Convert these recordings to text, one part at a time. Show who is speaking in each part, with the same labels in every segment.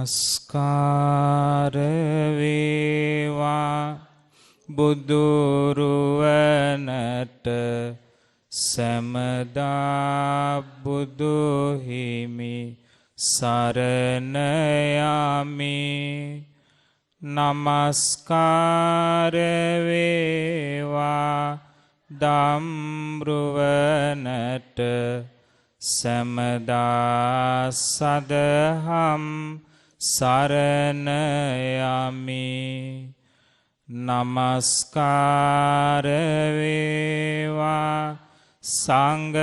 Speaker 1: නමස්කාර වේවා බුදුරුවනට සමදා බුදු හිමි සරණ යමි. නමස්කාර වේවා ධම්රුවනට සමදා සදහම් සරණ යමි. නමස්කාර වේවා සංඝරුවනට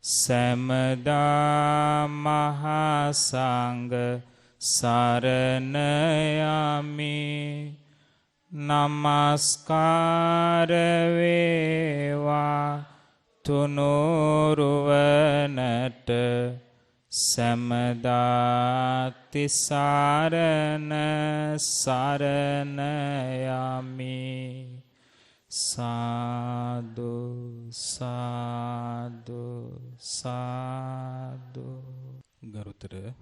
Speaker 1: සමදා මහා සංඝ සරණ යමි. නමස්කාර වේවා තුනුරුවනට සමදා තිසරණ සරණ යමි. සාදු සාදු සාදු. ගරුතර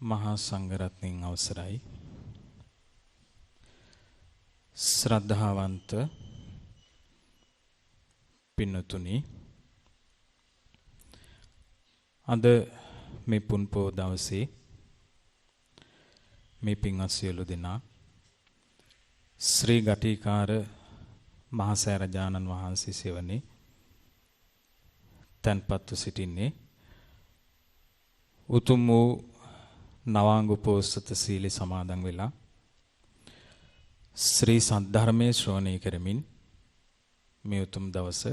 Speaker 1: මහා සංඝරත්නයන් අවසරයි. ශ්‍රද්ධාවන්ත පින්නතුනි, අද මේ පුන්පෝ දවසේ මේ පින්වත් සියලු දෙනා ශ්‍රී ගටිකාර මහසෑරජානන් වහන්සේ සෙවණේ තන්පත්ව සිටින්නේ උතුම් වූ නවාංග උපෝසථ සීල සමාදන් වෙලා ශ්‍රී සද්ධර්මයේ ශ්‍රවණය කරමින් මේ උතුම් දවස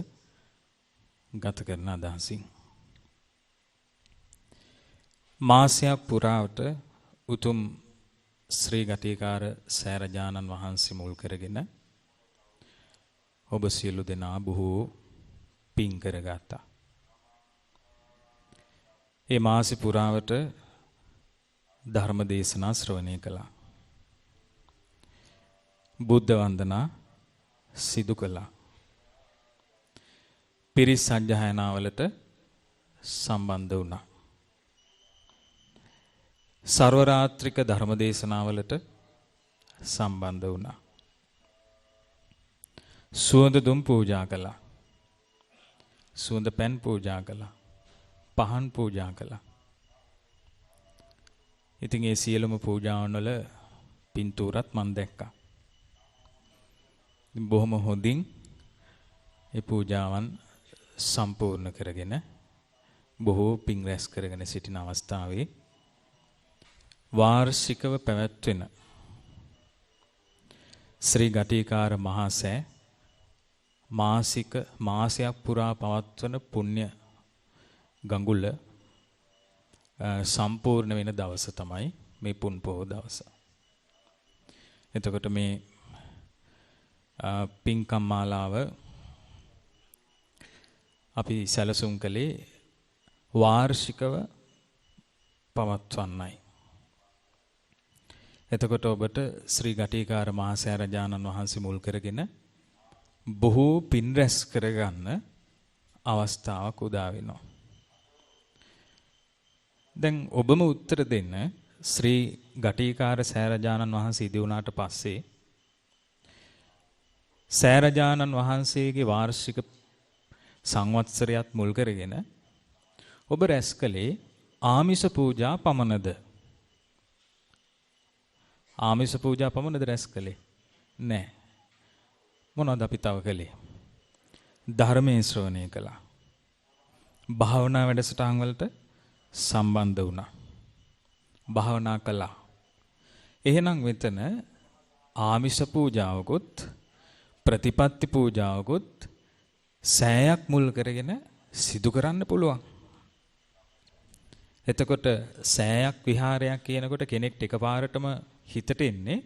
Speaker 1: ගත කරන අදහසින් මාසයක් පුරාවට උතුම් ශ්‍රී ගටිකාර සෑරජානන් වහන්සේ මුල් කරගෙන ඔබ සියලු දෙනා බොහෝ පින් කරගත්තා. ඒ මාසෙ පුරාවට ධර්ම දේශනා ශ්‍රවණය කළා. බුද්ධ වන්දනා සිදු කළා. පිරිස් සජ්ජායනාවලට සම්බන්ධ වුණා. සර්වරාත්‍රික ධර්ම දේශනාවලට සම්බන්ධ වුණා. සුවඳ දුම් පූජා කළා. සුවඳ පැන් පූජා කළා. පහන් පූජා කළා. ඉතින් ඒ සියලුම පූජාවන් වල පින්තූරත් මම දැක්කා. බොහොම හොඳින් ඒ පූජාවන් සම්පූර්ණ කරගෙන බොහෝ පින් රැස් කරගෙන සිටින අවස්ථාවේ වාර්ෂිකව පැවැත්වෙන ශ්‍රී ගටිකාර මහා සෑ මාසයක් පුරා පවත්වන පුණ්‍ය ගඟුල සම්පූර්ණ වෙන දවස තමයි මේ පුන් පොහොව දවස. එතකොට මේ පින්කම් මාලාව අපි සැලසුම් කළේ වාර්ෂිකව පවත්වන්නයි. එතකොට ඔබට ශ්‍රී ගටිකාර මහා සෑරජානන් වහන්සේ මුල් කරගෙන බොහෝ පින් රැස් කරගන්න අවස්ථාවක් උදා වෙනවා. දැන් ඔබම උත්තර දෙන්න, ශ්‍රී ගටිකාර සෑරජානන් වහන්සේ ඉදි වුණාට පස්සේ සෑරජානන් වහන්සේගේ වාර්ෂික සංවත්සරයත් මුල් කරගෙන ඔබ රැස් කළේ ආමිෂ පූජා පමණද? ආමිෂ පූජා පමණද රැස් කළේ? නෑ. මොනවද අපි තව කළේ? ධර්මයේ ශ්‍රවණය කළා. භාවනා වැඩසටහන් වලට සම්බන්ධ වුණා. භාවනා කළා. එහෙනම් මෙතන ආමිෂ පූජාවකුත් ප්‍රතිපත්ති පූජාවකුත් සෑයක් මුල් කරගෙන සිදු කරන්න පුළුවන්. එතකොට සෑයක් විහාරයක් කියනකොට කෙනෙක්ට එකපාරටම හිතට එන්නේ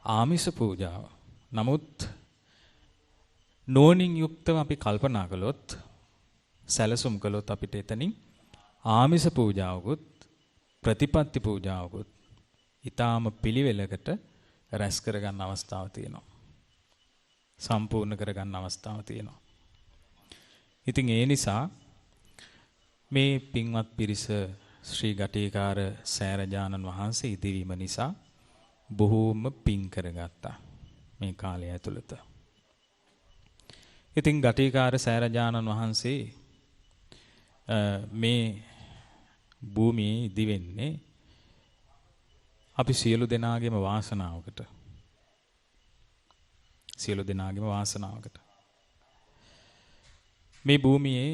Speaker 1: ආමිෂ පූජාව. නමුත් නෝනින් යුක්තව අපි කල්පනා කළොත්, සැලසුම් කළොත් අපිට එතනින් ආමිෂ පූජාවකුත් ප්‍රතිපත්ති පූජාවකුත් ඊටාම පිළිවෙලකට රැස් කරගන්න අවස්ථාව තියෙනවා. සම්පූර්ණ කරගන්න අවස්ථාව තියෙනවා. ඉතින් ඒ නිසා මේ පින්වත් පිරිස ශ්‍රී ගටිකාර සෑරජානන් වහන්සේ ඉදිවීම නිසා බොහෝම පින් කරගත්තා මේ කාලය ඇතුළත. ඉතින් ගටිකාර සෑරජානන් වහන්සේ මේ භූමියේ ඉදිවෙන්නේ අපි සියලු දෙනාගේම වාසනාවකට. සියලු දෙනාගේම වාසනාවකට. මේ භූමියේ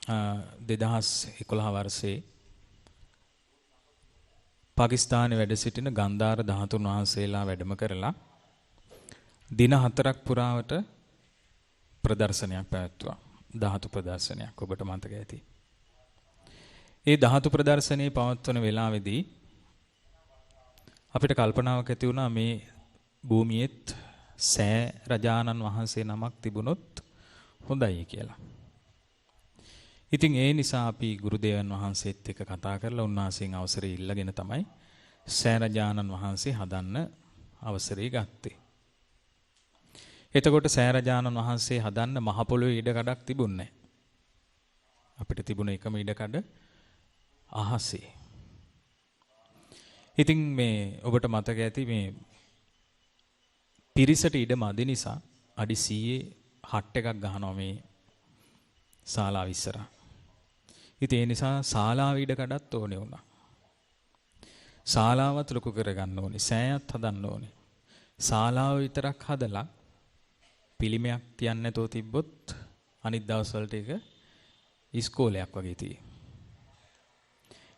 Speaker 1: 2011 වර්ෂයේ පාකිස්තානයේ වැඩ සිටින ගන්ධාර ධාතුන් වහන්සේලා වැඩම කරලා දින 4ක් පුරාවට ප්‍රදර්ශනයක් පැවැත්වුවා. ධාතු ප්‍රදර්ශනයක් ඔබට මතක ඇති. ඒ ධාතු ප්‍රදර්ශනයේ පවත්වන වෙලාවේදී අපිට කල්පනාවක් ඇති වුණා මේ භූමියේත් සෑ රජානන් වහන්සේ නමක් තිබුණොත් හොඳයි කියලා. ඉතින් ඒ නිසා අපි ගුරුදේවයන් වහන්සේත් එක්ක කතා කරලා උන්වහන්සේගෙන් අවසරය ඉල්ලගෙන තමයි සෑරජානන් වහන්සේ හදන්න අවසරය ගත්තේ. එතකොට සෑරජානන් වහන්සේ හදන්න මහ පොළොවේ ඉඩ කඩක් තිබුණේ නැහැ. අපිට තිබුණ එකම ඉඩ කඩ අහසේ. ඉතින් මේ ඔබට මතක ඇති මේ පිරිසට ඉඩ මදි නිසා අඩි 100 හට් එකක් ගහනවා මේ ශාලාව ඉස්සරහා. ඉතින් ඒ නිසා ශාලාව ඉඩ කඩත් ඕනේ වුණා. ශාලාවත් ලොකු කරගන්න ඕනේ. සෑයත් හදන්න ඕනේ. ශාලාව විතරක් හදලා පිළිමයක් තියන්න නැතෝ තිබ්බොත් අනිත් දවස් වලට ඒක ඉස්කෝලයක් වගේ තියෙයි.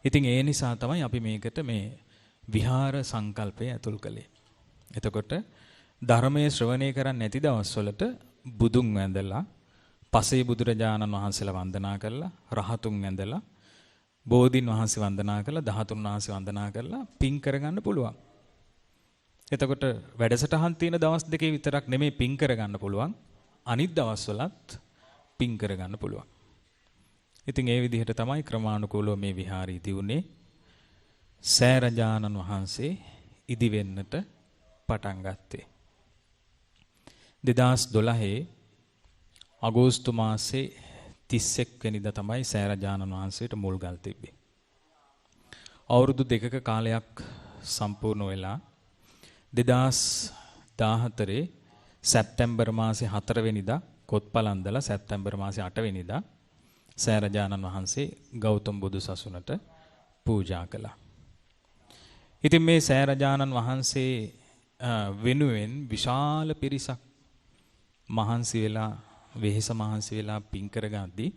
Speaker 1: ඉතින් ඒ නිසා තමයි අපි මේකට මේ විහාර සංකල්පය ඇතුල් කළේ. එතකොට ධර්මයේ ශ්‍රවණය කරන්නේ නැති දවස්වලට බුදුන් වැඳලා පසේ බුදුරජාණන් වහන්සේලා වන්දනා කරලා රහතුන් වැඳලා බෝධින් වහන්සේ වන්දනා කරලා ධාතුන් වහන්සේ වන්දනා කරලා පින් කරගන්න පුළුවන්. එතකොට වැඩසටහන් තියෙන දවස් දෙකේ විතරක් නෙමෙයි පින් කරගන්න පුළුවන්. අනිත් දවස්වලත් පින් කරගන්න පුළුවන්. ඉතින් ඒ විදිහට තමයි ක්‍රමානුකූලව මේ විහාරය දියුනේ. සෑරජානන් වහන්සේ ඉදි වෙන්නට පටන් ගත්තේ 2012 අගෝස්තු මාසේ 31 වෙනිදා තමයි සෑරජානන් වහන්සේට මුල්ගල් තිබ්බේ. අවුරුදු දෙකක කාලයක් සම්පූර්ණ වෙලා 2014 සැප්තැම්බර් මාසේ 4 වෙනිදා කොත්පලන්දලා සැප්තැම්බර් මාසේ 8 වෙනිදා සෑරජානන් වහන්සේ ගෞතම බුදු සසුනට පූජා කළා. ඉතින් මේ සෑරජානන් වහන්සේ වෙනුවෙන් විශාල පිරිසක් මහන්සි වෙලා වෙහෙස මහන්සි වෙලා පින් කරගද්දී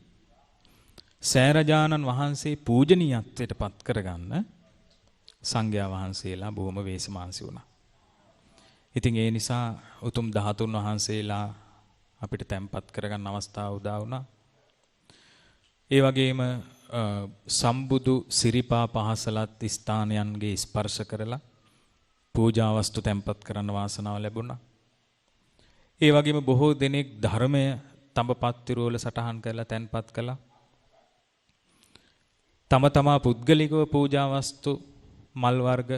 Speaker 1: සෑරජානන් වහන්සේ පූජනීයත්වයට පත් කරගන්න සංඝයා වහන්සේලා බොහොම වෙහෙස මහන්සි වුණා. ඉතින් ඒ නිසා උතුම් ධාතුන් වහන්සේලා අපිට තැන්පත් කරගන්න අවස්ථාව උදා වුණා. ඒ වගේම සම්බුදු සිරිපා පහසලත් ස්ථානයන්ගේ ස්පර්ශ කරලා පූජා වස්තු තැන්පත් කරන්න වාසනාව ලැබුණා. ඒ වගේම බොහෝ දෙනෙක් ධර්මය තඹ පත්තිරුවල සටහන් කරලා තැන්පත් කළා. තම තමා පුද්ගලිකව පූජා වස්තු මල් වර්ග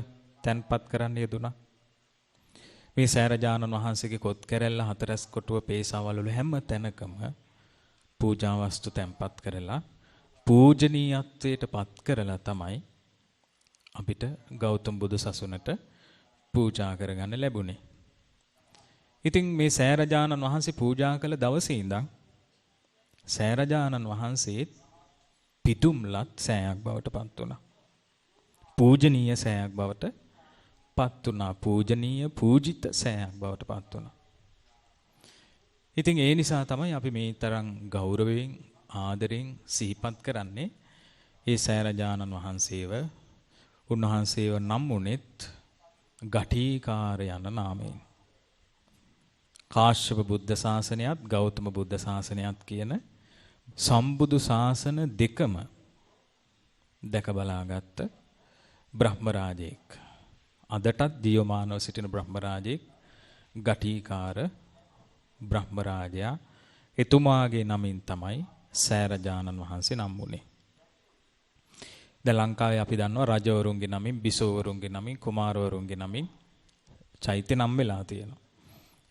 Speaker 1: තැන්පත් කරන්න යෙදුණා. මේ සෑරජානන් වහන්සේගේ කොත් කැරැල්ල හතරස් කොටුව පේසාවල් වල හැම තැනකම පූජා වස්තු තැන්පත් කරලා පූජනීයත්වයට පත් කරලා තමයි අපිට ගෞතම බුදු සසුනට පූජා කරගන්න ලැබුණේ. ඉතින් මේ සෑරජානන් වහන්සේ පූජා කළ දවසේ ඉඳන් සෑරජානන් වහන්සේ පිටුම්ලත් සෑයක් බවට පත් වුණා. පූජනීය සෑයක් බවට පත් වුණා. පූජනීය පූජිත සෑයක් බවට පත් වුණා. ඉතින් ඒ නිසා තමයි අපි මේ තරම් ගෞරවයෙන් ආදරෙන් සිහිපත් කරන්නේ ඒ සෑරජානන් වහන්සේව. උන්වහන්සේව නම් උනේත් ගටිකාර යන නාමයෙන්. කාශ්‍යප බුද්ධ ශාසනයත් ගෞතම බුද්ධ ශාසනයත් කියන සම්බුදු ශාසන දෙකම දැක බලාගත්ත බ්‍රහ්ම රාජෙක්. අදටත් ජීවමානව සිටින බ්‍රහ්ම රාජෙක් ගටිකාර බ්‍රහ්ම රාජයා. එතුමාගේ නමින් තමයි සෑරජානන් වහන්සේ නම් වුනේ. දැන් ලංකාවේ අපි දන්නවා රජවරුන්ගේ නමින්, බිසෝවරුන්ගේ නමින්, කුමාරවරුන්ගේ නමින් චෛත්‍ය නම් වෙලා තියෙනවා.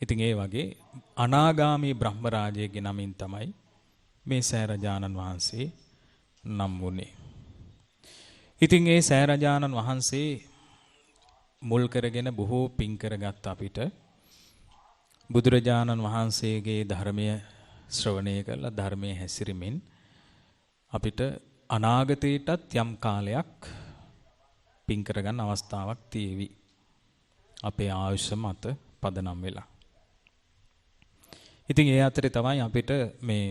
Speaker 1: ඉතින් ඒ වගේ අනාගාමී බ්‍රහ්ම රාජයෙක්ගේ නමින් තමයි මේ සෑරජානන් වහන්සේ නම් වුණේ. ඉතින් ඒ සෑරජානන් වහන්සේ මුල් කරගෙන බොහෝ පින් කරගත් අපිට බුදුරජාණන් වහන්සේගේ ධර්මය ශ්‍රවණය කරලා ධර්මයේ හැසිරෙමින් අපිට අනාගතයටත් යම් කාලයක් පින් කරගන්න අවස්ථාවක් තියෙවි. අපේ ආයුෂ මත පදනම් වෙලා. ඉතින් ඒ අතරේ තමයි අපිට මේ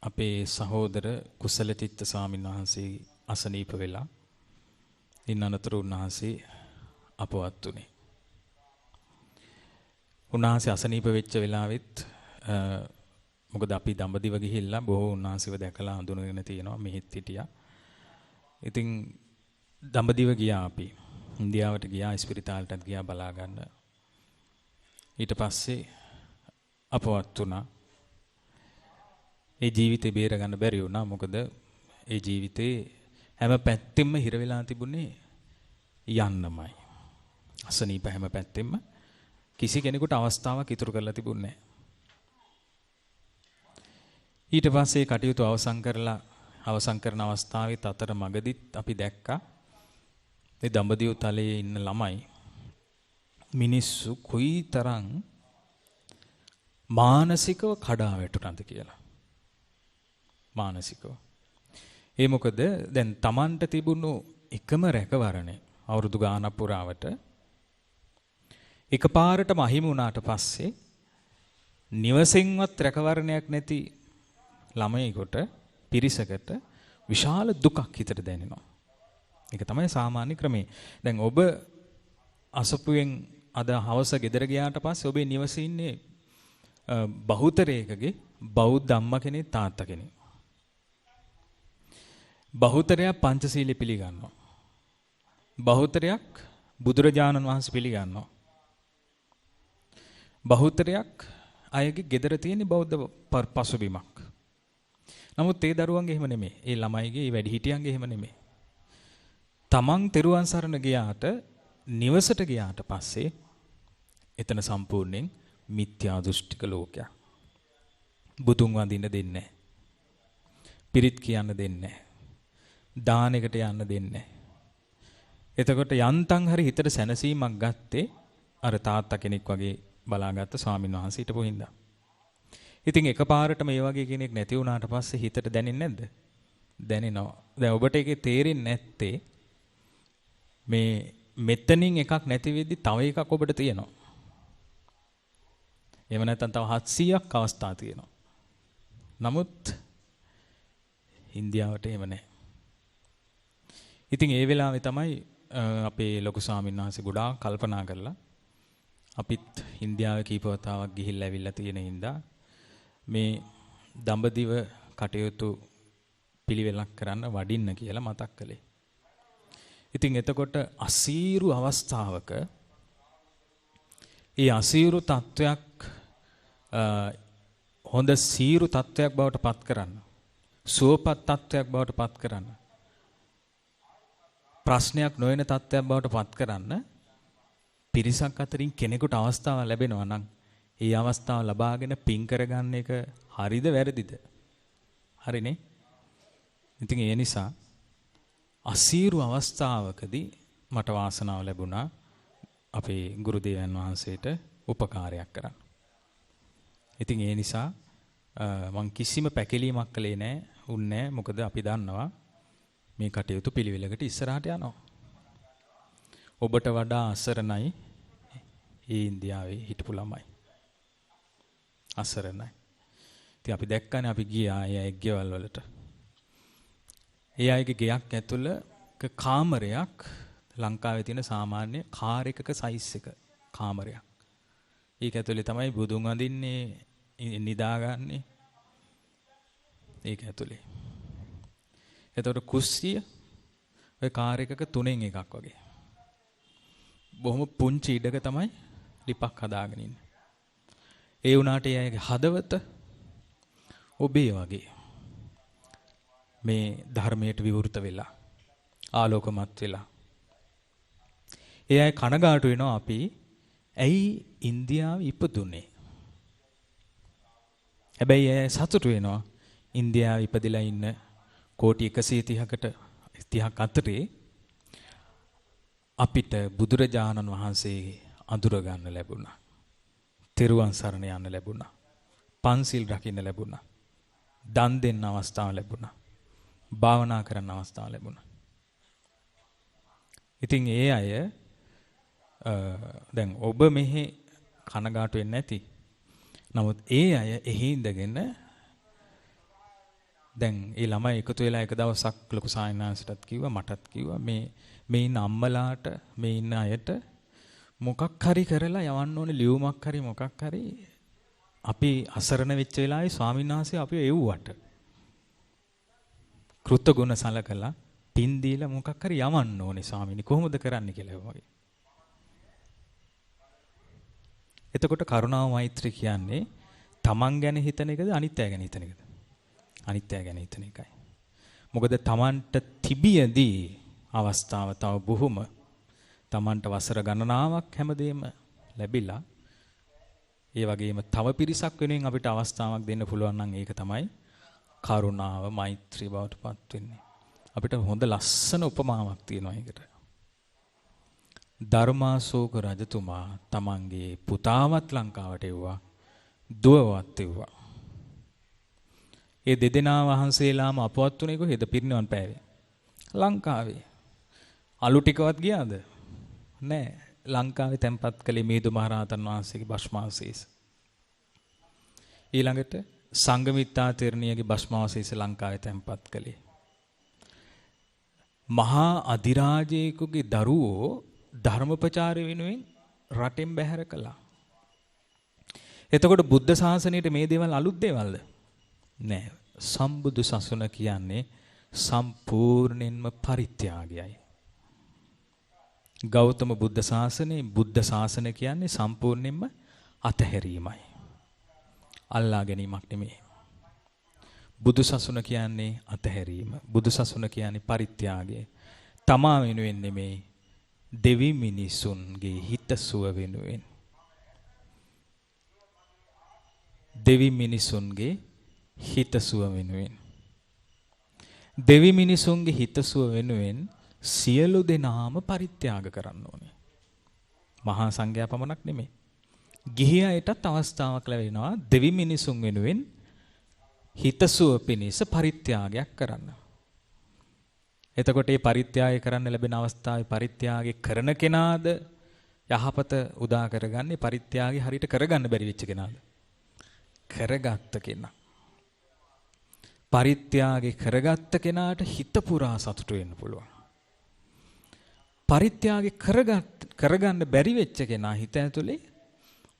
Speaker 1: අපේ සහෝදර කුසලචිත්ත ස්වාමීන් වහන්සේ අසනීප වෙලා ඉන්න අනතුරු උන්වහන්සේ අපවත් උනේ. උන්වහන්සේ අසනීප වෙච්ච වෙලාවෙත් මොකද අපි දඹදිව ගිහිල්ලා බොහෝ උන්වහන්සේව දැකලා හඳුනගෙන තියෙනවා මෙහෙත් හිටියා. ඉතින් දඹදිව ගියා අපි. ඉන්දියාවට ගියා, ඉස්පිරිතාලටත් ගියා බලා ගන්න. ඊට පස්සේ අපවත් වුණා. ඒ ජීවිතේ බේර ගන්න බැරි වුණා. මොකද ඒ ජීවිතේ හැම පැත්තෙම හිර වෙලා තිබුණේ යන්නමයි. අසනීප හැම පැත්තෙම කිසි කෙනෙකුට අවස්ථාවක් ඉතුරු කරලා තිබුණේ නැහැ. ඊට පස්සේ කටයුතු අවසන් කරන අවස්ථාවෙත් අතර මගදිත් අපි දැක්කා මේ දඹදිව තලයේ ඉන්න ළමයි මිනිස්සු කොයිතරම් මානසිකව කඩා වැටුණාද කියලා. මානසිකව. ඒ මොකද දැන් Tamanට තිබුණු එකම රැකවරණය අවුරුදු ගානක් පුරාවට එකපාරටම අහිමි වුණාට පස්සේ නිවසෙන්වත් රැකවරණයක් නැති ළමයෙකුට පිරිසකට විශාල දුකක් හිතට දැනෙනවා. ඒක තමයි සාමාන්‍ය ක්‍රමය. දැන් ඔබ අසපුවෙන් අද හවස ගෙදර ගියාට පස්සේ ඔබේ නිවසේ ඉන්නේ බහුතරයකගේ බෞද්ධ අම්මා කෙනෙක් තාත්තා කෙනෙක්. බහුතරයක් පංචශීලී පිළිගන්නවා. බහුතරයක් බුදුරජාණන් වහන්සේ පිළිගන්නවා. බහුතරයක් අයගේ ගෙදර තියෙන බෞද්ධ පසුබිමක්. නමුත් ඒ දරුවන්ගේ එහෙම නෙමෙයි. ඒ ළමයිගේ, ඒ වැඩිහිටියන්ගේ එහෙම නෙමෙයි. තමන් තෙරුවන් සරණ ගියාට, නිවසට ගියාට පස්සේ එතන සම්පූර්ණයෙන් මිත්‍යා දෘෂ්ටික ලෝකයක්. බුදුන් වඳින්න දෙන්නේ නැහැ. පිරිත් කියන්න දෙන්නේ නැහැ. දානෙකට යන්න දෙන්නේ නැහැ. එතකොට යන්තම් හරි හිතට සැනසීමක් ගත්තේ අර තාත්තා කෙනෙක් වගේ බලාගත්ත ස්වාමීන් වහන්සේ හිටපු හින්දා. ඉතින් එකපාරට මේ වගේ කෙනෙක් නැති වුණාට පස්සේ හිතට දැනෙන්නේ නැද්ද? දැනෙනවා. දැන් ඔබට ඒකේ තේරෙන්නේ නැත්තේ මේ මෙතනින් එකක් නැති වෙද්දි තව එකක් ඔබට තියෙනවා. එහෙම නැත්නම් තව 700ක් අවස්ථා තියෙනවා. නමුත් ඉන්දියාවට එහෙම නැහැ. ඉතින් ඒ වෙලාවේ තමයි අපේ ලොකු ස්වාමීන් වහන්සේ ගොඩාක් කල්පනා කරලා අපිත් ඉන්දියාවේ කීප වතාවක් ගිහිල්ලා ඇවිල්ලා තියෙන හින්දා මේ දඹදිව කටයුතු පිළිවෙලක් කරන්න වඩින්න කියලා මතක් කළේ. ඉතින් එතකොට අසීරු අවස්ථාවක ඒ අසීරු තත්වයක් හොඳ සීරු තත්වයක් බවට පත් කරන්න, සුවපත් තත්වයක් බවට පත් කරන්න, ප්‍රශ්නයක් නොවන තත්වයක් බවට පත් කරන්න පිරිසක් අතරින් කෙනෙකුට අවස්ථාවක් ලැබෙනවා නම් ඒ අවස්ථාව ලබාගෙන පින් කරගන්න එක හරිද වැරදිද? හරිනේ. ඉතින් ඒ නිසා අසීරු අවස්ථාවකදී මට වාසනාව ලැබුණා අපේ ගුරු දේවයන් වහන්සේට උපකාරයක් කරන්න. ඉතින් ඒ නිසා මං කිසිම පැකිලීමක් කළේ නැහැ. මොකද අපි දන්නවා මේ කටයුතු පිළිවෙලකට ඉස්සරහට යනවා. ඔබට වඩා අසරණයි ඒ ඉන්දියාවේ හිටපු ළමයි. අසරණයි. ඉතින් අපි දැක්කනේ අපි ගියා ඒ ගෙවල් වලට. ඒ අයගේ ගෙයක් ඇතුළක කාමරයක් ලංකාවේ තියෙන සාමාන්‍ය කාර් එකක සයිස් එක කාමරයක්. ඒක ඇතුලේ තමයි බුදුන් වඳින්නේ, නිදාගන්නේ. ඒක ඇතුලේ. එතකොට කුස්සිය ඔය කාර් එකක 3න් එකක් වගේ. බොහොම පුංචි ඉඩක තමයි ලිපක් හදාගෙන ඉන්නේ. ඒ වුණාට ඒ අයගේ හදවත ඔබේ වගේ මේ ධර්මයට විවෘත වෙලා ආලෝකමත් වෙලා. ඒ අය කනගාටු වෙනවා අපි ඇයි ඉන්දියාවේ ඉපදුනේ. හැබැයි ඒ සතුටු වෙනවා ඉන්දියාවේ ඉපදලා ඉන්න කෝටි 130කට 30ක් අතරේ අපිට බුදුරජාණන් වහන්සේ අඳුර ගන්න ලැබුණා. තෙරුවන් සරණ යන්න ලැබුණා. පන්සිල් රකින්න ලැබුණා. දන් දෙන්න අවස්ථාව ලැබුණා. භාවනා කරන්න අවස්ථාව ලැබුණා. ඉතින් ඒ අය දැන් ඔබ මෙහි කනගාටු වෙන්නේ නැති. නමුත් ඒ අය එහි ඉඳගෙන දැන් ඒ ළමයි එකතු වෙලා එක දවසක් ලොකු සායනාංශටත් කිව්වා මටත් කිව්වා මේ ඉන්න අම්මලාට මේ ඉන්න අයට මොකක් හරි කරලා යවන්න ඕනේ ලියුමක් හරි මොකක් හරි අපි අසරණ වෙච්ච වෙලාවේ ස්වාමීන් වහන්සේ අපිව එව්වට කෘතගුණ සලකලා පින් දීලා මොකක් හරි යවන්න ඕනේ ස්වාමීනි කොහොමද කරන්න කියලා වගේ. එතකොට කරුණාව මෛත්‍රී කියන්නේ තමන් ගැන හිතන එකද අනිත් අය ගැන හිතන එකද? අනිත් අය ගැන හිතන එකයි. මොකද තමන්ට තිබියදී අවස්ථාව තව බොහොම තමන්ට වසර ගණනාවක් හැමදේම ලැබිලා ඒ වගේම තව පිරිසක් වෙනුවෙන් අපිට අවස්ථාවක් දෙන්න පුළුවන් නම් ඒක තමයි කරුණාව මෛත්‍රී බවට පත් වෙන්නේ. අපිට හොඳ ලස්සන උපමාවක් තියෙනවා ඒකට. ධර්මාශෝක රජතුමා තමන්ගේ පුතාවත් ලංකාවට එව්වා දුවවත් එව්වා. ඒ දෙදෙනා වහන්සේලාම අපවත් වුණේ කොහෙද? පිරිනිවන් පෑවේ ලංකාවේ. අලු ටිකවත් ගියාද? නෑ. ලංකාවේ තැන්පත් කළේ මිහිඳු මහරහතන් වහන්සේගේ භස්මාවශේෂ. ඊළඟට සංඝමිත්තා තෙරණියගේ භස්මාවශේෂ ලංකාවේ තැන්පත් කළේ. මහා අධිරාජයෙකුගේ දරුවෝ ධර්ම ප්‍රචාරය වෙනුවෙන් රටෙන් බැහැර කළා. එතකොට බුද්ධ ශාසනයට මේ දේවල් අලුත් දේවල්ද? නෑ. සම්බුදු සසුන කියන්නේ සම්පූර්ණයෙන්ම පරිත්‍යාගයයි. ගෞතම බුද්ධ ශාසනයේ බුද්ධ ශාසනය කියන්නේ සම්පූර්ණයෙන්ම අතහැරීමයි. අල්ලා ගැනීමක් නෙමෙයි. බුදු සසුන කියන්නේ අතහැරීම. බුදු සසුන කියන්නේ පරිත්‍යාගය. තමා වෙනුවෙන් නෙමෙයි දෙවි මිනිසුන්ගේ හිතසුව වෙනුවෙන්. දෙවි මිනිසුන්ගේ හිතසුව වෙනුවෙන්. දෙවි මිනිසුන්ගේ හිතසුව වෙනුවෙන් සියලු දෙනාම පරිත්‍යාග කරන්න ඕනේ. මහා සංඝයා පමණක් නෙමෙයි. ගිහි අයටත් අවස්ථාවක් ලැබෙනවා දෙවි මිනිසුන් වෙනුවෙන් හිතසුව පිණිස පරිත්‍යාගයක් කරන්න. එතකොට මේ පරිත්‍යාගය කරන්න ලැබෙන අවස්ථාවේ පරිත්‍යාගය කරන කෙනාද යහපත උදා කරගන්නේ? පරිත්‍යාගය හරියට කරගන්න බැරි වෙච්ච කෙනාද? කරගත්ත කෙනා. පරිත්‍යාගය කරගත්ත කෙනාට හිත පුරා සතුට වෙන්න පුළුවන්. පරිත්‍යාගය කරගන්න බැරි වෙච්ච කෙනා හිත ඇතුලේ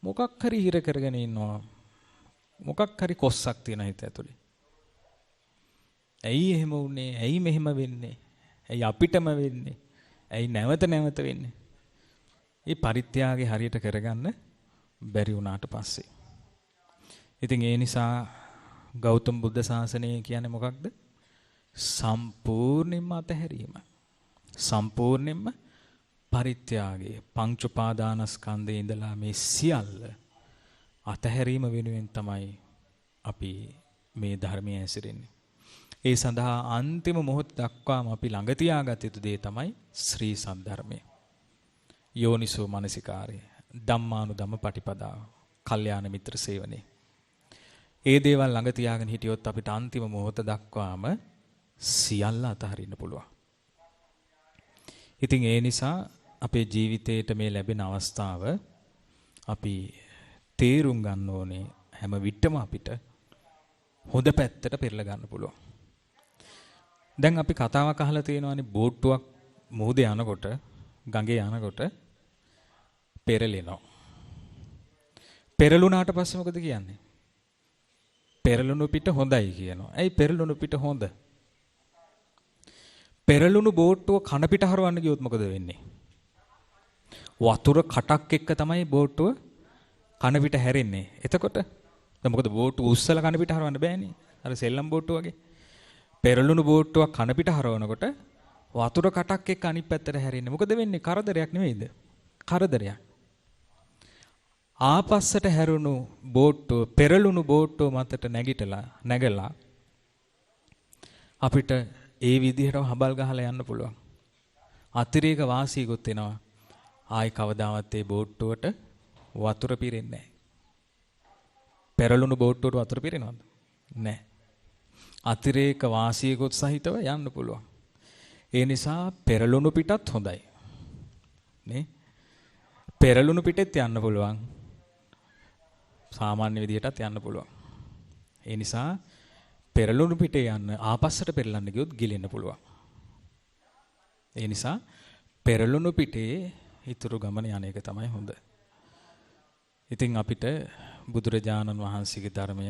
Speaker 1: මොකක් හරි හිර කරගෙන ඉන්නවා. මොකක් හරි කොස්සක් තියෙන හිත ඇතුලේ. ඇයි එහෙම වුනේ? ඇයි මෙහෙම වෙන්නේ? ඇයි අපිටම වෙන්නේ? ඇයි නැවත නැවත වෙන්නේ? මේ පරිත්‍යාගය හරියට කරගන්න බැරි වුණාට පස්සේ. ඉතින් ඒ නිසා ගෞතම බුද්ධ ශාසනය කියන්නේ මොකක්ද? සම්පූර්ණයෙන්ම අතහැරීම. සම්පූර්ණයෙන්ම පරිත්‍යාගය. පංච උපාදානස්කන්ධයේ ඉඳලා මේ සියල්ල අතහැරීම වෙනුවෙන් තමයි අපි මේ ධර්මයේ ඇසිරෙන්නේ. ඒ සඳහා අන්තිම මොහොත දක්වාම අපි ළඟ තියාගත යුතු දේ තමයි ශ්‍රී සද්ධර්මය. යෝනිසෝ මනසිකාරය, ධම්මානුධම්ම පටිපදාව, කල්යාණ මිත්‍ර සේවනය. ඒ දේවල් ළඟ තියාගෙන හිටියොත් අපිට අන්තිම මොහොත දක්වාම සියල්ල අතහරින්න පුළුවන්. ඉතින් ඒ නිසා අපේ ජීවිතේට මේ ලැබෙන අවස්ථාව අපි තේරුම් ගන්න ඕනේ. හැම විටම අපිට හොඳ පැත්තට පෙරලා ගන්න පුළුවන්. දැන් අපි කතාවක් අහලා තියෙනවානේ බෝට්ටුවක් මුහුදේ යනකොට ගඟේ යනකොට පෙරලෙනවා. පෙරළුණාට පස්සේ මොකද කියන්නේ? පෙරළුණු පිට හොඳයි කියනවා. ඇයි පෙරළුණු පිට හොඳ? පෙරළුණු බෝට්ටුව කන පිට හරවන්න ගියොත් මොකද වෙන්නේ? වතුර කටක් එක්ක තමයි බෝට්ටුව කන පිට හැරෙන්නේ. එතකොට දැන් මොකද බෝට්ටුව උස්සලා කන පිට හරවන්න බෑනේ. අර සෙල්ලම් බෝට්ටුව වගේ. පෙරළුණු බෝට්ටුවක් කන පිට හරවනකොට වතුර කටක් එක්ක අනිත් පැත්තට හැරෙන්නේ. මොකද වෙන්නේ? කරදරයක් නෙවෙයිද? කරදරයක්. ආපස්සට හැරුණු බෝට්ටුව පෙරළුණු බෝට්ටුව මතට නැගලා අපිට ඒ විදිහටම හබල් ගහලා යන්න පුළුවන්. අතිරේක වාසියකුත් එනවා. ආයි කවදාවත් ඒ බෝට්ටුවට වතුර පිරෙන්නේ නැහැ. පෙරළුණු බෝට්ටුවට වතුර පිරෙනවද? නැහැ. අතිරේක වාසියකුත් සහිතව යන්න පුළුවන්. ඒ නිසා පෙරළුණු පිටත් හොඳයි. නේ? පෙරළුණු පිටෙත් යන්න පුළුවන්. සාමාන්‍ය විදිහටත් යන්න පුළුවන්. ඒ නිසා පෙරළුණු පිටේ යන්න ආපස්සට පෙරලන්න ගියොත් ගිලෙන්න පුළුවන්. ඒ නිසා පෙරළුණු පිටේ ඊතුරු ගමන යන එක තමයි හොඳ. ඉතින් අපිට බුදුරජාණන් වහන්සේගේ ධර්මය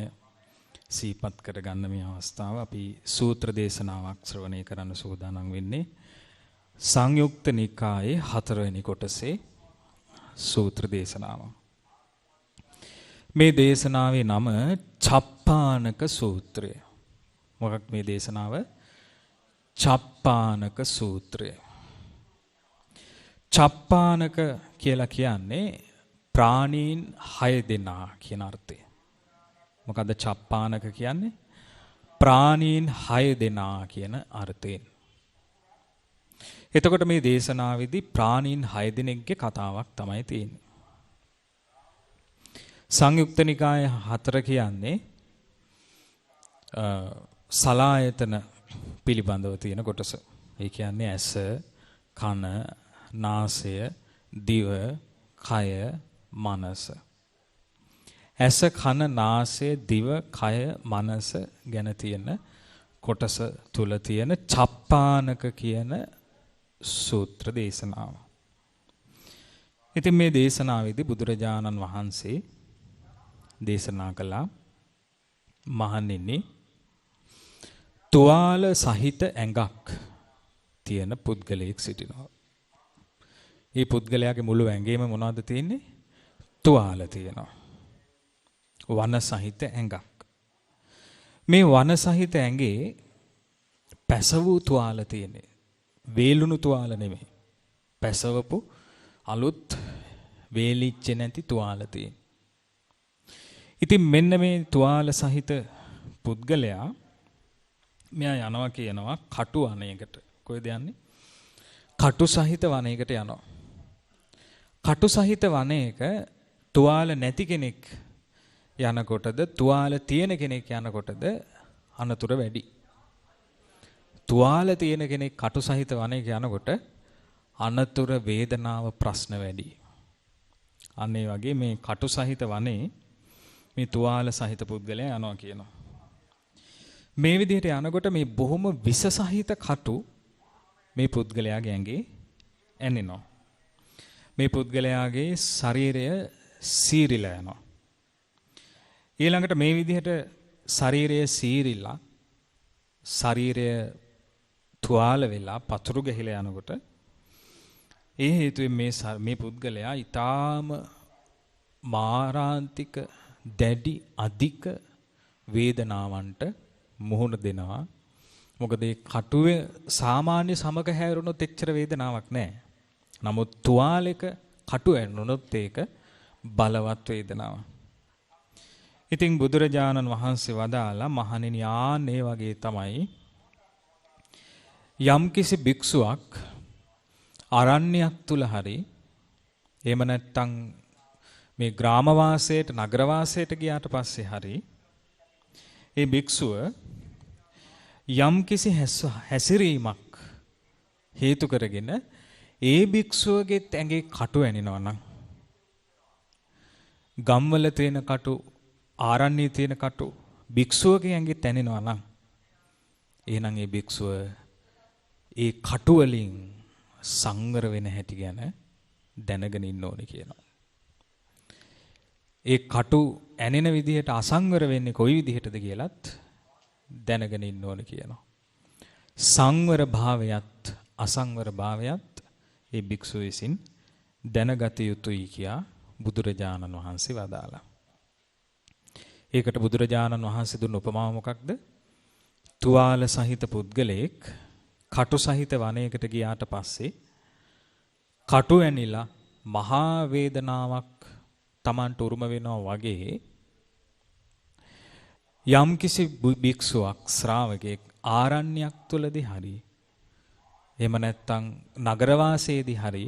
Speaker 1: සීපත් කරගන්න මේ අවස්ථාව අපි සූත්‍ර දේශනාවක් ශ්‍රවණය කරන්න සූදානම් වෙන්නේ සංයුක්ත නිකායේ 4 වෙනි කොටසේ සූත්‍ර දේශනාව. මේ දේශනාවේ නම චප්පානක සූත්‍රය. මොකක්ද මේ දේශනාව? චප්පානක සූත්‍රය. චප්පානක කියලා කියන්නේ ප්‍රාණීන් 6 දෙනා කියන අර්ථය. මොකද්ද චප්පානක කියන්නේ? ප්‍රාණීන් 6 දෙනා කියන අර්ථයෙන්. එතකොට මේ දේශනාවේදී ප්‍රාණීන් 6 දෙනෙක්ගේ කතාවක් තමයි තියෙන්නේ. සංයුක්ත නිකාය 4 කියන්නේ සලායතන පිළිබඳව තියෙන කොටස. ඒ කියන්නේ ඇස, කන, නාසය, දිව, කය, මනස. ඇස, කන, නාසය, දිව, කය, මනස ගැන තියෙන කොටස තුල තියෙන චප්පානක කියන සූත්‍ර දේශනාව. ඉතින් මේ දේශනාවේදී බුදුරජාණන් වහන්සේ දේශනා කළා මහණෙනි තුවාල සහිත ඇඟක් තියෙන පුද්ගලයෙක් සිටිනවා. මේ පුද්ගලයාගේ මුළු ඇඟේම මොනවද තියෙන්නේ? තුවාල තියෙනවා. වන සහිත ඇඟක්. මේ වන සහිත ඇඟේ පැසවූ තුවාල තියෙන්නේ. වේලුණු තුවාල නෙමෙයි. පැසවපු අලුත් වේලිච්ච නැති තුවාල තියෙන්නේ. ඉතින් මෙන්න මේ තුවාල සහිත පුද්ගලයා මෙයා යනවා කියනවා කටු වනයකට. කොහෙද යන්නේ? කටු සහිත වනයකට යනවා. කටු සහිත වනයක තුවාල නැති කෙනෙක් යනකොටද තුවාල තියෙන කෙනෙක් යනකොටද අනතුර වැඩි. තුවාල තියෙන කෙනෙක් කටු සහිත වනයක යනකොට අනතුර වේදනාව ප්‍රශ්න වැඩි. අන්න ඒ වගේ මේ කටු සහිත වනේ මේ තුවාල සහිත පුද්ගලයා යනවා කියනවා. මේ විදිහට යනකොට මේ බොහොම විස සහිත කටු මේ පුද්ගලයාගේ ඇඟේ ඇනෙනවා. මේ පුද්ගලයාගේ ශරීරය සීරිලා යනවා. ඊළඟට මේ විදිහට ශරීරය සීරිලා ශරීරය තුවාල වෙලා පතුරු ගහිලා යනකොට ඒ හේතුවෙන් මේ පුද්ගලයා ඊටාම මාරාන්තික දැඩි අධික වේදනාවන්ට මුහුණ දෙනවා. මොකද ඒ කටුවේ සාමාන්‍ය සමග හැරුණොත් එච්චර වේදනාවක් නැහැ. නමුත් තුවාලයක කටු ඇනුනොත් ඒක බලවත් වේදනාවක්. ඉතින් බුදුරජාණන් වහන්සේ වදාලා මහණෙනි ආන්නේ වගේ තමයි යම්කිසි භික්ෂුවක් අරණ්‍යයක් තුල හරි එහෙම නැත්නම් මේ ග්‍රාම වාසයට නගර වාසයට ගියාට පස්සේ හරි ඒ භික්ෂුව යම්කිසි හැසිරීමක් හේතු කරගෙන ඒ භික්ෂුවගේ ඇඟේ කටු ඇනිනවා නම් ගම්වල තියෙන කටු ආරණ්‍යයේ තියෙන කටු භික්ෂුවගේ ඇඟේ තැනෙනවා නම් එහෙනම් ඒ භික්ෂුව ඒ කටු වලින් සංවර වෙන හැටි ගැන දැනගෙන ඉන්න ඕනේ කියනවා. ඒ කටු ඇනෙන විදිහට අසංවර වෙන්නේ කොයි විදිහටද කියලත් දැනගෙන ඉන්න ඕනේ කියනවා. සංවර භාවයත් අසංවර භාවයත් ඒ භික්ෂුව විසින් දැනගත යුතුයි කියා බුදුරජාණන් වහන්සේ වදාලා. ඒකට බුදුරජාණන් වහන්සේ දුන්න උපමාව මොකක්ද? තුවාල සහිත පුද්ගලයෙක් කටු සහිත වනයකට ගියාට පස්සේ කටු ඇනිලා මහා වේදනාවක් Tamanට උරුම වෙනවා වගේ යම්කිසි භික්ෂුවක් ශ්‍රාවකෙක් ආරණ්‍යයක් තුලදී හරි එහෙම නැත්නම් නගර වාසයේදී හරි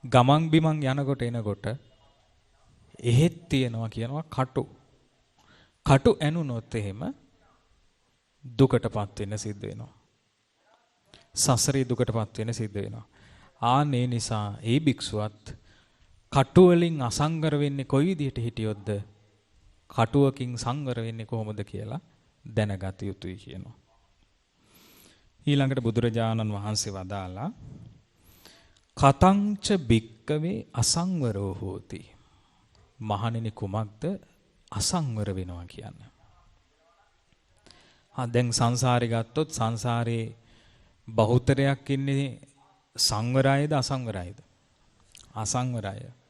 Speaker 1: ගමන් බිමන් යනකොට එනකොට එහෙත් තියනවා කියනවා කටු. කටු ඇනුනොත් එහෙම දුකටපත් වෙන්න සිද්ධ වෙනවා. සසරේ දුකටපත් වෙන්න සිද්ධ වෙනවා. ආන්නේ නිසා ඒ භික්ෂුවත් කටු වලින් අසංවර වෙන්නේ කොයි විදිහට හිටියොත්ද කටුවකින් සංවර වෙන්නේ කොහොමද කියලා දැනගත යුතුයි කියනවා. ඊළඟට බුදුරජාණන් වහන්සේ වදාලා කතංච භික්කවේ අසංවරෝ හෝති. මහණෙනි කුමක්ද අසංවර වෙනවා කියන්නේ? දැන් සංසාරේ ගත්තොත් සංසාරේ බහුතරයක් ඉන්නේ සංවරයද අසංවරයද? අසංවරය.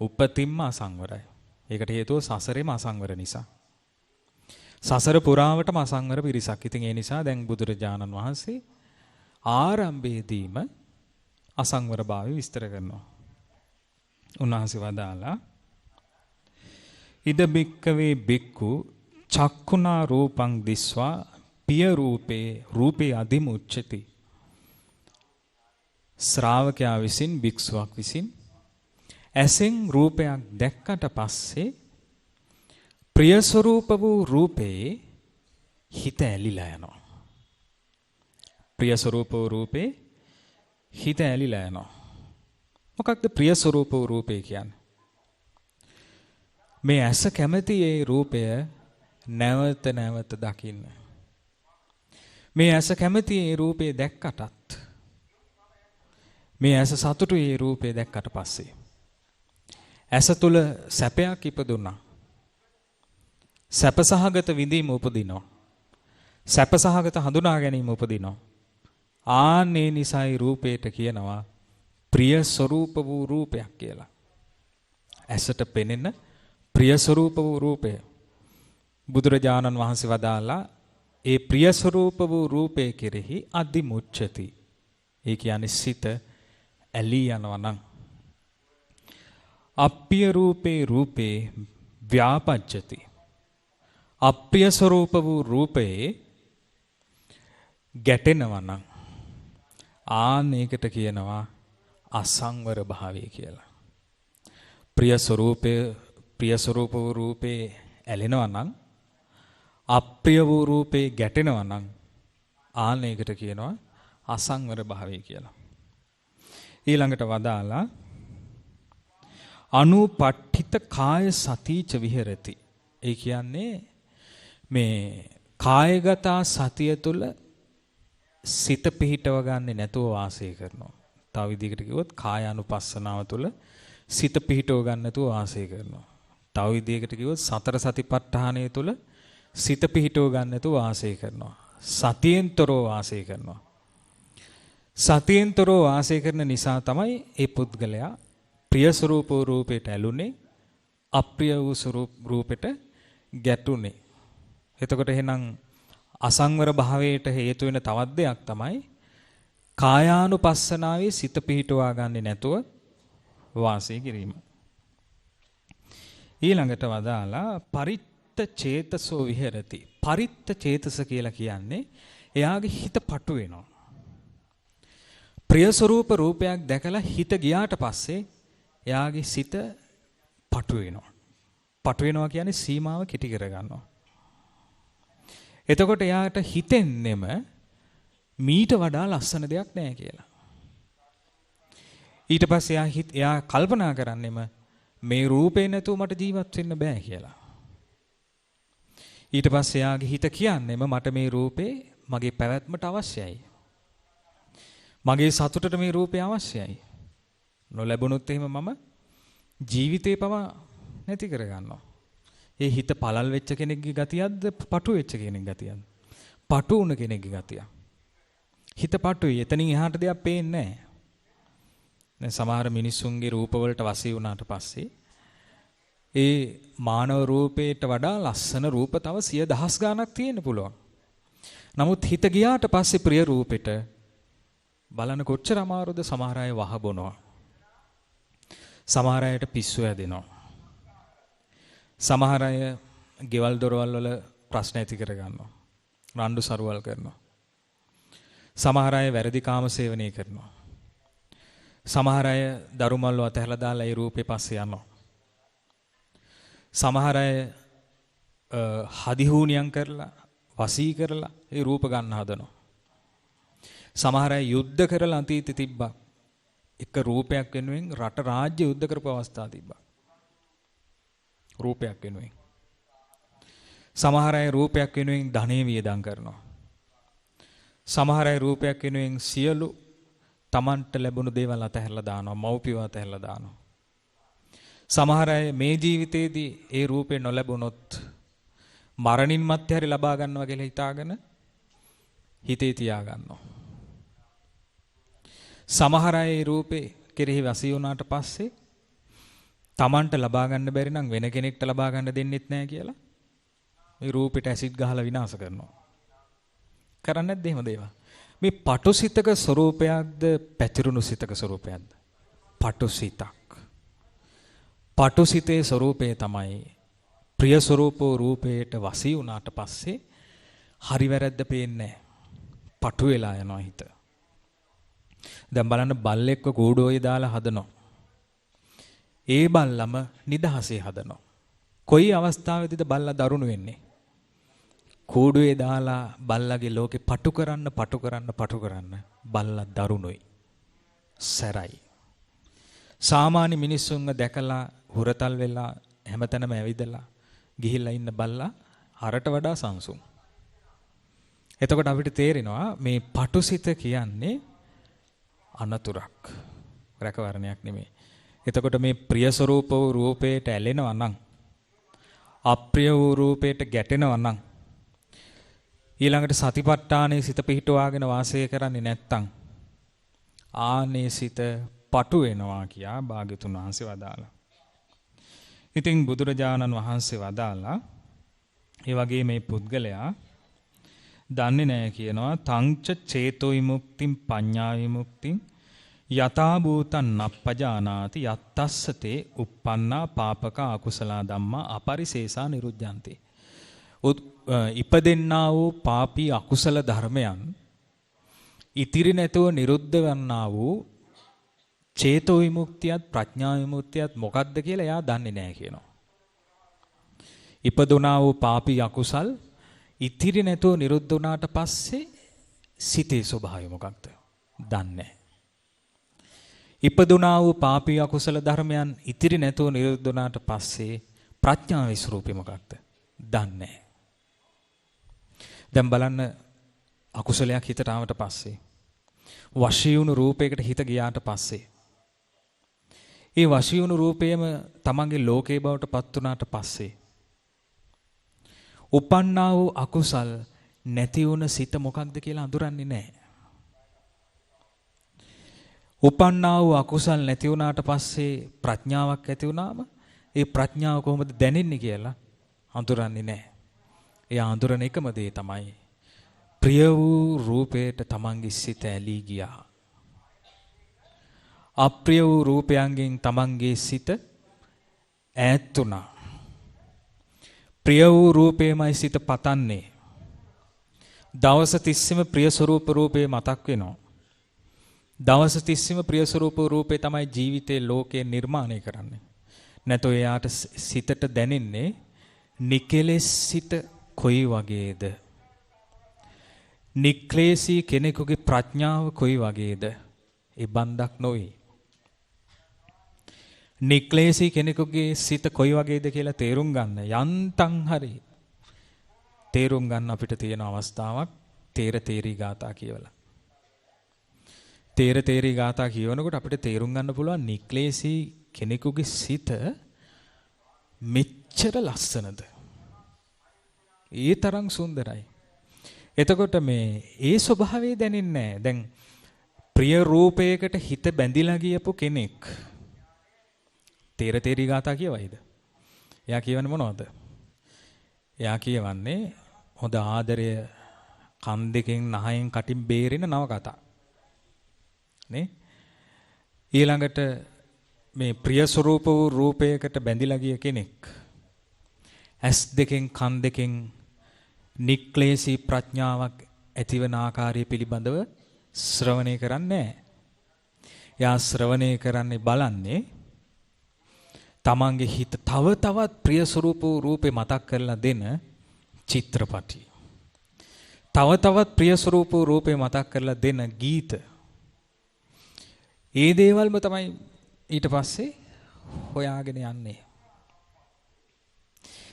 Speaker 1: උපතින්ම අසංවරය. ඒකට හේතුව සසරේම අසංවර නිසා. සසර පුරාවටම අසංවර පිරිසක්. ඉතින් ඒ නිසා දැන් බුදුරජාණන් වහන්සේ ආරම්භයේදීම අසංවරභාවය විස්තර කරනවා. උන්වහන්සේ වදාලා ඉද බික්කවේ බික්කු චක්කුණා රූපං දිස්වා පිය රූපේ අදිමුච්චති. ශ්‍රාවකයා විසින් භික්ෂුවක් විසින් ඇසෙන් රූපයක් දැක්කට පස්සේ ප්‍රිය ස්වરૂප වූ රූපේ හිත ඇලිලා යනවා. ප්‍රිය ස්වરૂප වූ රූපේ හිත ඇලිලා යනවා. මොකක්ද ප්‍රිය ස්වરૂප වූ රූපේ කියන්නේ? මේ ඇස කැමති ඒ රූපය නැවත නැවත දකින්න. මේ ඇස කැමති ඒ රූපේ දැක්කටත් මේ ඇස සතුටු ඒ රූපේ දැක්කට පස්සේ ඇස තුල සැපයක් ඉපදුනා. සැපසහගත විඳීම උපදිනවා. සැපසහගත හඳුනා ගැනීම උපදිනවා. ආන්නේ නිසයි රූපේට කියනවා ප්‍රිය ස්වરૂප වූ රූපයක් කියලා. ඇසට පෙනෙන ප්‍රිය ස්වરૂප වූ රූපය. බුදුරජාණන් වහන්සේ වදාලා ඒ ප්‍රිය ස්වરૂප වූ රූපේ කෙරෙහි අදිමුච්ඡති. ඒ කියන්නේ සිත ඇලී යනවා නම් අප්පිය රූපේ ව්‍යාපජ්ජති. අප්‍රිය ස්වરૂප වූ රූපේ ගැටෙනවා නම් ආනේකට කියනවා අසංවර භාවය කියලා. ප්‍රිය ස්වરૂප වූ රූපේ ඇලෙනවා නම් අප්‍රිය වූ රූපේ ගැටෙනවා නම් ආනේකට කියනවා අසංවර භාවය කියලා. ඊළඟට වදාලා අනුපට්ඨිත කාය සතිච විහෙරති. ඒ කියන්නේ මේ කායගත සතිය තුළ සිත පිහිටව ගන්නේ නැතුව වාසය කරනවා. තව විදිහකට කිව්වොත් කායානුපස්සනාව තුළ සිත පිහිටව ගන්න නැතුව වාසය කරනවා. තව විදිහකට කිව්වොත් සතර සතිපට්ඨානය තුළ සිත පිහිටව ගන්න නැතුව වාසය කරනවා. සතියෙන්තරව වාසය කරනවා. සතියෙන්තරව වාසය කරන නිසා තමයි ඒ පුද්ගලයා ප්‍රිය ස්වરૂප රූපයට ඇලුනේ, අප්‍රිය වූ රූපෙට ගැටුනේ. එතකොට එහෙනම් අසංවර භාවයට හේතු වෙන තවත් දෙයක් තමයි කායානුපස්සනාවේ සිත පිහිටවා ගන්නේ නැතුව වාසය කිරීම. ඊළඟට වදාලා පරිත්ත චේතසෝ විහෙරති. පරිත්ත චේතස කියලා කියන්නේ එයාගේ හිත පටු වෙනවා. ප්‍රිය ස්වરૂප රූපයක් දැකලා හිත ගියාට පස්සේ එයාගේ සිත පටු වෙනවා. පටු වෙනවා කියන්නේ සීමාව කෙටි කර ගන්නවා. එතකොට එයාට හිතෙන්නෙම මීට වඩා ලස්සන දෙයක් නැහැ කියලා. ඊට පස්සේ එයා කල්පනා කරන්නෙම මේ රූපේ නැතුව මට ජීවත් වෙන්න බෑ කියලා. ඊට පස්සේ එයාගේ හිත කියන්නෙම මට මේ රූපේ මගේ පැවැත්මට අවශ්‍යයි. මගේ සතුටට මේ රූපේ අවශ්‍යයි. නොලැබුණොත් එහෙම මම ජීවිතේ පවා නැති කර ගන්නවා. ඒ හිත පළල් වෙච්ච කෙනෙක්ගේ ගතියක්ද පටු වෙච්ච කෙනෙක්ගේ ගතියක්ද? පටු වුණ කෙනෙක්ගේ ගතිය. හිත පටුයි. එතනින් එහාට දෙයක් පේන්නේ නැහැ. දැන් සමහර මිනිස්සුන්ගේ රූප වලට වශී වුණාට පස්සේ ඒ මානව රූපයට වඩා ලස්සන රූප තව 100,000 ගණක් තියෙන්න පුළුවන්. නමුත් හිත ගියාට පස්සේ ප්‍රිය රූපෙට බලන්න කොච්චර අමාරුද. සමහර අය වහ බොනවා. සමහර අයට පිස්සු හැදෙනවා. සමහර අය ගෙවල් දොරවල් වල ප්‍රශ්න ඇති කර ගන්නවා. රණ්ඩු සරුවල් කරනවා. සමහර අය වැරදි කාම සේවනය කරනවා. සමහර අය දරුමල්ව අතහැරලා දාලා ඒ රූපේ පස්සේ යනවා. සමහර අය හදිහූනියම් කරලා වසී කරලා ඒ රූප ගන්න හදනවා. සමහර අය යුද්ධ කරලා අතීතෙ තිබ්බා. එක රූපයක් වෙනුවෙන් රට රාජ්‍ය යුද්ධ කරපු අවස්ථා තිබ්බා. රූපයක් වෙනුවෙන්. සමහර අය රූපයක් වෙනුවෙන් ධනෙ වියදම් කරනවා. සමහර අය රූපයක් වෙනුවෙන් සියලු තමන්ට ලැබුණු දේවල් අතහැරලා දානවා. මව්පියව අතහැරලා දානවා. සමහර අය මේ ජීවිතේදී ඒ රූපේ නොලැබුණොත් මරණින් මත්තේ හරි ලබා ගන්නවා කියලා හිතාගෙන හිතේ තියා ගන්නවා. සමහර අය ඒ රූපේ කෙරෙහි වසී වුණාට පස්සේ තමන්ට ලබා ගන්න බැරි නම් වෙන කෙනෙක්ට ලබා ගන්න දෙන්නෙත් නැහැ කියලා මේ රූපෙට ඇසිඩ් ගහලා විනාශ කරනවා. කරන්නේ නැද්ද එහෙම දේවල්? මේ පටුසිතක ස්වરૂපයක්ද පැතිරුණු සිතක ස්වરૂපයක්ද? පටුසිතක්. පටුසිතේ ස්වરૂපය තමයි ප්‍රිය ස්වરૂපෝ රූපයට වසී වුණාට පස්සේ හරි වැරද්ද පේන්නේ නැහැ. පටු වෙලා යනවා හිත. දැන් බලන්න බල්ලෙක්ව කූඩුවේ දාලා හදනවා. ඒ බල්ලම නිදහසේ හදනවා. කොයි අවස්ථාවේදීද බල්ලා දරුණු වෙන්නේ? කූඩුවේ දාලා බල්ලගේ ලෝකේ පටු කරන්න බල්ලා දරුණුයි. සැරයි. සාමාන්‍ය මිනිස්සුන්ව දැකලා හුරතල් වෙලා හැමතැනම ඇවිදලා ගිහිල්ලා ඉන්න බල්ලා හරට වඩා සංසුන්. එතකොට අපිට තේරෙනවා මේ පටුසිත කියන්නේ අනතුරක්. රැකවරණයක් නෙමෙයි. එතකොට මේ ප්‍රිය ස්වરૂප වූ රූපයට ඇලෙනවා නම් අප්‍රිය වූ රූපයට ගැටෙනවා නම් ඊළඟට සතිපට්ඨානයේ සිත පිහිටුවාගෙන වාසය කරන්නේ නැත්තම් ආනේ සිත පටු වෙනවා කියා භාග්‍යතුන් වහන්සේ වදාළා. ඉතින් බුදුරජාණන් වහන්සේ වදාළා ඒ වගේ මේ පුද්ගලයා දන්නේ නැහැ කියනවා තංච චේතෝ විමුක්තිං පඤ්ඤා විමුක්තිං යථා භූතං නප්පජානාති යත්තස්සතේ uppannā pāpaka akusala dhamma අපරිසේසා නිරුද්ධಂತಿ. ඉපදෙන්නා වූ පාපී අකුසල ධර්මයන් ඉතිරි නැතුව නිරුද්ධ වන්නා වූ චේතෝ විමුක්තියත් ප්‍රඥා විමුක්තියත් මොකක්ද කියලා එයා දන්නේ නැහැ කියනවා. ඉපදුනා වූ පාපී අකුසල් ඉතිරි නැතුව නිරුද්ධ වුණාට පස්සේ සිතේ ස්වභාවය මොකක්ද? දන්නේ නැහැ. ඉපදුනා වූ පාපී අකුසල ධර්මයන් ඉතිරි නැතුව නිරුද්ධ වුණාට පස්සේ ප්‍රඥාවේ ස්වરૂපය මොකක්ද? දන්නේ නැහැ. දැන් බලන්න අකුසලයක් හිතට ආවට පස්සේ වශී වුණු රූපයකට හිත ගියාට පස්සේ ඒ වශී වුණු රූපයම තමන්ගේ ලෝකේ බවට පත් වුණාට පස්සේ උපන්නා වූ අකුසල් නැති වුණ සිත මොකක්ද කියලා අඳුරන්නේ නැහැ. උපන්නා වූ අකුසල් නැති වුණාට පස්සේ ප්‍රඥාවක් ඇති වුණාම ඒ ප්‍රඥාව කොහොමද දැනෙන්නේ කියලා අඳුරන්නේ නැහැ. ඒ අඳුරන එකම දේ තමයි ප්‍රිය වූ රූපයට තමන්ගේ සිත ඇලී ගියා. අප්‍රිය වූ රූපයන්ගෙන් තමන්ගේ සිත ඈත් වුණා. ප්‍රිය වූ රූපේමයි සිත පතන්නේ. දවස් 30ෙම ප්‍රිය ස්වરૂප රූපේ මතක් වෙනවා. දවස් 30ෙම ප්‍රිය ස්වરૂප රූපේ තමයි ජීවිතේ ලෝකේ නිර්මාණය කරන්නේ. නැතෝ එයාට සිතට දැනෙන්නේ නිකලෙස් සිත කොයි වගේද? නික්ලේශී කෙනෙකුගේ ප්‍රඥාව කොයි වගේද? ඒ බන්දක් නොවේ. නික්ලේශී කෙනෙකුගේ සිත කොයි වගේද කියලා තේරුම් ගන්න යන්තම් හරි තේරුම් ගන්න අපිට තියෙන අවස්ථාවක් තේර තේරී ගාථා කියවලා. තේර තේරී ගාථා කියවනකොට අපිට තේරුම් ගන්න පුළුවන් නික්ලේශී කෙනෙකුගේ සිත මෙච්චර ලස්සනද? ඒ තරම් සුන්දරයි. එතකොට මේ ඒ ස්වභාවය දැනෙන්නේ නැහැ. දැන් ප්‍රිය රූපයකට හිත බැඳිලා ගියපු කෙනෙක් තේර තේරී ගාථා කියවයිද? එයා කියවන්නේ මොනවද? එයා කියවන්නේ හොඳ ආදරය කන් දෙකෙන් නහයෙන් කටින් බේරෙන නව කතා. නේ? ඊළඟට මේ ප්‍රිය ස්වરૂප වූ රූපයකට බැඳිලා ගිය කෙනෙක් ඇස් දෙකෙන් කන් දෙකෙන් නික්ලේශී ප්‍රඥාවක් ඇතිවන ආකාරය පිළිබඳව ශ්‍රවණය කරන්නේ නැහැ. යා ශ්‍රවණය කරන්නේ බලන්නේ තමන්ගේ හිත තව තවත් ප්‍රිය ස්වරූප රූපේ මතක් කරලා දෙන චිත්‍රපටි. තව තවත් ප්‍රිය ස්වරූප රූපේ මතක් කරලා දෙන ගීත. ඒ දේවල්ම තමයි ඊට පස්සේ හොයාගෙන යන්නේ.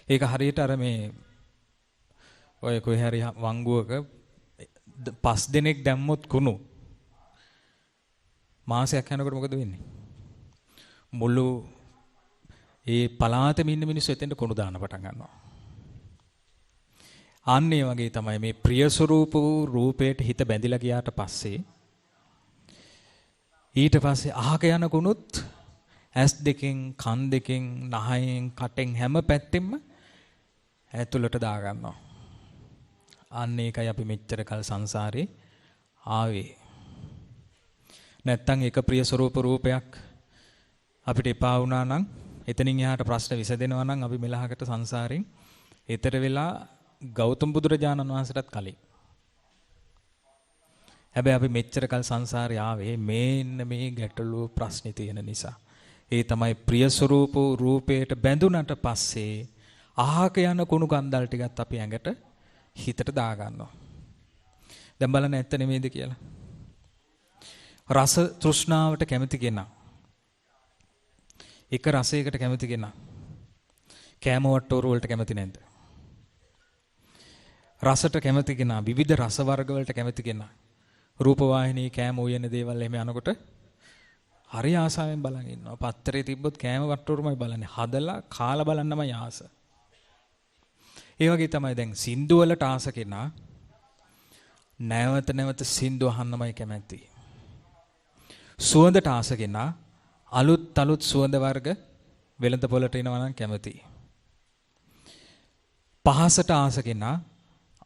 Speaker 1: ඒක හරියට අර මේ ඔය කොහේ හරි වංගුවක 5 දෙනෙක් දැම්මොත් කුණු මාසයක් යනකොට මොකද වෙන්නේ? මුළු ඒ පලාතෙම ඉන්න මිනිස්සු එතෙන්ට කුණු දාන්න පටන් ගන්නවා. අන්න ඒ වගේ තමයි මේ ප්‍රිය ස්වරූප වූ රූපයට හිත බැඳිලා ගියාට පස්සේ ඊට පස්සේ අහක යන කුණුත් ඇස් දෙකෙන් කන් දෙකෙන් නහයෙන් කටෙන් හැම පැත්තෙම ඇතුළට දා ගන්නවා. අන්න ඒකයි අපි මෙච්චර කල් සංසාරේ ආවේ. නැත්තම් එක ප්‍රිය ස්වරූප රූපයක් අපිට එපා වුණා නම් එතනින් එහාට ප්‍රශ්න විසදෙනවා නම් අපි මෙලහකට සංසාරෙන් එතර වෙලා ගෞතම බුදුරජාණන් වහන්සේටත් කලින්. හැබැයි අපි මෙච්චර කල් සංසාරේ ආවේ මේන්න මේ ගැටලුව ප්‍රශ්නේ තියෙන නිසා. ඒ තමයි ප්‍රිය ස්වරූප රූපයට බැඳුනට පස්සේ අහක යන කුණු කන්දල් ටිකත් අපි ඇඟට හිතට දා ගන්නවා. දැන් බලන්න ඇත්ත නෙමෙයිද කියලා. රස තෘෂ්ණාවට කැමති කෙනා එක රසයකට කැමති කෙනා කෑම වට්ටෝරු වලට කැමති නැද්ද? රසට කැමති කෙනා විවිධ රස වර්ග වලට කැමති කෙනා රූප වාහිනී කෑම උයන දේවල් එහෙම යනකොට හරි ආසාවෙන් බලන් ඉන්නවා. පත්තරේ තිබ්බොත් කෑම වට්ටෝරුමයි බලන්නේ. හදලා කාලා බලන්නමයි ආස. ඒ වගේ තමයි දැන් සින්දු වලට ආස කෙනා නැවත නැවත සින්දු අහන්නමයි කැමැති. සුවඳට ආස කෙනා අලුත් සුවඳ වර්ග වෙළඳ පොළට එනවා නම් කැමති. පහසට ආස කෙනා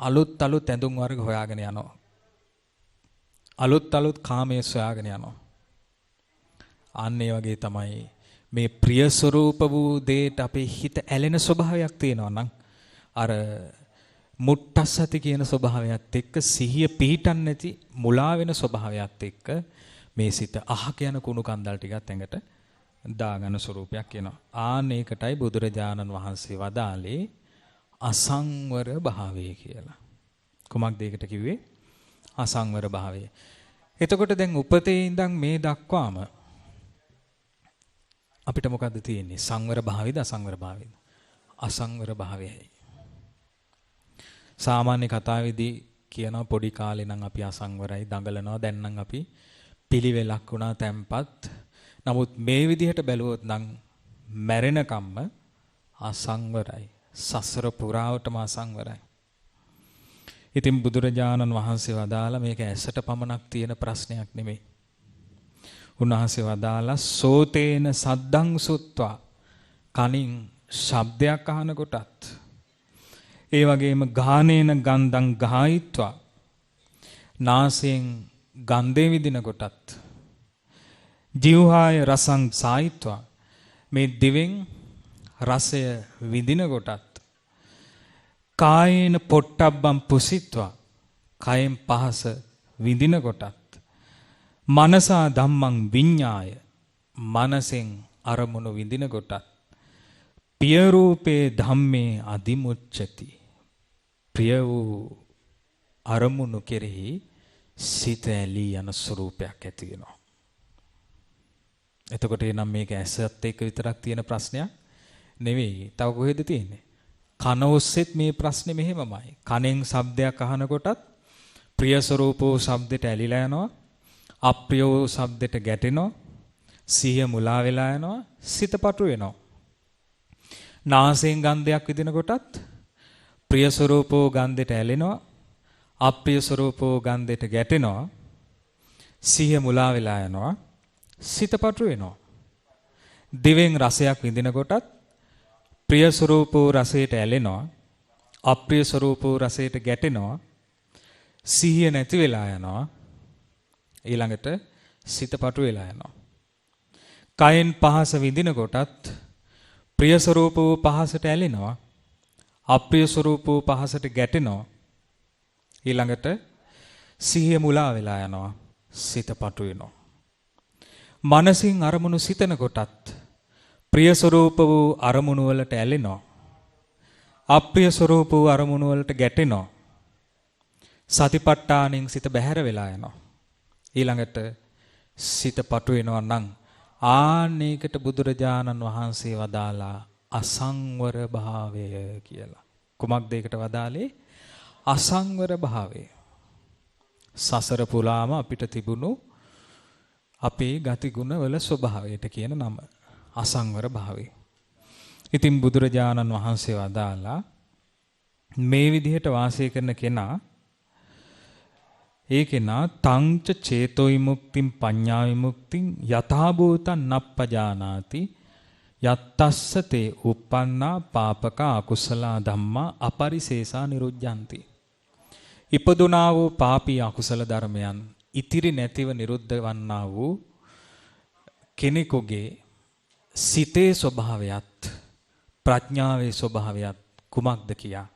Speaker 1: අලුත් ඇඳුම් වර්ග හොයාගෙන යනවා. අලුත් කාමයේ සොයාගෙන යනවා. අන්න ඒ වගේ තමයි මේ ප්‍රිය ස්වરૂප වූ දේට අපේ හිත ඇලෙන ස්වභාවයක් තියෙනවා නම් අර මුට්ටස්සති කියන ස්වභාවයත් එක්ක සිහිය පිහිටන් නැති මුලා වෙන ස්වභාවයත් එක්ක මේ සිත අහක යන කුණු කන්දල් ටිකත් ඇඟට දාගන්න ස්වરૂපයක් එනවා. ආන්න ඒකටයි බුදුරජාණන් වහන්සේ වදාළේ අසංවර භාවය කියලා. කොමක්ද ඒකට කිව්වේ? අසංවර භාවය. එතකොට දැන් උපතේ ඉඳන් මේ දක්වාම අපිට මොකද්ද තියෙන්නේ? සංවර භාවයද අසංවර භාවයද? අසංවර භාවයයි. සාමාන්‍ය කතාවේදී කියනවා පොඩි කාලේ නම් අපි අසංවරයි දඟලනවා. දැන් නම් අපි පිළිවෙලක් වුණා තැම්පත්. නමුත් මේ විදිහට බැලුවොත් නම් මැරෙනකම්ම අසංවරයි. සසර පුරාවටම අසංවරයි. ඉතින් බුදුරජාණන් වහන්සේ වදාලා මේක ඇසට පමණක් තියෙන ප්‍රශ්නයක් නෙමෙයි. උන්වහන්සේ වදාලා සෝතේන සද්දං සුත්වා කනින් ශබ්දයක් අහන කොටත් ඒ වගේම ගානේන ගන්ධං ගායිත්වා නාසයෙන් ගන්ධේ විදින කොටත් ජීවහාය රසං සායිත්වා මේ දිවෙන් රසය විඳින කොටත් කායේන පොට්ටබ්බම් පුසිත්වා කයෙන් පහස විඳින කොටත් මනසා ධම්මං විඤ්ඤාය මනසෙන් අරමුණු විඳින කොටත් පිය රූපේ ධම්මේ අදිමුච්ඡති ප්‍රිය වූ අරමුණු කෙරෙහි සිත ඇලී යන ස්වરૂපයක් ඇති වෙනවා. එතකොට එනම් මේක ඇසත් එක්ක විතරක් තියෙන ප්‍රශ්නයක් නෙවෙයි. තව කොහෙද තියෙන්නේ? කන ඔස්සෙත් මේ ප්‍රශ්නේ මෙහෙමමයි. කනෙන් ශබ්දයක් අහනකොටත් ප්‍රිය ස්වરૂපෝ ශබ්දෙට ඇලිලා යනවා. අප්‍රියෝ ශබ්දෙට ගැටෙනවා. සිහිය මුලා වෙලා යනවා. සිත පටු වෙනවා. නාසයෙන් ගන්ධයක් විඳිනකොටත් ප්‍රිය ස්වરૂපෝ ගන්ධෙට ඇලෙනවා. අප්‍රිය ස්වરૂපෝ ගන්ධෙට ගැටෙනවා. සිහිය මුලා වෙලා යනවා. සිත පටු වෙනවා. දිවෙන් රසයක් විඳිනකොටත් ප්‍රිය ස්වરૂපෝ රසයට ඇලෙනවා. අප්‍රිය ස්වરૂපෝ රසයට ගැටෙනවා. සිහිය නැති වෙලා යනවා. ඊළඟට සිත පටු වෙලා යනවා. කයෙන් පහස විඳිනකොටත් ප්‍රිය ස්වરૂපෝ පහසට ඇලෙනවා. අප්‍රිය ස්වરૂපෝ පහසට ගැටෙනවා. ඊළඟට සිහිය මුලා වෙලා යනවා. සිත පටු වෙනවා. මනසින් අරමුණු සිතන කොටත් ප්‍රිය ස්වરૂප වූ අරමුණු වලට ඇලෙනවා. අප්‍රිය ස්වરૂප වූ අරමුණු වලට ගැටෙනවා. සතිපට්ඨානෙන් සිත බැහැර වෙලා යනවා. ඊළඟට සිත පටු වෙනවා නම් ආන්නේකට බුදුරජාණන් වහන්සේ වදාලා අසංවර භාවය කියලා. කුමක්ද ඒකට වදාලේ? අසංවර භාවය. සසර පුරාම අපිට තිබුණු අපේ ගතිගුණ වල ස්වභාවයට කියන නම අසංවර භාවය. ඉතින් බුදුරජාණන් වහන්සේ වදාලා මේ විදිහට වාසය කරන කෙනා ඒ කෙනා තංච චේතෝ විමුක්තිං පඤ්ඤා විමුක්තිං යථාභූතං නප්පජානාති යත්තස්ස තේ uppannā pāpaka akusala dhamma අපරිසේසා නිරුද්ධಂತಿ. ඉපදුනා වූ පාපී අකුසල ධර්මයන් ඉතිරි නැතිව නිරුද්ධ වන්නා වූ කෙනෙකුගේ සිතේ ස්වභාවයත් ප්‍රඥාවේ ස්වභාවයත් කුමක්ද කියා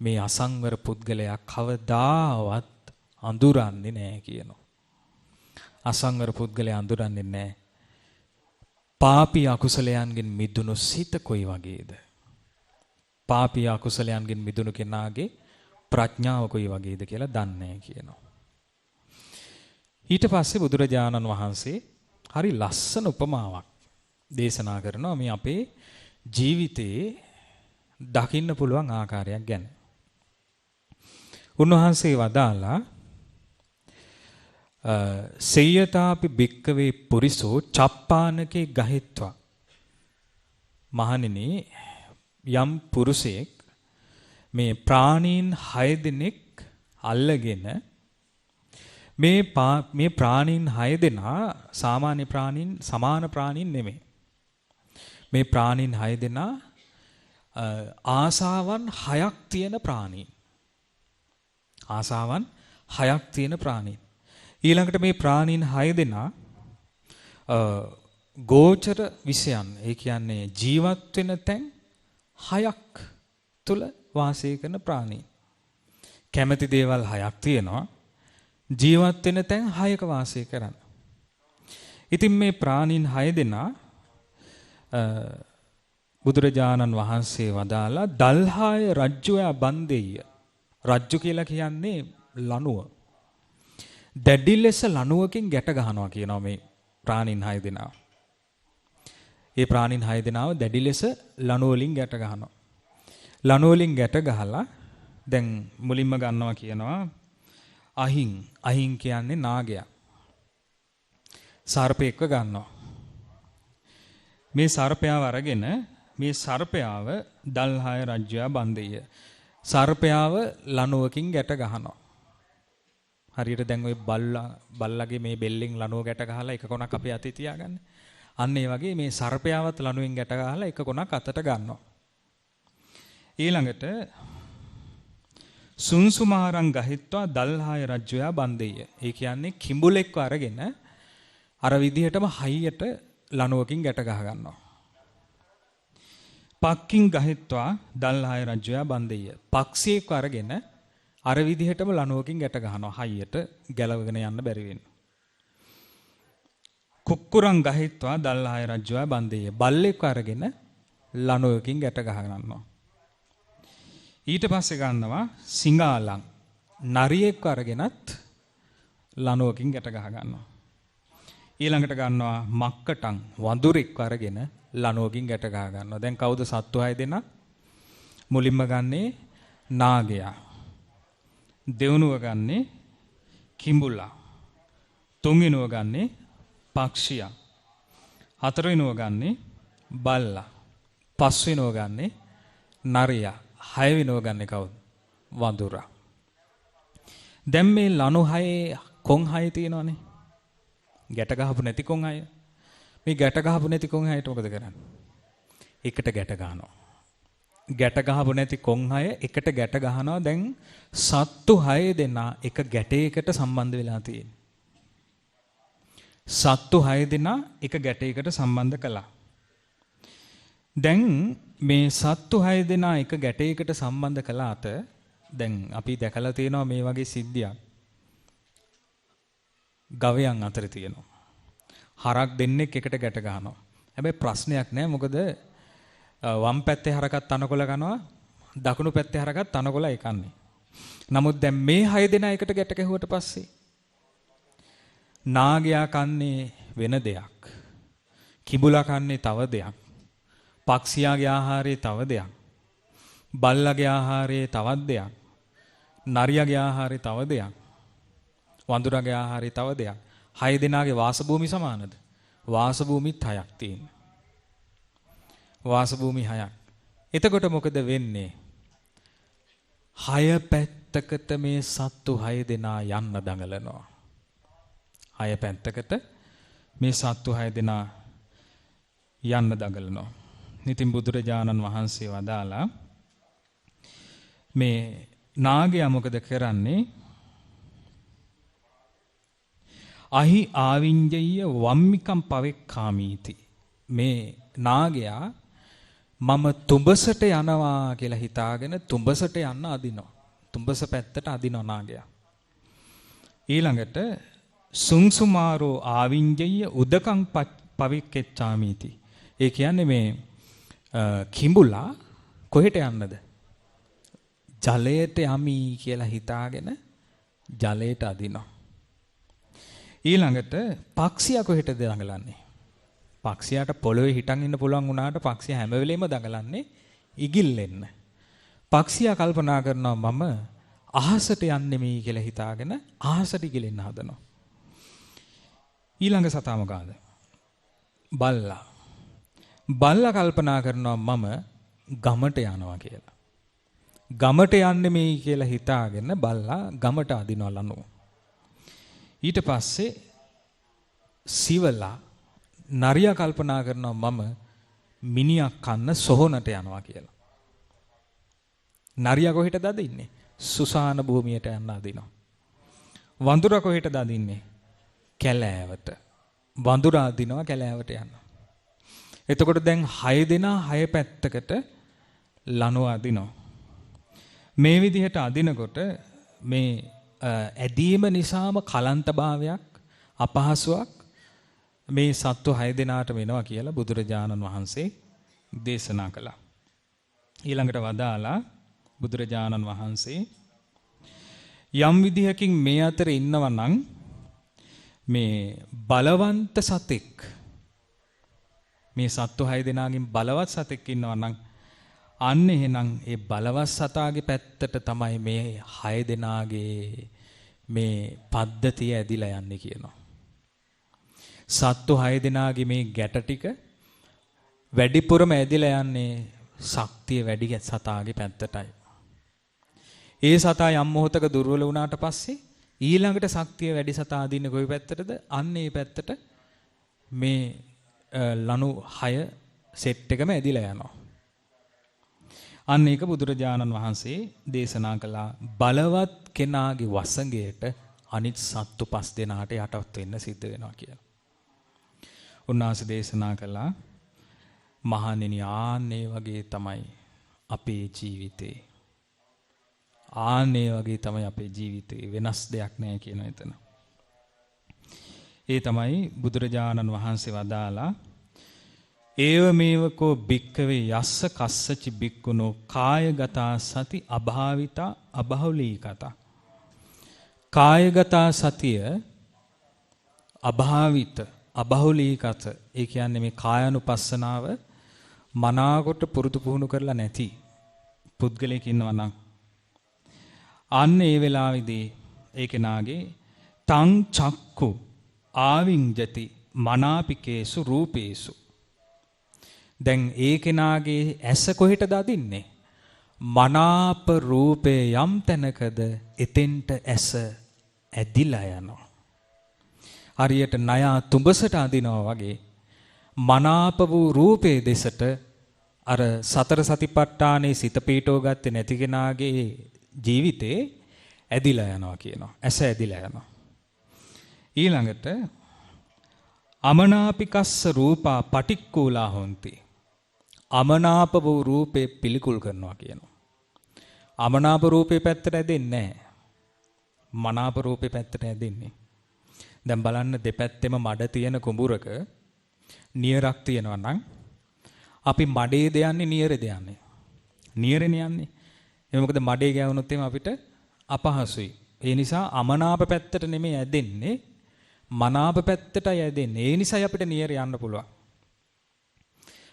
Speaker 1: මේ අසංවර පුද්ගලයා කවදාවත් අඳුරන්නේ නැහැ කියනවා. අසංවර පුද්ගලයා අඳුරන්නේ නැහැ. පාපී අකුසලයන්ගෙන් මිදුණු සිත කොයි වගේද? පාපී අකුසලයන්ගෙන් මිදුණු කෙනාගේ ප්‍රඥාව කොයි වගේද කියලා දන්නේ නැහැ කියනවා. ඊට පස්සේ බුදුරජාණන් වහන්සේ හරි ලස්සන උපමාවක් දේශනා කරනවා මේ අපේ ජීවිතේ දකින්න පුළුවන් ආකාරයක් ගැන. උන්වහන්සේ වදාලා සේයතාපි භික්කවේ පුරිසෝ චප්පානකේ ගහිත්වා. මහණෙනි යම් පුරුෂයෙක් මේ ප්‍රාණීන් 6 දෙනෙක් අල්ලගෙන මේ ප්‍රාණීන් 6 දෙනා සාමාන්‍ය ප්‍රාණීන් සමාන ප්‍රාණීන් නෙමෙයි. මේ ප්‍රාණීන් 6 දෙනා ආසාවන් 6ක් තියෙන ප්‍රාණීන්. ආසාවන් 6ක් තියෙන ප්‍රාණීන්. ඊළඟට මේ ප්‍රාණීන් 6 දෙනා ගෝචර විෂයන් ඒ කියන්නේ ජීවත් වෙන තැන් 6ක් තුල වාසය කරන ප්‍රාණීන්. කැමැති දේවල් 6ක් තියෙනවා. ජීවත් වෙන තැන් 6ක වාසය කරන. ඉතින් මේ ප්‍රාණීන් 6 දෙනා බුදුරජාණන් වහන්සේ වදාලා දල්හාය රජ්ජුයා බන්දෙය. රජ්ජු කියලා කියන්නේ ලණුව. දැඩි ලෙස ලණුවකින් ගැට ගන්නවා කියනවා මේ ප්‍රාණීන් 6 දෙනා. ඒ ප්‍රාණීන් 6 දෙනාව දැඩි ලෙස ලණුව වලින් ගැට ගන්නවා. ලණුව වලින් ගැට ගහලා දැන් මුලින්ම ගන්නවා කියනවා අහින් කියන්නේ නාගයා. සර්පෙක්ව ගන්නවා. මේ සර්පයාව අරගෙන මේ සර්පයාව දල්හාය රජ්‍යයා බන්දෙය. සර්පයාව ලණුවකින් ගැට ගහනවා. හරියට දැන් ওই බල්ලගේ මේ බෙල්ලෙන් ලණුව ගැට ගහලා එක කොනක් අපේ අතේ තියාගන්න. අන්න ඒ වගේ මේ සර්පයාවත් ලණුවෙන් ගැට ගහලා එක කොනක් අතට ගන්නවා. ඊළඟට සුන්සුමාරං ගහිත්වා දල්හාය රජ්‍යයා බන්දෙය. ඒ කියන්නේ කිඹුලෙක්ව අරගෙන අර විදිහටම හයියට ලණුවකින් ගැට ගහ ගන්නවා. පක්කින් ගහිත්වා දල්හාය රජ්‍යයා බන්දෙය. පක්ෂියෙක්ව අරගෙන අර විදිහටම ලණුවකින් ගැට ගහනවා හයියට ගැලවගෙන යන්න බැරි වෙන. කුක්කුරං ගහිත්වා දල්හාය රජ්‍යයා බන්දෙය. බල්ලෙක්ව අරගෙන ලණුවකින් ගැට ගහ ගන්නවා. ඊට පස්සේ ගන්නවා සිංහාලං නරියෙක්ව අරගෙනත් ලණුවකින් ගැට ගහ ගන්නවා. ඊළඟට ගන්නවා මක්කටන් වඳුරෙක්ව අරගෙන ලණුවකින් ගැට ගහ ගන්නවා. දැන් කවුද සත්තු 6 දෙනා? මුලින්ම ගන්නේ නාගයා. දෙවනුව ගන්නේ කිඹුලා. තුන්වෙනුව ගන්නේ පක්ෂියා. හතරවෙනුව ගන්නේ බල්ලා. පස්වෙනුව ගන්නේ නරියා. 6 වෙනව ගන්නේ කවුද? වඳුරා. දැන් මේ ලණු 6 කොන් 6 තියෙනවනේ. ගැට ගහපු නැති කොන් 6. මේ ගැට ගහපු නැති කොන් 6ට මොකද කරන්නේ? එකට ගැට ගන්නවා. ගැට ගහපු නැති කොන් 6 එකට ගැට ගහනවා. දැන් සත්තු 6 දෙනා එක ගැටයකට සම්බන්ධ වෙලා තියෙනවා. සත්තු 6 දෙනා එක ගැටයකට සම්බන්ධ කළා. දැන් මේ සත්තු 6 දෙනා එක ගැටයකට සම්බන්ධ කළාට දැන් අපි දැකලා තියෙනවා මේ වගේ සිද්ධියක්. ගවයන් අතර තියෙනවා. හරක් දෙන්නෙක් එකට ගැට ගන්නවා. හැබැයි ප්‍රශ්නයක් නැහැ. මොකද වම් පැත්තේ හරකත් තනකොළ කනවා, දකුණු පැත්තේ හරකත් තනකොළ එකන්නේ. නමුත් දැන් මේ 6 දෙනා එකට ගැට ගැහුවට පස්සේ නාගයා කන්නේ වෙන දෙයක්. කිඹුලා කන්නේ තව දෙයක්. පක්ෂියාගේ ආහාරය තව දෙයක්. බල්ලගේ ආහාරය තවත් දෙයක්. නරියාගේ ආහාරය තව දෙයක්. වඳුරාගේ ආහාරය තව දෙයක්. 6 දෙනාගේ වාස භූමි සමානද? වාස භූමිත් 6ක් තියෙනවා. වාස භූමි 6ක්. එතකොට මොකද වෙන්නේ? 6 පැත්තකට මේ සත්තු 6 දෙනා යන්න දඟලනවා. 6 පැත්තකට මේ සත්තු 6 දෙනා යන්න දඟලනවා. ඉතින් බුදුරජාණන් වහන්සේ වදාලා මේ නාගයා මොකද කරන්නේ? අහි ආවිඤ්ඤය වම්මිකම් පවෙක්ඛාමීති. මේ නාගයා මම තුඹසට යනවා කියලා හිතාගෙන තුඹසට යන්න අදිනවා. තුඹස පැත්තට අදිනවා නාගයා. ඊළඟට සුංසුමාරෝ ආවිඤ්ඤය උදකං පවික්කෙච්ඡාමීති. ඒ කියන්නේ මේ කිඹුලා කොහෙට යන්නද? ජලයට යමි කියලා හිතාගෙන ජලයට අදිනවා. ඊළඟට පක්ෂියා කොහෙටද දඟලන්නේ? පක්ෂියාට පොළොවේ හිටන් ඉන්න පුළුවන් වුණාට පක්ෂියා හැම වෙලෙම දඟලන්නේ ඉගිල්ලෙන්න. පක්ෂියා කල්පනා කරනවා මම අහසට යන්නේ මේ කියලා හිතාගෙන අහසට ඉගිලෙන්න හදනවා. ඊළඟ සතා මොකද? බල්ලා. බල්ලා කල්පනා කරනවා මම ගමට යනවා කියලා. ගමට යන්නේ මේ කියලා හිතාගෙන බල්ලා ගමට අදිනවා ලනුව. ඊට පස්සේ සිවලා නරියා කල්පනා කරනවා මම මිනිහක් කන්න සොහොනට යනවා කියලා. නරියා කොහෙටද අදින්නේ? සුසාන භූමියට යන්න අදිනවා. වඳුරා කොහෙටද අදින්නේ? කැලෑවට. වඳුරා අදිනවා කැලෑවට යන්න. එතකොට දැන් 6 දෙනා 6 පැත්තකට ලනුව අදිනවා. මේ විදිහට අදිනකොට මේ ඇදීම නිසාම කලන්තභාවයක් අපහසුයක් මේ සත්තු 6 දෙනාට වෙනවා කියලා බුදුරජාණන් වහන්සේ දේශනා කළා. ඊළඟට වදාලා බුදුරජාණන් වහන්සේ යම් විදිහකින් මේ අතර ඉන්නවා නම් මේ බලවන්ත සතෙක් මේ සත්තු 6 දෙනාගෙන් බලවත් සතෙක් ඉන්නවා නම් අන්න එහෙනම් ඒ බලවත් සතාගේ පැත්තට තමයි මේ 6 දෙනාගේ මේ පද්ධතිය ඇදිලා යන්නේ කියනවා. සත්තු 6 දෙනාගේ මේ ගැට ටික වැඩිපුරම ඇදිලා යන්නේ ශක්තිය වැඩි සතාගේ පැත්තටයි. ඒ සතා යම් මොහොතක දුර්වල වුණාට පස්සේ ඊළඟට ශක්තිය වැඩි සතා අදින්නේ කොයි පැත්තටද? අන්න ඒ පැත්තට මේ ලනු 6 සෙට් එකම ඇදිලා යනවා. අන්න ඒක බුදුරජාණන් වහන්සේ දේශනා කළා බලවත් කෙනාගේ වසඟයට අනිත් සත්තු 5 දෙනාට යටත් වෙන්න සිද්ධ වෙනවා කියලා. උන්වහන්සේ දේශනා කළා මහණෙනි ආන්නේ වගේ තමයි අපේ ජීවිතේ. ආන්නේ වගේ තමයි අපේ ජීවිතේ වෙනස් දෙයක් නැහැ කියන එතන. ඒ තමයි බුදුරජාණන් වහන්සේ වදාලා ඒව මේවකෝ භික්කවේ යස්ස කස්සචි භික්කුණෝ කායගතා සති අභාවිතා අබහුලීකතා. කායගතා සතිය අභාවිත අබහුලීකත. ඒ කියන්නේ මේ කායानुපස්සනාව මනාකොට පුරුදු පුහුණු කරලා නැති පුද්ගලයෙක් ඉන්නවා නම් අන්න ඒ වෙලාවේදී ඒ කෙනාගේ තං චක්කු ආවිංජති මනාපිකේසු රූපේසු. දැන් ඒ කෙනාගේ ඇස කොහෙටද අදින්නේ? මනාප රූපේ යම් තැනකද එතෙන්ට ඇස ඇදිලා යනවා. හරියට නයා තුඹසට අදිනවා වගේ මනාප වූ රූපේ දෙසට අර සතර සතිපට්ඨානේ සිත පීඨව ගත්තේ නැති කෙනාගේ ජීවිතේ ඇදිලා යනවා කියනවා. ඇස ඇදිලා යනවා. ඊළඟට අමනාපිකස්ස රූපා පටික්කුලා හොಂತಿ. අමනාප වූ රූපේ පිළිකුල් කරනවා කියනවා. අමනාප රූපේ පැත්තට ඇදෙන්නේ නැහැ. මනාප රූපේ පැත්තට ඇදෙන්නේ. දැන් බලන්න දෙපැත්තෙම මඩ තියෙන කුඹුරක නියරක් තියෙනවා නම් අපි මඩේද යන්නේ නියරේද යන්නේ? නියරේනේ යන්නේ. ඒ මොකද මඩේ ගෑවුනොත් එimhe අපිට අපහසුයි. ඒ නිසා අමනාප පැත්තට නෙමෙයි ඇදෙන්නේ මනාප පැත්තටයි ඇදෙන්නේ. ඒ නිසායි අපිට නියර යන්න පුළුවන්.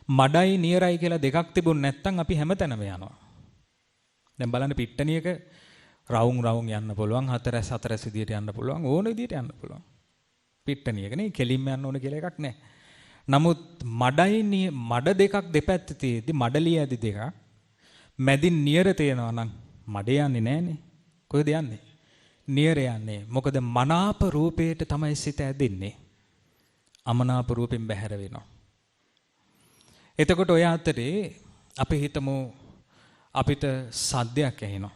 Speaker 1: මඩයි නියරයි කියලා දෙකක් තිබුණ නැත්නම් අපි හැමතැනම යනවා. දැන් බලන්න පිට්ටනියක රවුම් යන්න පුළුවන්, හතරැස් විදියට යන්න පුළුවන්, ඕන විදියට යන්න පුළුවන්. පිට්ටනියක නේ කෙලින්ම යන්න ඕන කියලා එකක් නැහැ. නමුත් මඩ දෙකක් දෙපැත්තේ තියෙද්දි මඩලිය ඇදි දෙකක් මැදින් නියර තේනවා නම් මඩේ යන්නේ නැහනේ. කොහෙද යන්නේ? නියර යන්නේ. මොකද මනාප රූපයට තමයි සිත ඇදෙන්නේ. අමනාප රූපෙන් බැහැර වෙනවා. එතකොට ඔය අතරේ අපි හිතමු අපිට සද්දයක් ඇහෙනවා.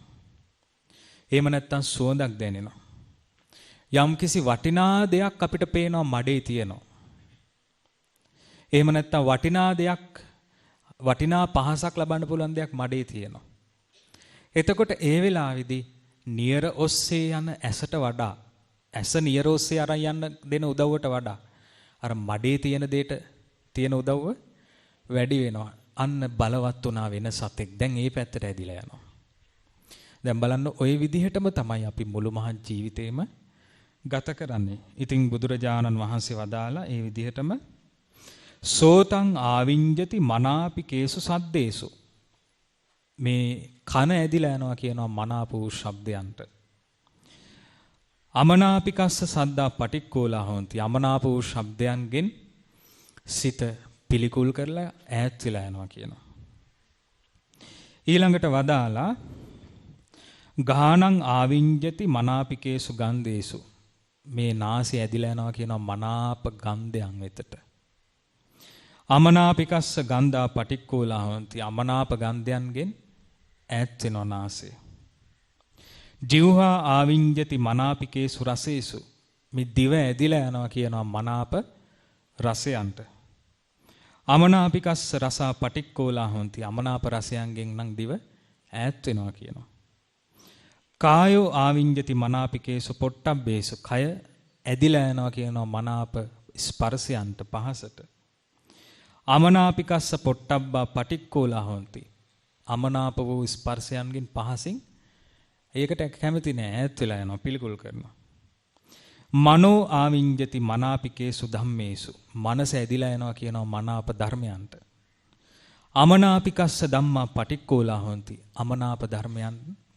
Speaker 1: එහෙම නැත්නම් සුවඳක් දැනෙනවා. යම්කිසි වටිනා දෙයක් අපිට පේනවා මඩේ තියෙනවා. එහෙම නැත්නම් වටිනා පහසක් ලබන්න පුළුවන් දෙයක් මඩේ තියෙනවා. එතකොට ඒ වෙලාවේදී නියර ඔස්සේ යන ඇසට වඩා ඇස නියර ඔස්සේ අරන් යන්න දෙන උදව්වට වඩා අර මඩේ තියෙන දෙයට තියෙන උදව්ව වැඩි වෙනවා. අන්න බලවත් වුණා වෙන සතෙක් දැන් ඒ පැත්තට ඇදිලා යනවා. දැන් බලන්න ওই විදිහටම තමයි අපි මුළු මහත් ජීවිතේම ගත කරන්නේ. ඉතින් බුදුරජාණන් වහන්සේ වදාලා ඒ විදිහටම සෝතං ආවිඤ්ජති මනාපිකේසු සද්දේසු මේ කන ඇදිලා යනවා කියනවා මනාප වූ ශබ්දයන්ට. අමනාපිකස්ස සද්දා පටික්කෝලා හොಂತಿ අමනාප වූ ශබ්දයන්ගෙන් සිත පිළිකුල් කරලා ඈත් වෙලා යනවා කියනවා. ඊළඟට වදාලා ගානං ආවිඤ්ජති මනාපිකේසු ගන්ධේසු මේ නාසය ඇදිලා යනවා කියනවා මනාප ගන්ධයන් වෙතට. අමනාපිකස්ස ගන්ධා පටික්කෝලා හොಂತಿ අමනාප ගන්ධයන්ගෙන් ඈත් වෙනවා නාසය. ජීවහා ආවිඤ්ජති මනාපිකේසු රසේසු මේ දිව ඇදිලා යනවා කියනවා මනාප රසයන්ට. අමනාපිකස්ස රසා පටික්කෝලා හොಂತಿ අමනාප රසයන්ගෙන් නම් දිව ඈත් වෙනවා කියනවා. කායෝ ආවිඤ්ජති මනාපිකේසු පොට්ටබ්බේසු කය ඇදිලා යනවා කියනවා මනාප ස්පර්ශයන්ට පහසට. අමනාපිකස්ස පොට්ටබ්බා පටික්කෝලා හොಂತಿ අමනාප වූ ස්පර්ශයන්ගෙන් පහසින් ඒකට කැමති නෑ ඈත් වෙලා යනවා පිළිකුල් කරනවා. මනෝ ආවිඤ්ජති මනාපිකේසු ධම්මේසු මනස ඇදිලා යනවා කියනවා මනාප ධර්මයන්ට. අමනාපිකස්ස ධම්මා පටික්කෝලා හොಂತಿ අමනාප ධර්මයන්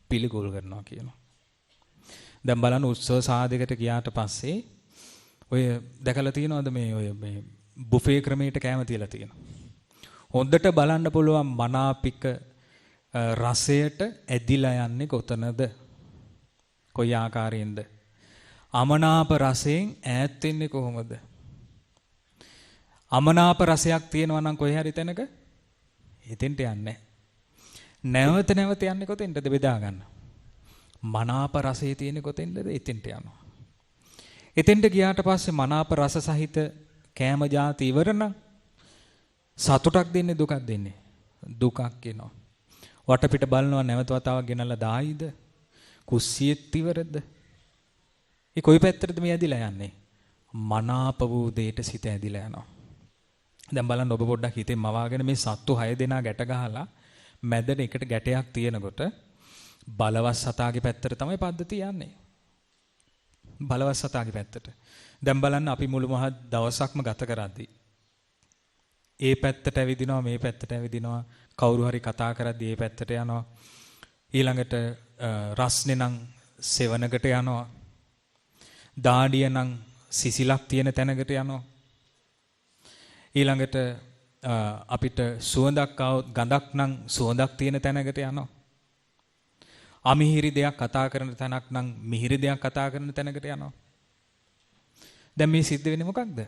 Speaker 1: පිළිකුල් කරනවා කියනවා. දැන් බලන්න උත්සව සාධකයට ගියාට පස්සේ ඔය දැකලා තියෙනවද මේ බුෆේ ක්‍රමයට කැම තියලා තියෙනවා. හොඳට බලන්න පුළුවන් මනාපික රසයට ඇදිලා යන්නේ කොතනද? කොයි ආකාරයෙන්ද? අමනාප රසයෙන් ඈත් වෙන්නේ කොහොමද? අමනාප රසයක් තියෙනවා නම් කොහේ හරි තැනක හිතෙන්ට යන්නේ නැවත යන්නේ කොතෙන්ද බෙදා ගන්න. මනාප රසයේ තියෙන කොතෙන්ද එතෙන්ට යනවා. එතෙන්ට ගියාට පස්සේ මනාප රස සහිත කෑම જાති ඉවර නම් සතුටක් දෙන්නේ දුකක් දෙන්නේ? දුකක් එනවා. වටපිට බලනවා නැවත වතාවක් ගෙනල්ලා දායිද? කුස්සියෙත් ඉවරද? ඒ කොයි පැත්තටද මේ ඇදිලා යන්නේ? මනාප වූ දෙයට සිත ඇදිලා යනවා. දැන් බලන්න ඔබ පොඩ්ඩක් හිතෙන් මවාගෙන මේ සත්තු 6 දෙනා ගැට ගහලා මැදට එකට ගැටයක් තියෙනකොට බලවත් සතාගේ පැත්තට තමයි පද්ධතිය යන්නේ. බලවත් සතාගේ පැත්තට. දැන් බලන්න අපි මුළු මහත් දවසක්ම ගත කරද්දී ඒ පැත්තට ඇවිදිනවා මේ පැත්තට ඇවිදිනවා කවුරු හරි කතා කරද්දී ඒ පැත්තට යනවා ඊළඟට රස්නේ නම් සෙවණකට යනවා දාඩිය නම් සිසිලක් තියෙන තැනකට යනවා ඊළඟට අපිට සුවඳක් આવොත් ගඳක් නම් සුවඳක් තියෙන තැනකට යනවා අමිහිරි දෙයක් කතා කරන තැනක් නම් මිහිරි දෙයක් කතා කරන තැනකට යනවා. දැන් මේ සිද්ධ වෙන්නේ මොකක්ද?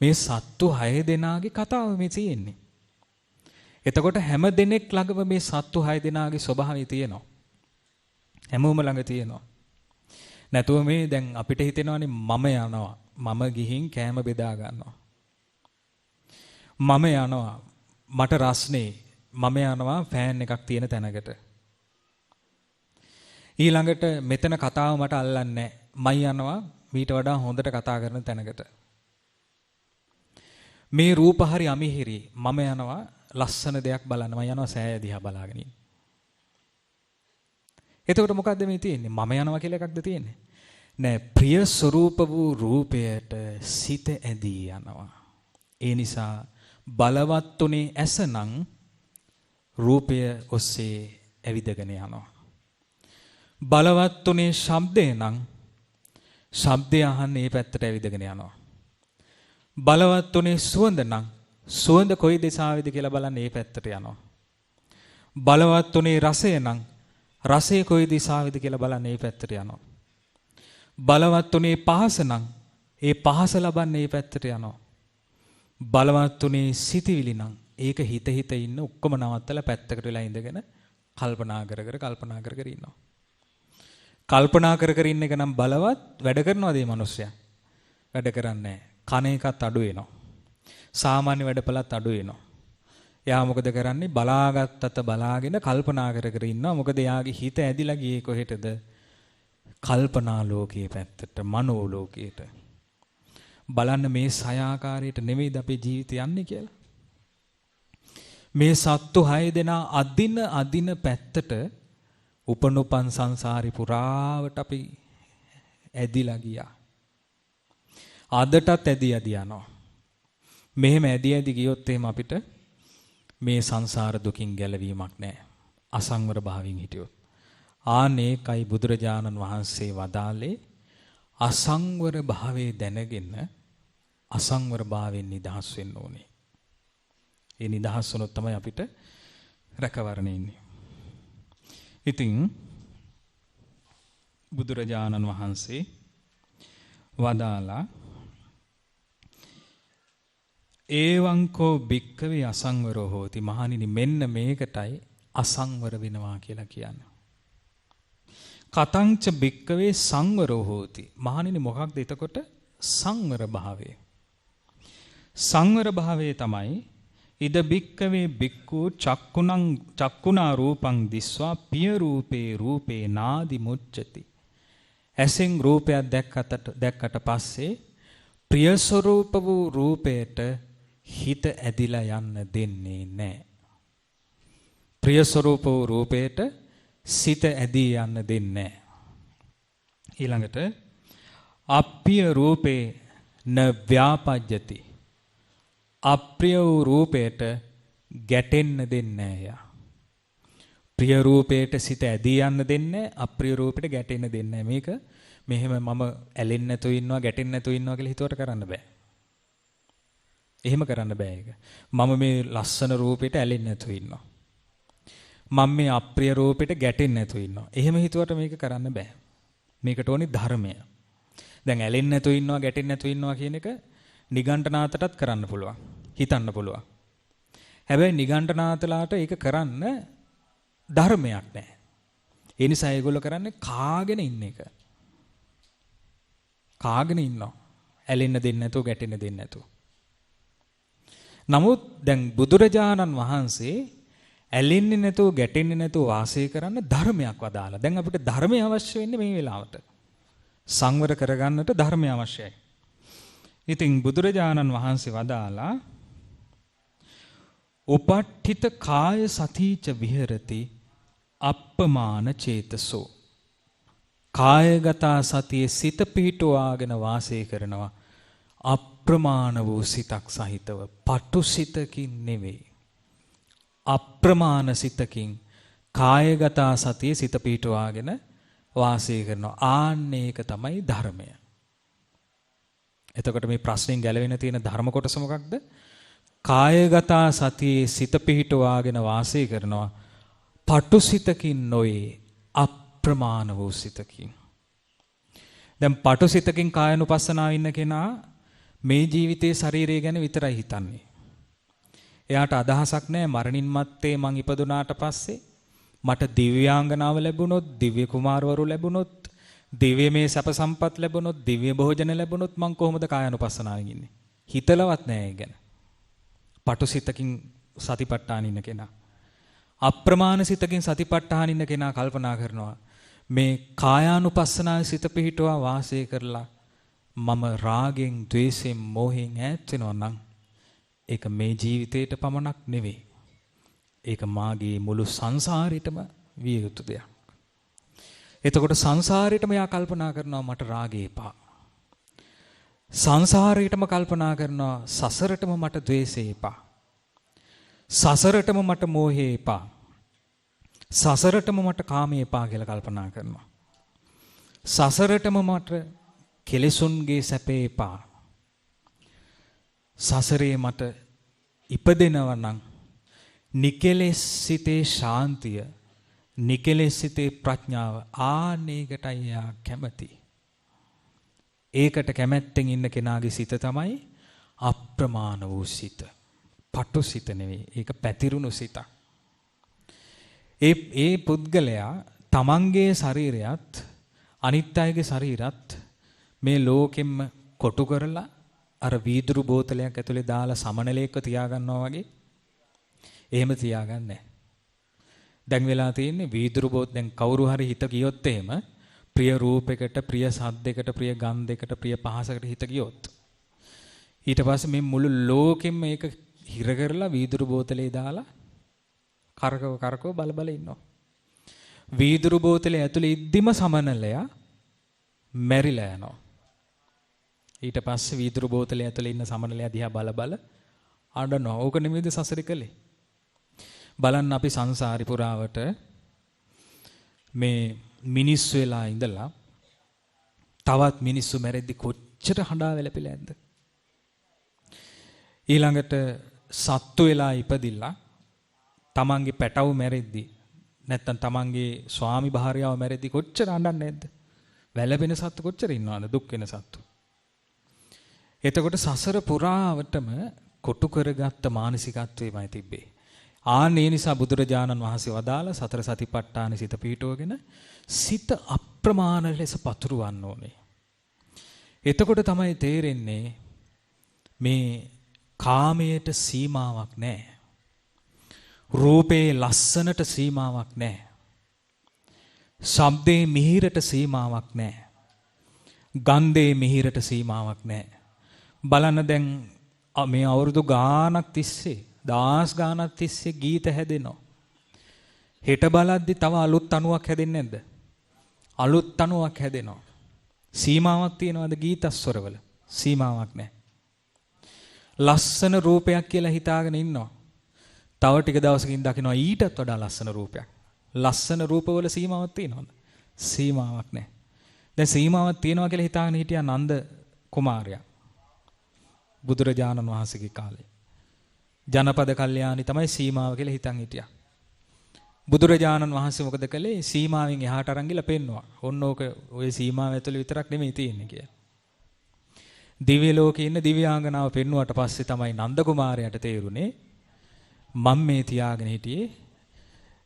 Speaker 1: මේ සත්තු 6 දෙනාගේ කතාව මේ තියෙන්නේ. එතකොට හැම දෙනෙක් ළඟම මේ සත්තු 6 දෙනාගේ ස්වභාවය තියෙනවා. හැමෝම ළඟ තියෙනවා. නැතුව මේ දැන් අපිට හිතෙනවානේ මම යනවා. මම ගිහින් කෑම බෙදා ගන්නවා. මම යනවා. මට රස්නේ. මම යනවා ෆෑන් එකක් තියෙන තැනකට. ඊළඟට මෙතන කතාව මට අල්ලන්නේ මයි යනවා මීට වඩා හොඳට කතා කරන තැනකට. මේ රූප හරි අමිහිරි මම යනවා ලස්සන දෙයක් බලන්න මම යනවා සෑය දිහා බලාගෙන ඉන්න. එතකොට මොකද්ද මේ තියෙන්නේ? මම යනවා කියලා එකක්ද තියෙන්නේ? නෑ ප්‍රිය ස්වરૂප වූ රූපයට සිත ඇදී යනවා. ඒ නිසා බලවත් උනේ ඇසනම් රූපය ඔස්සේ ඇවිදගෙන යනවා. බලවත් උනේ ශබ්දේ නම් ශබ්දය අහන්නේ මේ පැත්තට ඇවිදගෙන යනවා. බලවත් උනේ සුවඳ නම් සුවඳ කොයි දිශාවෙද කියලා බලන්නේ මේ පැත්තට යනවා. බලවත් උනේ රසය නම් රසය කොයි දිශාවෙද කියලා බලන්නේ මේ පැත්තට යනවා. බලවත් උනේ පහස නම් ඒ පහස ලබන්නේ මේ පැත්තට යනවා. බලවත් උනේ සිතවිලි නම් ඒක හිත හිත ඉන්න ඔක්කොම නවත්තලා පැත්තකට වෙලා ඉඳගෙන කල්පනා කර කර ඉන්නවා. කල්පනා කර කර ඉන්න එක නම් බලවත් වැඩ කරනවාද මේ මිනිස්සයා? වැඩ කරන්නේ නැහැ. කන එකත් අඩු වෙනවා. සාමාන්‍ය වැඩපලත් අඩු වෙනවා. එයා මොකද කරන්නේ? බලාගත්තත බලාගෙන කල්පනා කර කර ඉන්නවා. මොකද එයාගේ හිත ඇදිලා ගියේ කොහෙටද? කල්පනා ලෝකයේ පැත්තට, මනෝ ලෝකයට. බලන්න මේ සය ආකාරයට නෙවෙයිද අපේ ජීවිතය යන්නේ කියලා. මේ සත්තු 6 දෙනා අදින පැත්තට උපනුපන් සංසාරි පුරාවට අපි ඇදිලා ගියා. අදටත් ඇදි යනවා. මෙහෙම ඇදි ගියොත් එහෙම අපිට මේ සංසාර දුකින් ගැලවීමක් නැහැ. අසංවර භාවයෙන් හිටියොත්. ආනේකයි බුදුරජාණන් වහන්සේ වදාළේ අසංවර භාවයේ දැනගෙන අසංවර භාවයෙන් නිදහස් වෙන්න ඕනේ. ඒ නිදහස් වුණොත් තමයි අපිට රැකවරණය ඉන්නේ. ඉතින් බුදුරජාණන් වහන්සේ වදාලා ඒවංකෝ භික්කවේ අසංවරෝ හෝති. මහණෙනි මෙන්න මේකටයි අසංවර වෙනවා කියලා කියන්නේ. කතංච භික්කවේ සංවරෝ හෝති. මහණෙනි මොකක්ද එතකොට සංවර භාවය? සංවර භාවය තමයි ඉද භික්කවේ භික්ඛු චක්කුණා රූපං දිස්වා පිය රූපේ නාදි මුච්චති. ඇසෙන් රූපයක් දැක්කට පස්සේ ප්‍රිය ස්වરૂප වූ රූපයට හිත ඇදිලා යන්න දෙන්නේ නැහැ. ප්‍රිය ස්වરૂප වූ රූපයට සිත ඇදී යන්න දෙන්නේ නැහැ. ඊළඟට අප්පිය රූපේ න ව්‍යාපජ්ජති. අප්‍රිය වූ රූපයට ගැටෙන්න දෙන්නේ නැහැ. ප්‍රිය රූපයට සිත ඇදී යන්න දෙන්නේ නැහැ. අප්‍රිය රූපයට ගැටෙන්න දෙන්නේ නැහැ. මේක මෙහෙම මම ඇලෙන්නේ නැතුව ඉන්නවා ගැටෙන්නේ නැතුව ඉන්නවා කියලා හිතුවට කරන්න බෑ. එහෙම කරන්න බෑ ඒක. මම මේ ලස්සන රූපෙට ඇලෙන්නේ නැතුව ඉන්නවා. මම මේ අප්‍රිය රූපෙට ගැටෙන්නේ නැතුව ඉන්නවා. එහෙම හිතුවට මේක කරන්න බෑ. මේකට ඕනි ධර්මය. දැන් ඇලෙන්නේ නැතුව ඉන්නවා ගැටෙන්නේ නැතුව ඉන්නවා කියන එක නිගණ්ඨනාතටත් කරන්න පුළුවන්. හිතන්න පුළුවන්. හැබැයි නිගණ්ඨනාතලාට ඒක කරන්න ධර්මයක් නැහැ. ඒ නිසා ඒගොල්ලෝ කරන්නේ කාගෙන ඉන්න එක. කාගෙන ඉන්නවා. ඇලෙන්න දෙන්නේ නැතුව ගැටෙන්න දෙන්නේ නැතුව. නමුත් දැන් බුදුරජාණන් වහන්සේ ඇලෙන්නේ නැතුව ගැටෙන්නේ නැතුව වාසය කරන්න ධර්මයක් වදාලා. දැන් අපිට ධර්මය අවශ්‍ය වෙන්නේ මේ වෙලාවට. සංවර කරගන්නට ධර්මය අවශ්‍යයි. ඉතින් බුදුරජාණන් වහන්සේ වදාලා උපට්ඨිත කාය සතිච විහෙරති අප්පමාන චේතසෝ. කායගත සතියේ සිත පිහිටුවාගෙන වාසය කරනවා අප්‍රමාණ වූ සිතක් සහිතව. පටු සිතකින් නෙවෙයි. අප්‍රමාණ සිතකින් කායගත සතියේ සිත පිහිටුවාගෙන වාසය කරනවා. ආන්නේ ඒක තමයි ධර්මය. එතකොට මේ ප්‍රශ්نين ගැලවෙන තියෙන ධර්ම කොටස මොකක්ද? කායගත සතියේ සිත පිහිටුවාගෙන වාසය කරනවා පටු සිතකින් නොවේ අප්‍රමාණ වූ සිතකින්. දැන් පටු සිතකින් කායනුපස්සනාව ඉන්න කෙනා මේ ජීවිතයේ ශරීරය ගැන විතරයි හිතන්නේ. එයාට අදහසක් නැහැ මරණින් මත්තේ මං ඉපදුනාට පස්සේ මට දිව්‍යාංගනාව ලැබුණොත්, දිව්‍ය කුමාරවරු ලැබුණොත්, දිව්‍යමය සැප සම්පත් ලැබුණොත්, දිව්‍ය භෝජන ලැබුණොත් මං කොහොමද කායනුපස්සනාවෙන් ඉන්නේ? හිතලවත් නැහැ ඒ ගැන. පටු සිතකින් සතිපට්ඨාන ඉන්න කෙනා. අප්‍රමාණ සිතකින් සතිපට්ඨාන ඉන්න කෙනා කල්පනා කරනවා මේ කායානුපස්සනාවේ සිත පිහිටුවා වාසය කරලා මම රාගෙන්, ద్వේෂෙන්, මෝහෙන් ඈත් වෙනවා නම් ඒක මේ ජීවිතේට පමණක් නෙවෙයි. ඒක මාගේ මුළු සංසාරෙටම විය යුතු දෙයක්. එතකොට සංසාරෙටම යා කල්පනා කරනවා මට රාගය එපා. සංසාරයටම කල්පනා කරනවා සසරටම මට ද්වේෂය එපා. සසරටම මට මෝහය එපා. සසරටම මට කාමය එපා කියලා කල්පනා කරනවා. සසරටම මට කෙලෙසුන්ගේ සැපේ එපා. සසරේ මට ඉපදෙනවා නම් නිකලෙස් සිතේ ශාන්තිය, නිකලෙස් සිතේ ප්‍රඥාව ආනේකටයි යා කැමති. ඒකට කැමැත්තෙන් ඉන්න කෙනාගේ සිත තමයි අප්‍රමාණ වූ සිත. පටු සිත නෙවෙයි. ඒක පැතිරුණු සිතක්. ඒ පුද්ගලයා තමන්ගේ ශරීරයත් අනිත් අයගේ ශරීරත් මේ ලෝකෙම්ම කොටු කරලා අර වීදුරු බෝතලයක් ඇතුලේ දාලා සමනලයක තියාගන්නවා වගේ එහෙම තියාගන්නේ. දැන් වෙලා තියෙන්නේ වීදුරු දැන් කවුරු හරි හිත ගියොත් එහෙම ප්‍රිය රූපයකට, ප්‍රිය සද්දයකට, ප්‍රිය ගන්ධයකට, ප්‍රිය පහසකට හිත ගියොත් ඊට පස්සේ මේ මුළු ලෝකෙම මේක හිර කරලා වීදුරු බෝතලේ දාලා කරකව බල ඉන්නවා. වීදුරු බෝතලේ ඇතුලේ ඉද්දිම සමනලයා මැරිලා යනවා. ඊට පස්සේ වීදුරු බෝතලේ ඇතුලේ ඉන්න සමනලයා දිහා බල අඬනවා. ඕක නෙමෙයිද සසරේ කළේ? බලන්න අපි සංසාරි පුරාවට මේ මිනිස්සු වෙලා ඉඳලා තවත් මිනිස්සු මැරෙද්දි කොච්චර හඬා වැළපෙලා ඇද්ද? ඊළඟට සත්තු වෙලා ඉපදිලා තමන්ගේ පැටව මැරෙද්දි නැත්තම් තමන්ගේ ස්වාමි භාර්යාව මැරෙද්දි කොච්චර අඬන්නේ නැද්ද? වැළපෙන සත්තු කොච්චර ඉන්නවද? දුක් වෙන සත්තු. එතකොට සසර පුරාවටම කොටු කරගත්ත මානසිකත්වයමයි තිබ්බේ. ආන්නේ නිසා බුදුරජාණන් වහන්සේ වදාළ සතර සතිපට්ඨාන සිත පිහිටවගෙන සිත අප්‍රමාණ ලෙස පතුරවන්න ඕනේ. එතකොට තමයි තේරෙන්නේ මේ කාමයට සීමාවක් නැහැ. රූපේ ලස්සනට සීමාවක් නැහැ. ශබ්දේ මිහිරට සීමාවක් නැහැ. ගන්ධේ මිහිරට සීමාවක් නැහැ. බලන්න දැන් මේ අවුරුදු ගානක් තිස්සේ දාස් ගානක් තිස්සේ ගීත හැදෙනවා. හෙට බලද්දි තව අලුත් තනුවක් හැදෙන්නේ නැද්ද? අලුත් තනුවක් හැදෙනවා. සීමාවක් තියනවාද ගීතස්වරවල? සීමාවක් නැහැ. ලස්සන රූපයක් කියලා හිතාගෙන ඉන්නවා. තව ටික දවසකින් දකිනවා ඊටත් වඩා ලස්සන රූපයක්. ලස්සන රූපවල සීමාවක් තියනවද? සීමාවක් නැහැ. දැන් සීමාවක් තියනවා කියලා හිතාගෙන හිටියා නන්ද කුමාරයා. බුදුරජාණන් වහන්සේගේ කාලේ. ජනපද කල්යාණි තමයි සීමාව කියලා හිතන් හිටියා. බුදුරජාණන් වහන්සේ මොකද කළේ? සීමාවෙන් එහාට අරන් ගිහලා පෙන්නවා. ඔන්න ඕක ওই සීමාව ඇතුළේ විතරක් නෙමෙයි තියෙන්නේ කියලා. දිව්‍ය ලෝකේ ඉන්න දිව්‍යාංගනාව පෙන්නුවට පස්සේ තමයි නන්ද කුමාරයාට තේරුනේ මම මේ තියාගෙන හිටියේ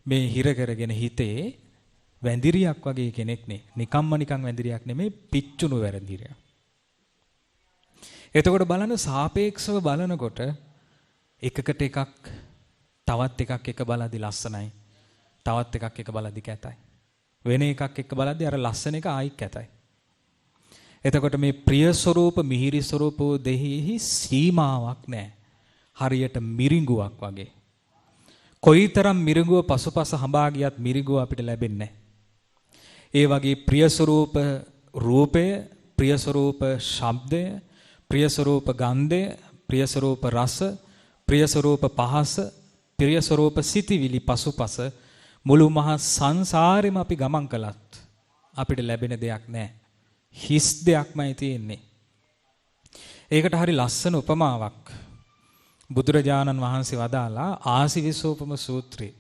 Speaker 1: මේ හිර කරගෙන හිතේ වැඳිරියක් වගේ කෙනෙක් නේ. නිකම්ම නිකන් වැඳිරියක් නෙමෙයි පිච්චුණු වැඳිරියක්. එතකොට බලන්න සාපේක්ෂව බලනකොට එකකට එකක් තවත් එකක් එක බලද්දි ලස්සනයි. තවත් එකක් එක බලද්දි කැතයි. වෙන එකක් එක බලද්දි අර ලස්සන එක ආයි කැතයි. එතකොට මේ ප්‍රිය ස්වરૂප මිහිරි ස්වરૂපෝ දෙහිහි සීමාවක් නැහැ. හරියට මිරිඟුවක් වගේ. කොයිතරම් මිරිඟුව පසුපස හඹා ගියත් මිරිඟුව අපිට ලැබෙන්නේ නැහැ. ඒ වගේ ප්‍රිය ස්වરૂප රූපය, ප්‍රිය ස්වરૂප ශබ්දය, ප්‍රිය ස්වરૂප ගන්ධය, ප්‍රිය ස්වરૂප රස, ප්‍රිය ස්වરૂප පහස, ප්‍රිය ස්වરૂප සිතිවිලි පසුපස මුළු මහා සංසාරෙම අපි ගමන් කළත් අපිට ලැබෙන දෙයක් නැහැ. හිස් දෙයක්මයි තියෙන්නේ. ඒකට හරි ලස්සන උපමාවක් බුදුරජාණන් වහන්සේ වදාලා ආසිවිසෝපම සූත්‍රයේ.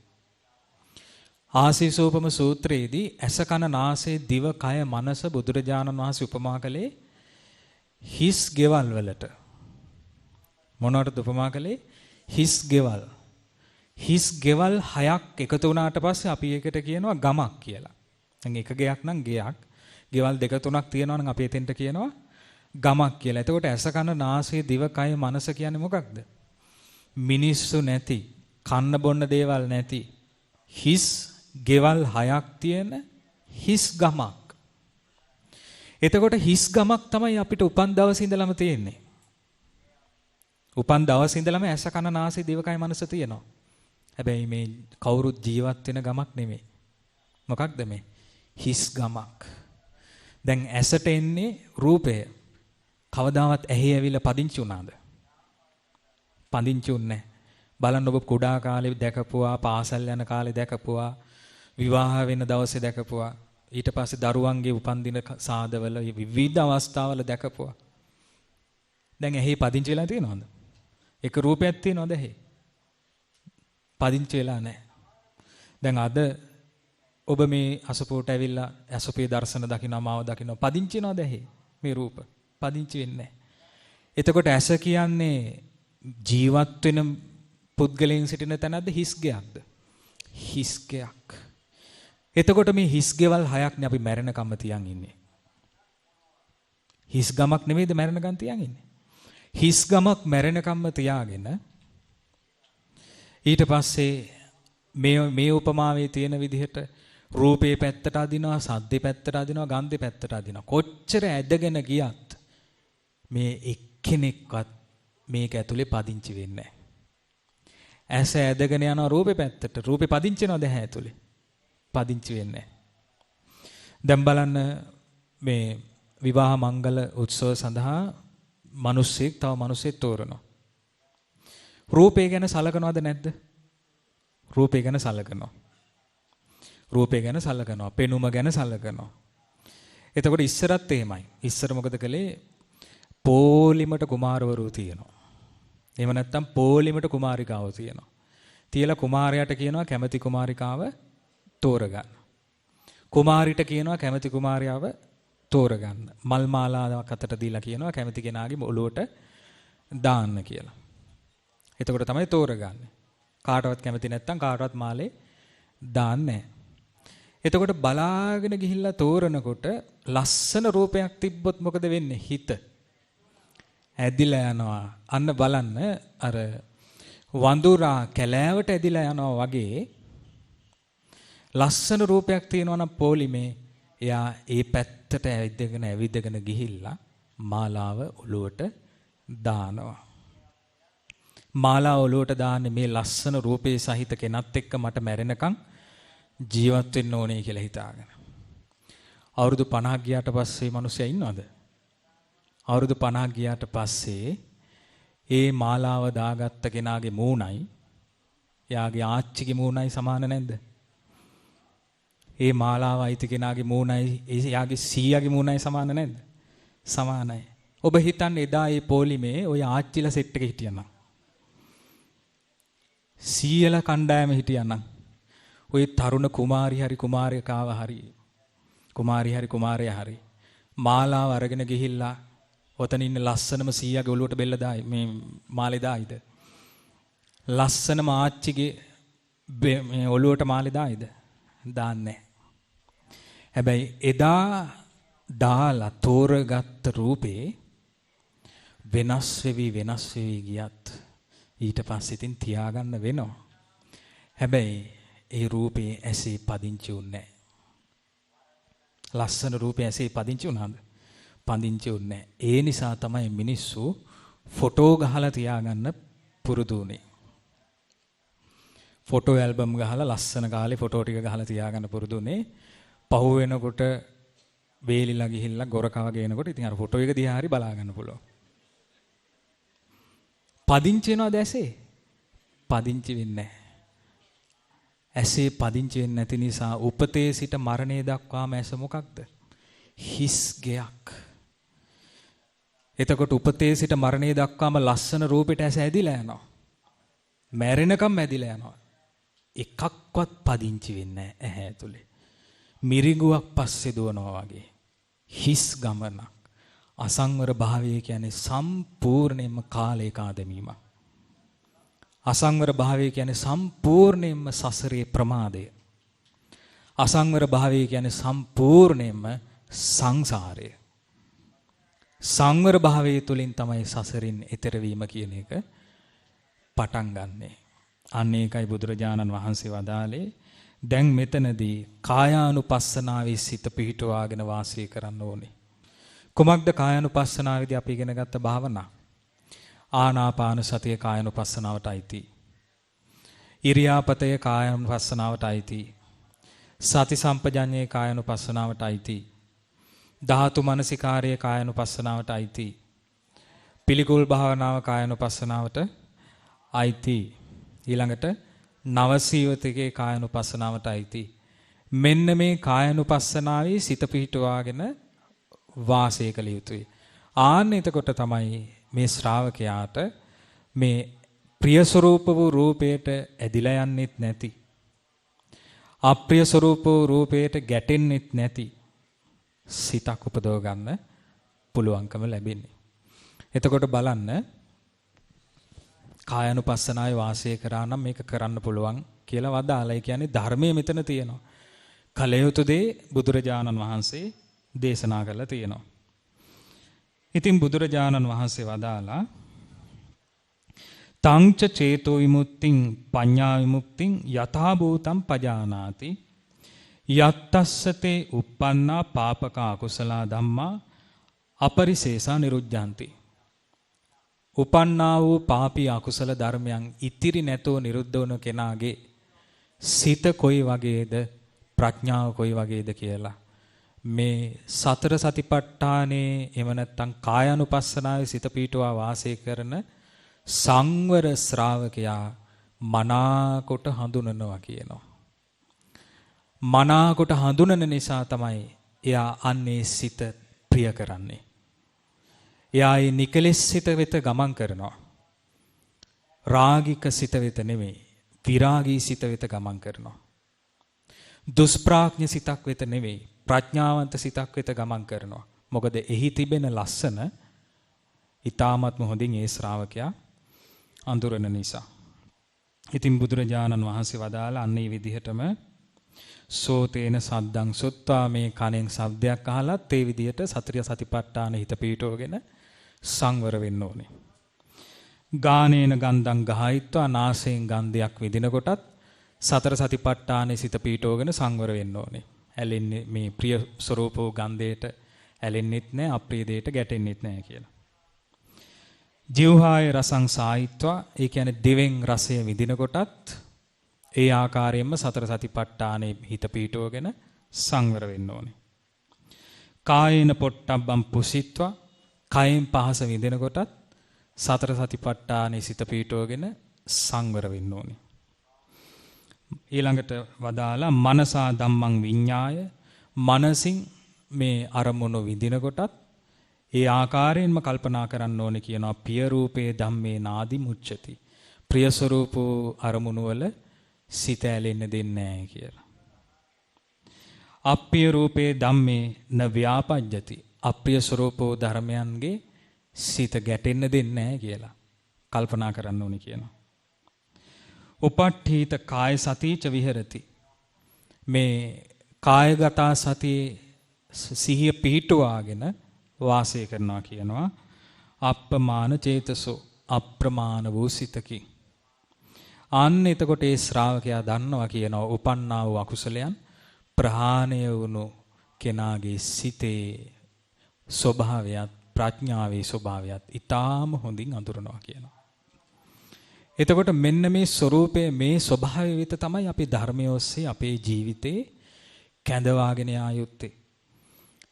Speaker 1: ආසිවිසෝපම සූත්‍රයේදී ඇස කන නාසය දිව කය මනස බුදුරජාණන් වහන්සේ උපමා කළේ හිස් ගෙවල් වලට. මොනවටද උපමා කළේ? හිස් ගෙවල්. හිස් ගෙවල් 6ක් එකතු වුණාට පස්සේ අපි ඒකට කියනවා ගමක් කියලා. දැන් එක ගෙයක් නම් ගෙයක්. ගෙවල් 2 3ක් තියෙනවා නම් අපි එතෙන්ට කියනවා ගමක් කියලා. එතකොට ඇස කන නාසය දිව කය මනස කියන්නේ මොකක්ද? මිනිස්සු නැති, කන්න බොන්න දේවල් නැති හිස් ගෙවල් 6ක් තියෙන හිස් ගමක්. එතකොට හිස් ගමක් තමයි අපිට උපන් දවසේ ඉඳලම තියෙන්නේ. උපන් දවසේ ඉඳලම ඇස කන නාසය දිවකය මනස තියෙනවා. හැබැයි මේ කවුරුත් ජීවත් වෙන ගමක් නෙමෙයි. මොකක්ද මේ? හිස් ගමක්. දැන් ඇසට එන්නේ රූපය. කවදාවත් ඇහි ඇවිල්ලා පදිංචි වුණාද? පදිංචි උන්නේ නැහැ. බලන්න ඔබ කුඩා කාලේ දැකපුවා, පාසල් යන කාලේ දැකපුවා, විවාහ වෙන දවසේ දැකපුවා, ඊට පස්සේ දරුවන්ගේ උපන්දින සාදවල විවිධ අවස්ථාවල දැකපුවා. දැන් ඇහි පදිංචි වෙලා තියෙනවද? එක රූපයක් තියෙනවද ඇහි? පදිංචි වෙලා නැහැ. දැන් අද ඔබ මේ අසපුවට ඇවිල්ලා අසපේ දර්ශන දකින්න මාව දකින්න පදිංචි වෙනවද ඇහි? මේ රූප පදිංචි වෙන්නේ නැහැ. එතකොට ඇස කියන්නේ ජීවත් වෙන පුද්ගලයන් සිටින තැනක්ද හිස් ගයක්ද? හිස් ගයක්. එතකොට මේ හිස් ගෙවල් හයක්නේ අපි මැරෙනකම්ම තියන් ඉන්නේ. හිස් ගමක් නෙමෙයිද මැරෙනකම් තියන් ඉන්නේ. හිස් ගමක් මැරෙනකම්ම තියාගෙන ඊට පස්සේ මේ උපමාවේ තියෙන විදිහට රූපේ පැත්තට අදිනවා, සද්දේ පැත්තට අදිනවා, ගන්ධේ පැත්තට අදිනවා. කොච්චර ඇදගෙන ගියත් මේ එක්කෙනෙක්වත් මේක ඇතුලේ පදිංචි වෙන්නේ නැහැ. ඇස ඇදගෙන යනවා රූපේ පැත්තට. රූපේ පදිංචි වෙනවද ඇහැ ඇතුලේ? පදිංචි වෙන්නේ නැහැ. දැන් බලන්න මේ විවාහ මංගල උත්සව සඳහා මිනිස්සෙක් තව මිනිස්සෙක් තෝරනවා. රූපේ ගැන සලකනවද නැද්ද? රූපේ ගැන සලකනවා. රූපේ ගැන සලකනවා. පෙනුම ගැන සලකනවා. එතකොට ඉස්සරත් එහෙමයි. ඉස්සර මොකද කළේ? පොලිමට කුමාරවරු තියෙනවා. එහෙම නැත්නම් පොලිමට කුමාරිකාව තියෙනවා. තියලා කුමාරයාට කියනවා කැමැති කුමාරිකාව තෝරගන්න. කුමාරිට කියනවා කැමැති කුමාරියාව තෝරගන්න. මල් මාලාවක් අතට දීලා කියනවා කැමැති කෙනාගේ ඔළුවට දාන්න කියලා. එතකොට තමයි තෝරගන්නේ. කාටවත් කැමති නැත්නම් කාටවත් මාලේ දාන්නේ නැහැ. එතකොට බලාගෙන ගිහිල්ලා තෝරනකොට ලස්සන රූපයක් තිබ්බොත් මොකද වෙන්නේ? හිත ඇදිලා යනවා. අන්න බලන්න අර වඳුරා කැලෑවට ඇදිලා යනවා වගේ ලස්සන රූපයක් තියෙනවා නම් පොලිමේ එයා ඒ පැත්තට ඇවිදගෙන ගිහිල්ලා මාලාව ඔලුවට දානවා. මාලාව ඔලුවට දාන්නේ මේ ලස්සන රූපේ සහිත කෙනත් එක්ක මට මැරෙනකන් ජීවත් වෙන්න ඕනේ කියලා හිතාගෙන. අවුරුදු 50ක් ගියාට පස්සේ මිනිස්සයා ඉන්නවද? අවුරුදු 50ක් ගියාට පස්සේ ඒ මාලාව දාගත්ත කෙනාගේ මූණයි එයාගේ ආච්චිගේ මූණයි සමාන නැද්ද? ඒ මාලාව අයිති කෙනාගේ මූණයි එයාගේ සීයාගේ මූණයි සමාන නැද්ද? සමානයි. ඔබ හිතන්නේ එදා මේ පොලිමේ ඔය ආච්චිලා සෙට් එකේ හිටියනම් සීයලා කණ්ඩායම හිටියනම් ඔය තරුණ කුමාරි හරි කුමාරිකාව හරි කුමාරි හරි කුමාරයා හරි මාලාව අරගෙන ගිහිල්ලා ඔතන ඉන්න ලස්සනම සීයාගේ ඔළුවට බෙල්ල දායි මේ මාලේ දායිද? ලස්සනම ආච්චිගේ මේ ඔළුවට මාලේ දායිද? දාන්නේ. හැබැයි එදා දාලා තෝරගත්ත රූපේ වෙනස් වෙවි ගියත් ඊට පස්සේ ඉතින් තියාගන්න වෙනවා. හැබැයි ඒ රූපේ ඇසේ පදිංචි වුන්නේ නැහැ. ලස්සන රූපේ ඇසේ පදිංචි වුණාද? පදිංචි වුන්නේ නැහැ. ඒ නිසා තමයි මිනිස්සු ෆොටෝ ගහලා තියාගන්න පුරුදු වුනේ. ෆොටෝ ඇල්බම් ගහලා ලස්සන කාලේ ෆොටෝ ටික ගහලා තියාගන්න පුරුදු වුනේ. පහු වෙනකොට වේලිලා ගිහිල්ලා ගොරකව ගේනකොට ඉතින් අර ෆොටෝ එක දිහා හරි බලා ගන්න පුළුවන්. පදිංචි වෙනවද ඇසේ? පදිංචි වෙන්නේ නැහැ. ඇසේ පදිංචි වෙන්නේ නැති නිසා උපතේ සිට මරණය දක්වාම ඇස මොකක්ද? හිස් ගයක්. එතකොට උපතේ සිට මරණය දක්වාම ලස්සන රූපෙට ඇස ඇදිලා යනවා. මැරෙනකම් ඇදිලා යනවා. එකක්වත් පදිංචි වෙන්නේ නැහැ ඇහැ ඇතුලේ. මිරිඟුවක් පස්සේ දුවනවා වගේ. හිස් ගමනක්. අසංවර භාවය කියන්නේ සම්පූර්ණයෙන්ම කාලේ කාදමීමක්. අසංවර භාවය කියන්නේ සම්පූර්ණයෙන්ම සසරේ ප්‍රමාදය. අසංවර භාවය කියන්නේ සම්පූර්ණයෙන්ම සංසාරය. සංවර භාවය තුලින් තමයි සසරින් එතර වීම කියන එක පටන් ගන්නෙ. අන්න ඒකයි බුදුරජාණන් වහන්සේ වදාළේ දැන් මෙතනදී කායානුපස්සනාවේ සිත පිහිටුවාගෙන වාසය කරන්න ඕනේ. කුමක්ද කායානුපස්සනාවේදී අපි ඉගෙන ගත්ත භාවනා? ආනාපාන සතිය කායානුපස්සනාවට අයිති. ඉරියාපතය කායානුපස්සනාවට අයිති. සති සම්පජඤ්ඤේ කායානුපස්සනාවට අයිති. ධාතු මනසිකාර්ය කායානුපස්සනාවට අයිති. පිළිකුල් භාවනාව කායානුපස්සනාවට අයිති. ඊළඟට නවසීවතිකේ කායානුපස්සනාවට අයිති. මෙන්න මේ කායානුපස්සනාවේ සිත පිහිටුවාගෙන වාසය කළ යුතුයි. ආන්න එතකොට තමයි මේ ශ්‍රාවකයාට මේ ප්‍රිය ස්වરૂප වූ රූපයට ඇදිලා යන්නෙත් නැති, අප්‍රිය ස්වરૂප වූ රූපයට ගැටෙන්නෙත් නැති සිතක් උපදව ගන්න පුළුවන්කම ලැබෙන්නේ. එතකොට බලන්න කායानुපස්සනාවේ වාසය කරා නම් මේක කරන්න පුළුවන් කියලා වදාලා. ඒ කියන්නේ ධර්මයේ මෙතන තියෙනවා. කලයුතු දේ බුදුරජාණන් වහන්සේ දේශනා කරලා තියෙනවා. ඉතින් බුදුරජාණන් වහන්සේ වදාලා තංච චේතෝ විමුක්තිං පඤ්ඤා විමුක්තිං යථා භූතං පජානාති යත්තස්සතේ uppannā pāpaka akusala dhamma අපරිසේසා නිරුද්ධಂತಿ. උපන්නා වූ පාපී අකුසල ධර්මයන් ඉතිරි නැතෝ නිරුද්ධ වන කෙනාගේ සිත කොයි වගේද, ප්‍රඥාව කොයි වගේද කියලා මේ සතර සතිපට්ඨානේ එහෙම නැත්නම් කායानुපස්සනාවේ සිත පීඨවා වාසය කරන සංවර ශ්‍රාවකයා මනාකොට හඳුනනවා කියනවා. මනාකොට හඳුනන නිසා තමයි එයා අන්නේ සිත ප්‍රිය කරන්නේ. එයා ඒ නිකලෙස් සිත වෙත ගමන් කරනවා. රාගික සිත වෙත නෙමෙයි, විරාගී සිත වෙත ගමන් කරනවා. දුෂ්ප්‍රඥ සිතක් වෙත නෙමෙයි, ප්‍රඥාවන්ත සිතක් වෙත ගමන් කරනවා. මොකද එහි තිබෙන ලස්සන ඊ타ත්ම හොඳින් ඒ ශ්‍රාවකයා අඳුරන නිසා. ඉතින් බුදුරජාණන් වහන්සේ වදාලා අන්නේ විදිහටම සෝතේන සද්දං සුත්වා, මේ කනෙන් ශබ්දයක් අහලත් ඒ විදිහට සතර සතිපට්ඨාන හිත පීඨවගෙන සංවර වෙන්න ඕනේ. ගානේන ගන්ධං ගහයිත්වා, නාසයෙන් ගන්ධයක් විඳින කොටත් සතර සතිපට්ඨානේ සිත පීඨවගෙන සංවර වෙන්න ඕනේ. ඇලෙන්නේ මේ ප්‍රිය ස්වરૂපෝ ගන්ධයට ඇලෙන්නෙත් නැහැ, අප්‍රිය දෙයට ගැටෙන්නෙත් නැහැ කියලා. ජීවහාය රසං සායිත්වා, ඒ කියන්නේ දිවෙන් රසය විඳින කොටත් ඒ ආකාරයෙන්ම සතර සතිපට්ඨානේ හිත පීඨවගෙන සංවර වෙන්න ඕනේ. කායේන පොට්ටබ්බං පුසිත්වා, කයෙන් පහස විඳින කොටත් සතර සතිපට්ඨානේ සිත පීඨවගෙන සංවර වෙන්න ඕනේ. ඊළඟට වදාලා මනසා ධම්මං විඤ්ඤාය, මනසින් මේ අරමුණු විඳින කොටත් ඒ ආකාරයෙන්ම කල්පනා කරන්න ඕනේ කියනවා. පිය රූපේ ධම්මේ නාදි මුච්චති, ප්‍රිය ස්වરૂපෝ අරමුණු වල සිත ඇලෙන්න දෙන්නේ නැහැ කියලා. අප්‍රිය රූපේ ධම්මේ න ව්‍යාපජ්ජති, අප්‍රිය ස්වરૂපෝ ධර්මයන්ගේ සිත ගැටෙන්න දෙන්නේ නැහැ කියලා කල්පනා කරන්න ඕනේ කියනවා. උපට්ඨීත කාය සතිච විහෙරති, මේ කායගත සතියේ සිහිය පිහිටුවාගෙන වාසය කරනවා කියනවා. අප්පමාන චේතසෝ, අප්‍රමාණ වූ සිතකින්. අන්න එතකොට ඒ ශ්‍රාවකයා දන්නවා කියනවා උපන්නා වූ අකුසලයන් ප්‍රහාණය වුණු කෙනාගේ සිතේ ස්වභාවයත් ප්‍රඥාවේ ස්වභාවයත් ඊටාම හොඳින් අඳුරනවා කියනවා. එතකොට මෙන්න මේ ස්වરૂපයේ මේ ස්වභාවය විත තමයි අපි ධර්මයේ ඔස්සේ අපේ ජීවිතේ කැඳවාගෙන යා යුත්තේ.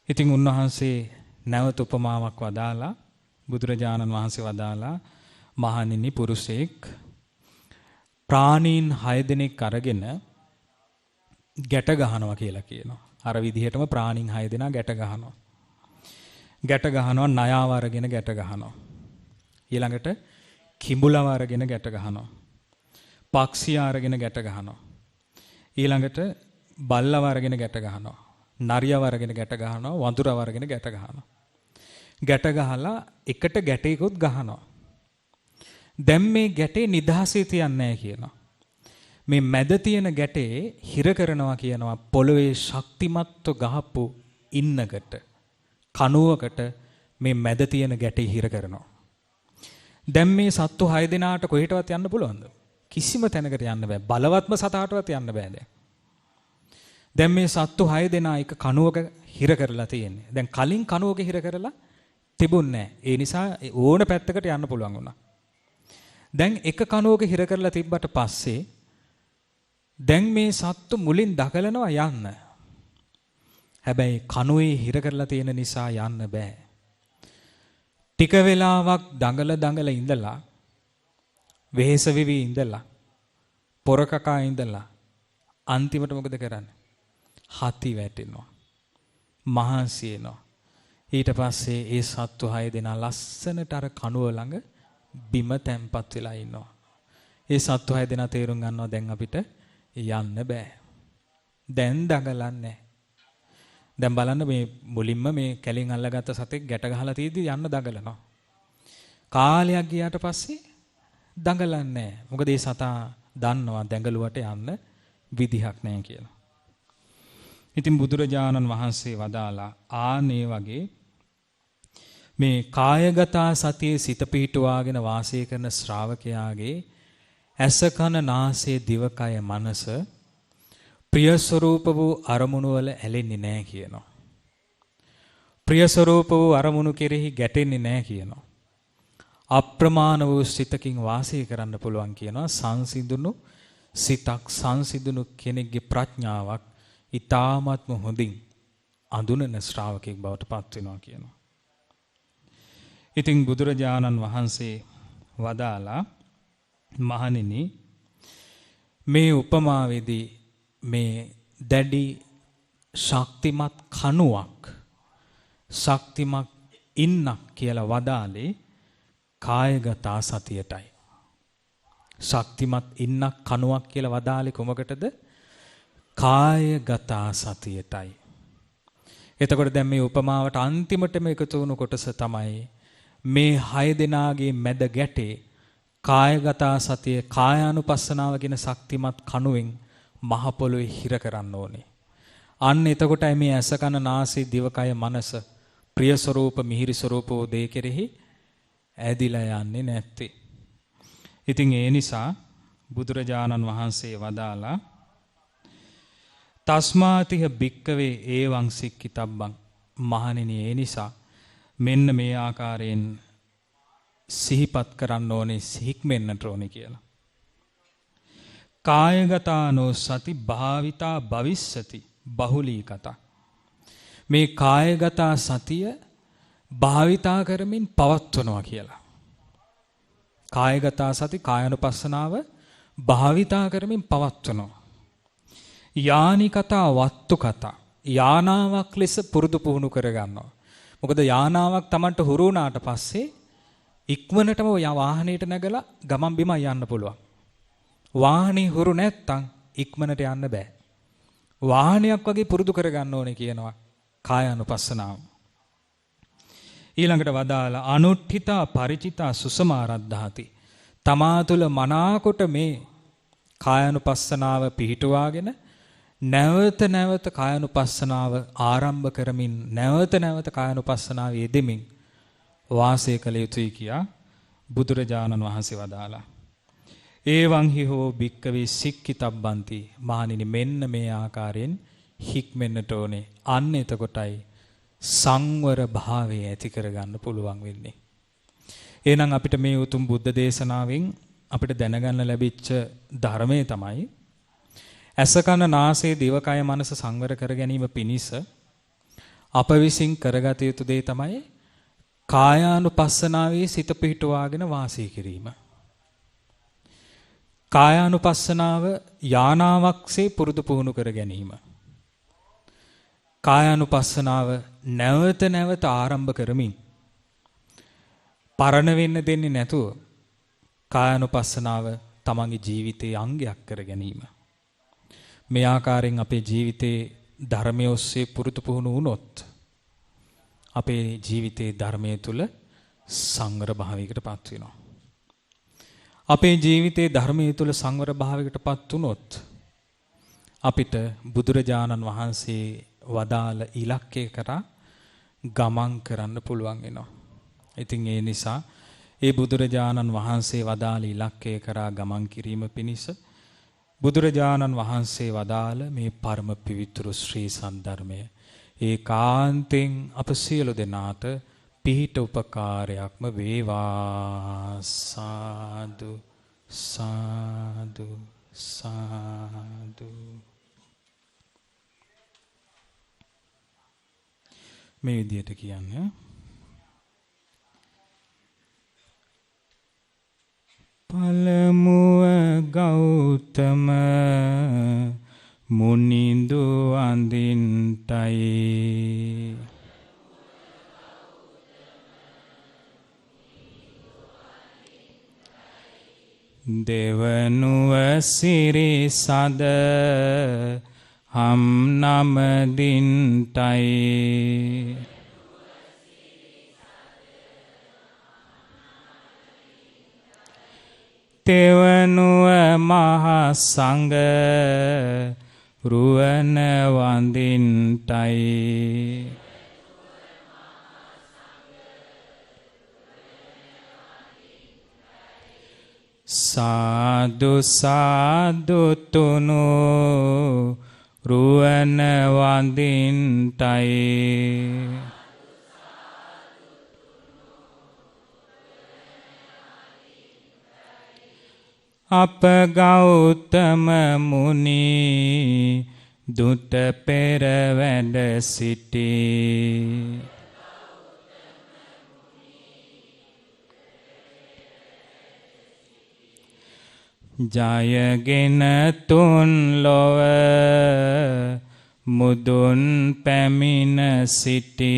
Speaker 1: ඉතින් උන්වහන්සේ නැවත උපමාවක් වදාලා, බුදුරජාණන් වහන්සේ වදාලා, මහණෙනි පුරුෂයෙක් ප්‍රාණීන් 6 දෙනෙක් අරගෙන ගැට ගහනවා කියලා කියනවා. අර විදිහටම ප්‍රාණීන් 6 දෙනා ගැට ගහනවා. ගැට ගහනවා, ණයාව අරගෙන ගැට ගහනවා. ඊළඟට කිඹුලව අරගෙන ගැට ගහනවා. පක්ෂියා අරගෙන ගැට ගහනවා. ඊළඟට බල්ලව අරගෙන ගැට ගහනවා. නරියව අරගෙන ගැට ගහනවා. වඳුරව අරගෙන ගැට ගහනවා. ගැට ගහලා එකට ගැටයකුත් ගහනවා. දැන් මේ ගැටේ නිදහසේ තියන්නේ නැහැ කියනවා. මේ මැද තියෙන ගැටේ හිර කරනවා කියනවා පොළවේ ශක්තිමත්ව ගහපු ඉන්නකට, කණුවකට මේ මැද තියෙන ගැටේ හිර කරනවා. දැන් මේ සත්තු 6 දෙනාට කොහෙටවත් යන්න පුළුවන්ද? කිසිම තැනකට යන්න බෑ. බලවත්ම සතාටවත් යන්න බෑ දැන්. දැන් මේ සත්තු 6 දෙනා එක කණුවක හිර කරලා තියෙන්නේ. දැන් කලින් කණුවක හිර කරලා තිබුණේ නැහැ. ඒ නිසා ඕන පැත්තකට යන්න පුළුවන් වුණා. දැන් එක කණුවක හිර කරලා තිබ්බට පස්සේ දැන් මේ සත්තු මුලින් දඟලනවා යන්න. හැබැයි කණුවේ හිර කරලා තියෙන නිසා යන්න බෑ. ටික වෙලාවක් දඟල ඉඳලා වෙහෙස වෙවි ඉඳලා පොරකකා ඉඳලා අන්තිමට මොකද කරන්නේ? හති වැටෙනවා. මහන්සි වෙනවා. ඊට පස්සේ ඒ සත්තු 6 දෙනා ලස්සනට අර කණුව ළඟ බිම තැම්පත් වෙලා ඉන්නවා. ඒ සත්තු 6 දෙනා තේරුම් ගන්නවා දැන් අපිට යන්න බෑ. දැන් දඟලන්නේ. දැන් බලන්න මේ මුලින්ම මේ කැලින් අල්ලගත්ත සතෙක් ගැට ගහලා තියෙද්දි යන්න දඟලනවා. කාලයක් ගියාට පස්සේ දඟලන්නේ නැහැ. මොකද ඒ සතා දන්නවා දැඟලුවට යන්න විදිහක් නැහැ කියලා. ඉතින් බුදුරජාණන් වහන්සේ වදාලා ආනේ වගේ මේ කායගත සතියේ සිත පිහිටුවාගෙන වාසය කරන ශ්‍රාවකයාගේ ඇස කන නාසය දිවකය මනස ප්‍රිය ස්වરૂප වූ අරමුණු වල ඇලෙන්නේ නැහැ කියනවා. ප්‍රිය ස්වરૂප වූ අරමුණු කෙරෙහි ගැටෙන්නේ නැහැ කියනවා. අප්‍රමාණ වූ සිතකින් වාසය කරන්න පුළුවන් කියනවා. සංසිඳුණු සිතක් සංසිඳුණු කෙනෙක්ගේ ප්‍රඥාවක් ඊ타ත්ම හොඳින් අඳුනන ශ්‍රාවකෙක් බවට පත් වෙනවා කියනවා. ඉතින් බුදුරජාණන් වහන්සේ වදාලා මහණෙනි මේ උපමාවේදී මේ දැඩි ශක්තිමත් කණුවක් ශක්තිමත් ඉන්නක් කියලා වදාලේ කායගත සතියටයි. ශක්තිමත් ඉන්නක් කණුවක් කියලා වදාලේ කොමකටද? කායගත සතියටයි. එතකොට දැන් මේ උපමාවට අන්තිමටම එකතු වුණු කොටස තමයි මේ 6 දෙනාගේ මැද ගැටේ කායගත සතිය කායානුපස්සනාව කියන ශක්තිමත් කණුවෙන් මහ පොළොවේ හිර කරන්න ඕනේ. අන්න එතකොටයි මේ ඇස කන නාසය දිවකය මනස ප්‍රිය ස්වરૂප මිහිරි ස්වરૂපෝ දේ කෙරෙහි ඇදිලා යන්නේ නැත්තේ. ඉතින් ඒ නිසා බුදුරජාණන් වහන්සේ වදාලා තස්මාතිහ භික්කවේ ඒවං සික්කිතබ්බං මහණෙනි ඒ නිසා මෙන්න මේ ආකාරයෙන් සිහිපත් කරන්න ඕනේ සිහික්මෙන්නට ඕනේ කියලා. කායගතානෝ සති භාවිතා භවිස්සති බහුලී කතා. මේ කායගත සතිය භාවිතා කරමින් පවත්වනවා කියලා. කායගත සති කායනුපස්සනාව භාවිතා කරමින් පවත්වනවා. යානි කතා වත්තු කතා යානාවක් ලෙස පුරුදු පුහුණු කරගන්නවා. මොකද යානාවක් Tamanට හුරු වුණාට පස්සේ ඉක්මනටම වාහනේට නැගලා ගමන් බිම යන්න පුළුවන්. වාහනේ හුරු නැත්තම් ඉක්මනට යන්න බෑ. වාහනයක් වගේ පුරුදු කරගන්න ඕනේ කියනවා කායානුපස්සනාව. ඊළඟට වදාලා අනුට්ඨිතා ಪರಿචිතා සුසමාරද්ධාති. තමා තුළ මනාකොට මේ කායානුපස්සනාව පිහිටුවාගෙන නැවත නැවත කායානුපස්සනාව ආරම්භ කරමින් නැවත නැවත කායානුපස්සනාව යෙදෙමින් වාසය කළ යුතුයි කියා බුදුරජාණන් වහන්සේ වදාලා. ඒවං හි හෝ භික්කවේ සික්කිතබ්බන්ති මහණෙනි මෙන්න මේ ආකාරයෙන් හික්මෙන්නට ඕනේ. අන්න එතකොටයි සංවර භාවය ඇති කරගන්න පුළුවන් වෙන්නේ. එහෙනම් අපිට මේ උතුම් බුද්ධ දේශනාවෙන් අපිට දැනගන්න ලැබිච්ච ධර්මයේ තමයි ඇස කන නාසය දිවකය මනස සංවර කර ගැනීම පිණිස අප විසින් කරගත යුතු දේ තමයි කායානුපස්සනාවේ සිත පිහිටුවාගෙන වාසය කිරීම. කායානුපස්සනාව යානාවක්සේ පුරුදු පුහුණු කර ගැනීම. කායානුපස්සනාව නැවත නැවත ආරම්භ කරමින් පරණ වෙන්න දෙන්නේ නැතුව කායානුපස්සනාව තමන්ගේ ජීවිතයේ අංගයක් කර ගැනීම. මේ ආකාරයෙන් අපේ ජීවිතේ ධර්මයේ ඔස්සේ පුරුදු පුහුණු වුණොත් අපේ ජීවිතේ ධර්මයේ තුල සංවර භාවයකටපත් වෙනවා. අපේ ජීවිතේ ධර්මයේ තුල සංවර භාවයකටපත් වුණොත් අපිට බුදුරජාණන් වහන්සේ වදාළ ඉලක්කය කරා ගමන් කරන්න පුළුවන් වෙනවා. ඉතින් ඒ නිසා ඒ බුදුරජාණන් වහන්සේ වදාළ ඉලක්කය කරා ගමන් කිරීම පිණිස බුදුරජාණන් වහන්සේ වදාළ මේ පරම පිවිතුරු ශ්‍රී සද්ධර්මය ඒකාන්තෙන් අප සියලු දෙනාට පිහිට උපකාරයක්ම වේවා. සාදු සාදු සාදු. මේ විදියට කියන්නේ පළමුව ගෞතම මුනිඳු අඳින්ටයි දෙවනුව සිරි සද හම් නම දින්ටයි තෙවනුව මහ සංඝ රුවන වඳින්ටයි සාදු සාදු තුනු රුවන වඳින්ටයි අප ගෞතම මුනි දුට පෙර වැඩ සිටි ජයගෙන තුන් ලොව මුදුන් පැමිණ සිටි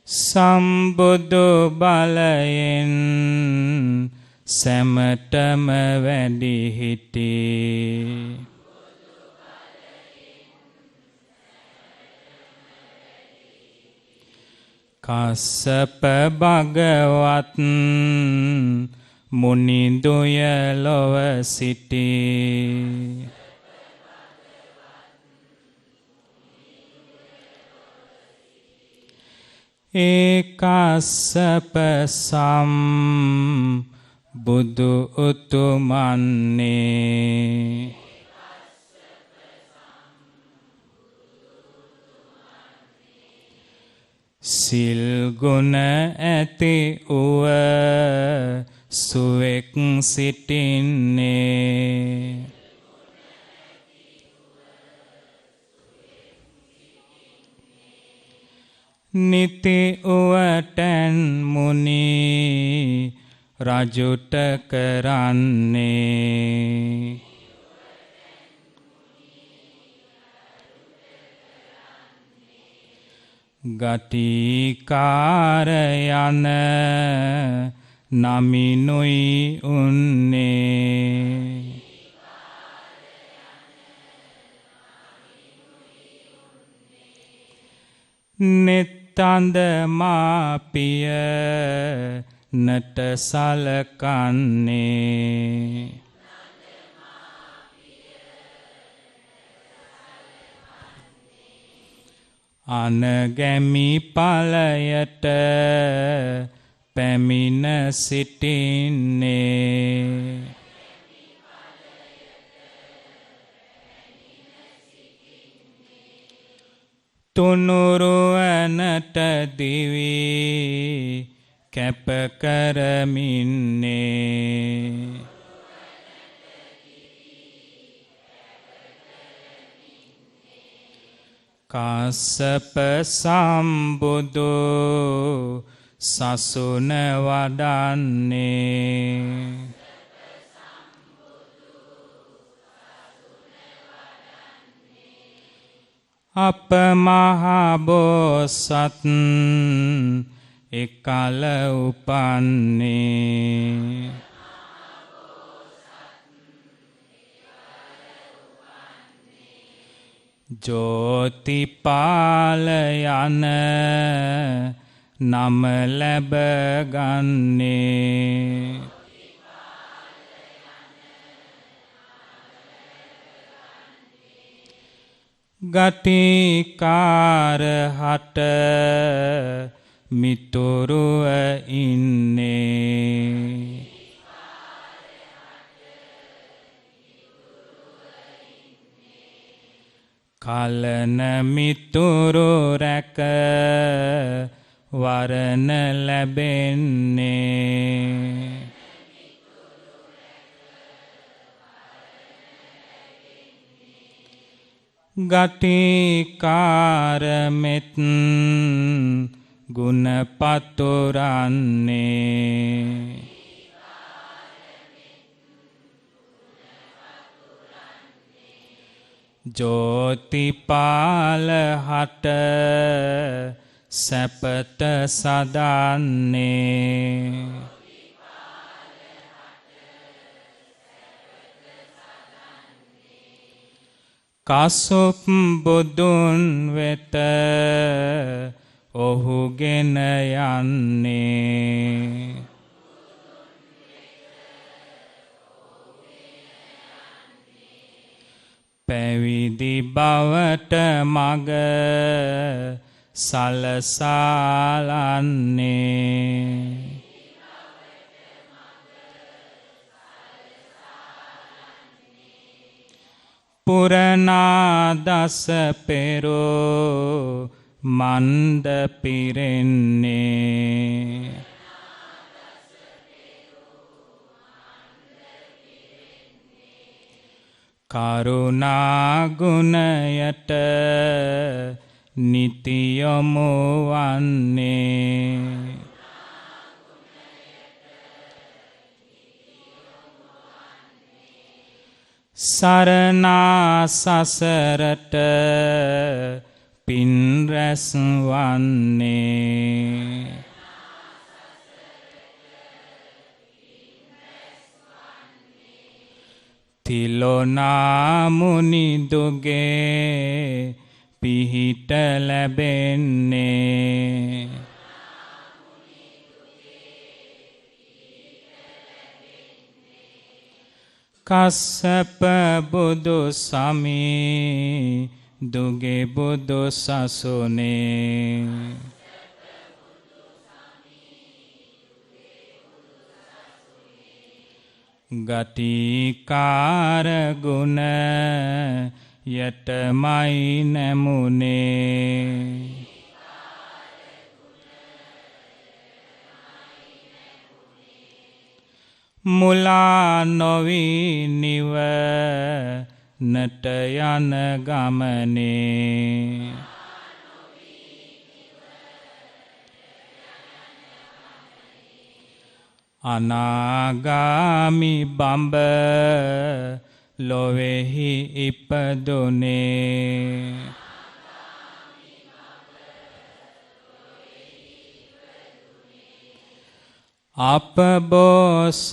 Speaker 1: සම්බුදු බලයෙන් සැමටම වැඩි හිටි කස්සප භගවත් මුනිඳුය ලොව සිටි ඒකස්සප සම් බුදු උතුමන්නේ සිල් ගුණ ඇති උව සුවෙක් සිටින්නේ නිති උවටන් මුනි රජුට කරන්නේ ගටිකාර යන නමිනුයි උන්නේ නිත්තන්ද මාපිය නට සලකන්නේ අනගැමි ඵලයට පැමිණ සිටින්නේ තුනුරුවනට දිවි කැප කරමින්නේ කස්සප සම්බුදු සසුන වඩන්නේ අප මහ බෝසත් එකල උපන්නේ ජෝතිපාල යන නම ලැබ ගන්නේ ගටිකාර හට මිතුරුව ඉන්නේ කලන මිතුරු රැක වරණ ලැබෙන්නේ ගටිකාරමෙත් ගුණපතුරන්නේ ජෝතිපාල හට සැපත සදන්නේ කසුප් බුදුන් වෙත ඔහුගෙන යන්නේ පැවිදි බවට මග සලසාලන්නේ පුරනා දස පෙරෝ මන්ද පිරෙන්නේ කරුණා ගුණයට නිතියමු වන්නේ සරණා සසරට පින් රැස් වන්නේ තිලොනා මුනි දුගේ පිහිට ලැබෙන්නේ කස්සප බුදු සමී දුගේ බුදු සසුනේ ගටිකාර ගුණ යටමයි නැමුනේ මුලා නොවී නිව නට යන ගමනේ අනාගාමි බඹ ලොවෙහි ඉපදුනේ අපබෝසත්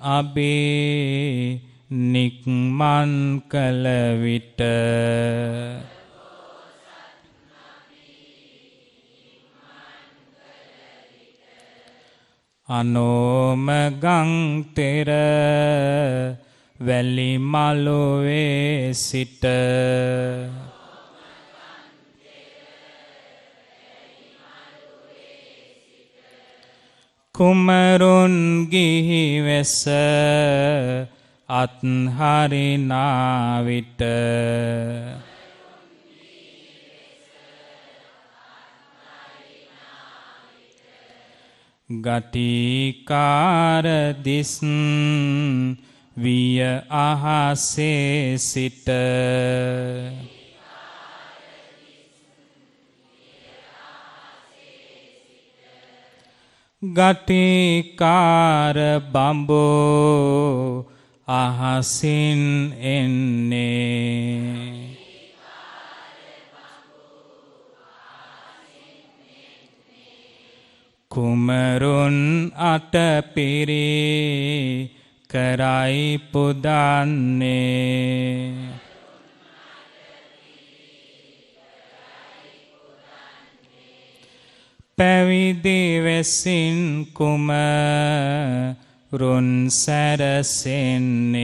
Speaker 1: අබේ නික්මන් කළ විට අනෝමගං තෙර වැලි මළුවේ සිට කුමරුන් ගිහි වෙස අත්හරිනා විට ගටිකාර දිස් විය අහසේ සිට ගටිකාර බඹෝ අහසින් එන්නේ කුමරුන් අටපිරි කරයි පුදන්නේ පැවිදි වෙසින් කුමරුන් සැරසෙන්නේ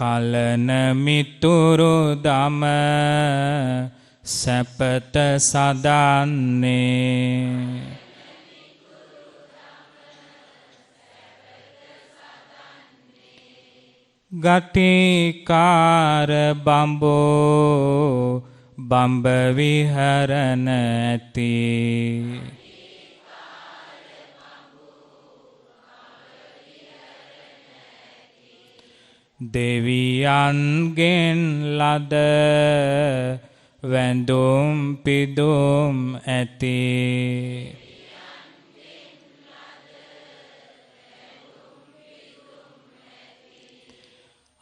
Speaker 1: කලන මිතුරු දම සැපත සදන්නේ ගටිකාර බඹෝ බඹ විහරණ ඇති දෙවියන්ගෙන් ලද වැඳුම් පිදුම් ඇති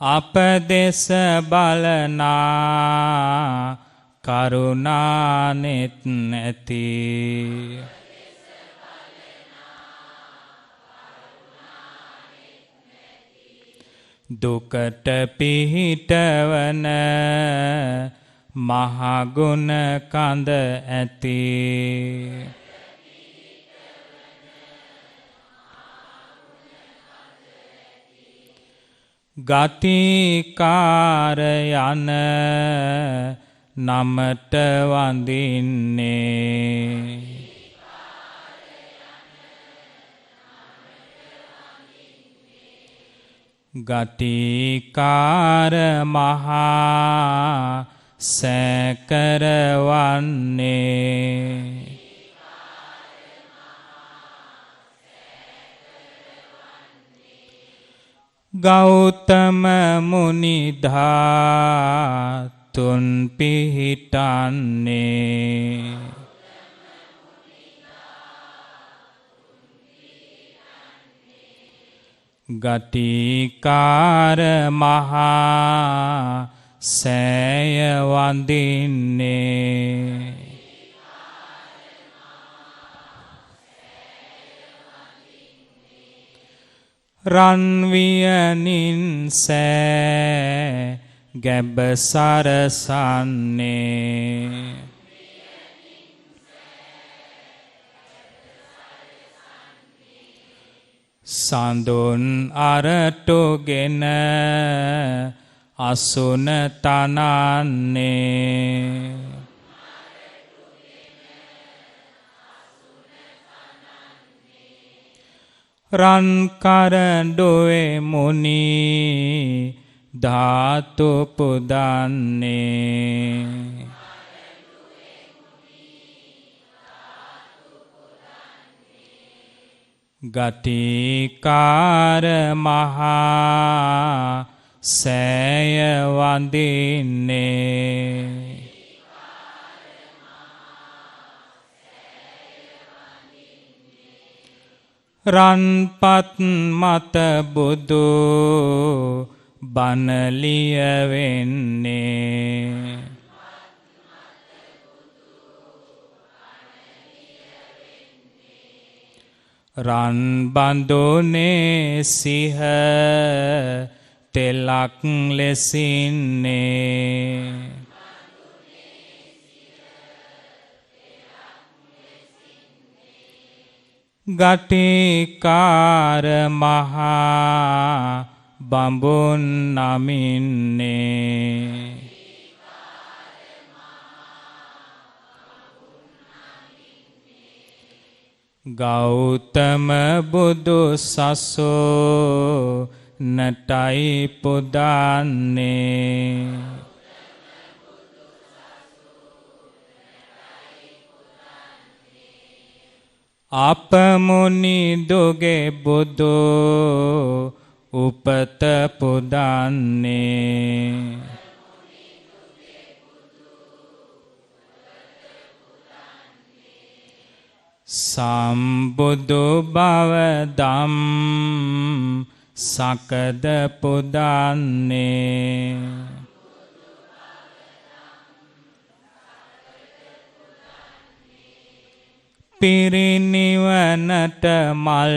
Speaker 1: අප දෙස බලනා කරුණානෙත් ඇති දුකට පිහිටවන මහගුණ කඳ ඇති ගතිකාර යන නමට වඳින්නේ ගටිකාර මහා සෑකරවන්නේ ගෞතම මුනිධාතුන් පිහිටන්නේ ගටිකාර මහා සෑය වඳින්නේ රන් වියනින් සෑ ගැබ සරසන්නේ සඳුන් අරටුගෙන අසුන තනන්නේ රන් කරඬුවේ මුනි ධාතු පුදන්නේ ගටිකාර මහා සෑය වඳින්නේ රන්පත් මත බුදු බණලිය වෙන්නේ රන් බඳුනේ සිහ තෙලක් ලෙසින්නේ ගටිකාර මහා බඹුන් නමින්නේ ගෞතම බුදු සසෝ නටයි පුදන්නේ අපමුනි දුගේ බුදු උපත පුදන්නේ සම්බුදු බව දම් සකද පුදන්නේ පිරිනිවනට මල්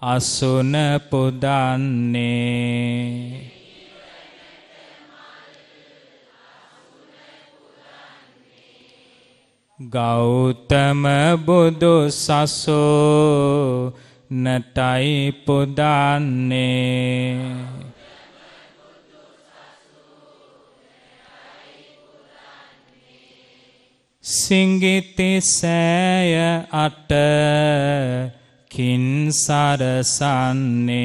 Speaker 1: අසුන පුදන්නේ ගෞතම බුදු සසෝ නටයි පුදන්නේ සිංගිති සෑය අට කින් සරසන්නේ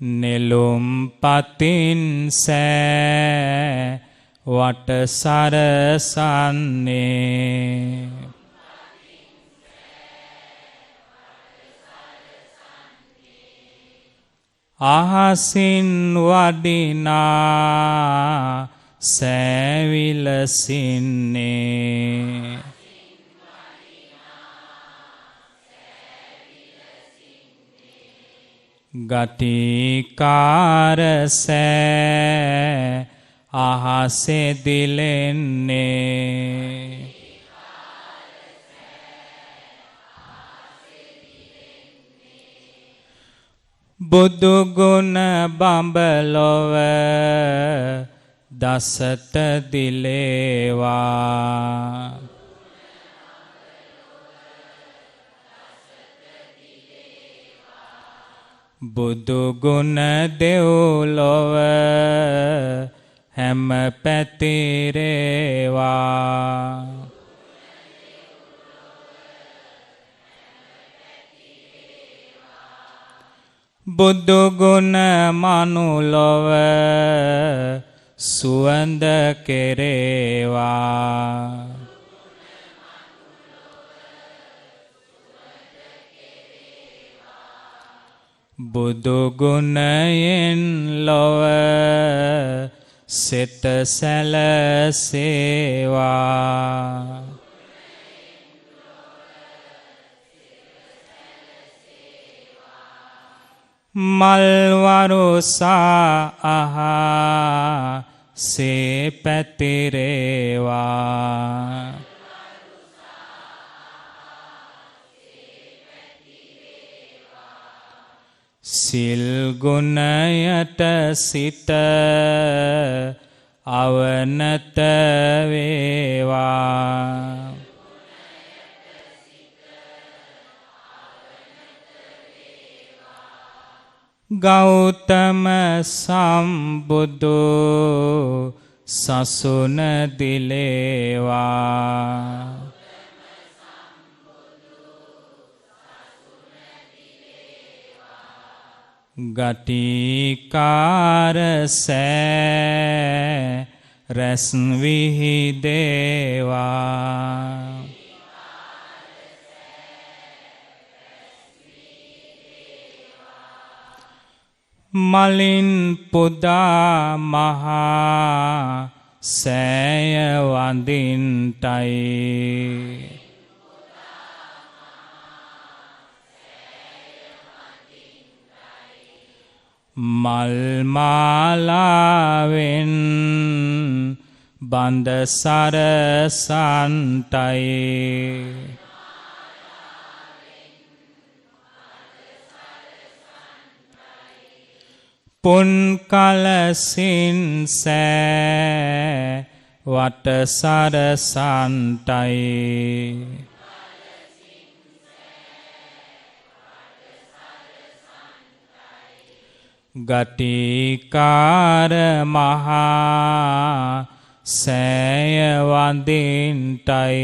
Speaker 1: නෙළුම් පතින් සෑ වට සරසන්නේ අහසින් වඩිනා සෑවිලසින්නේ ගටිකාර සෑ අහසේ දිලෙන්නේ බුදු ගුණ බඹලොව දසට දිලේවා බුදු ගුණ දෙව්ලොව හැම පැතිරේවා බුදු ගුණ මනුලොව සුවඳ කෙරේවා බුදු ගුණයෙන් ලොව සිත සැලසේවා මල් වරුසා අහා සේ පැතිරේවා සිල් ගුණයට සිත අවනත වේවා ගෞතම සම්බුදු සසුන දිලේවා ගටිකාර සෑ රැස් විහිදේවා මලින් පුදා මහා සෑය වඳින්ටයි මල් මාලාවෙන් බඳ සරසන්ටයි පුන් කලසින් සෑ වට සරසන්ටයි ගටිකාර මහා සෑය වඳින්ටයි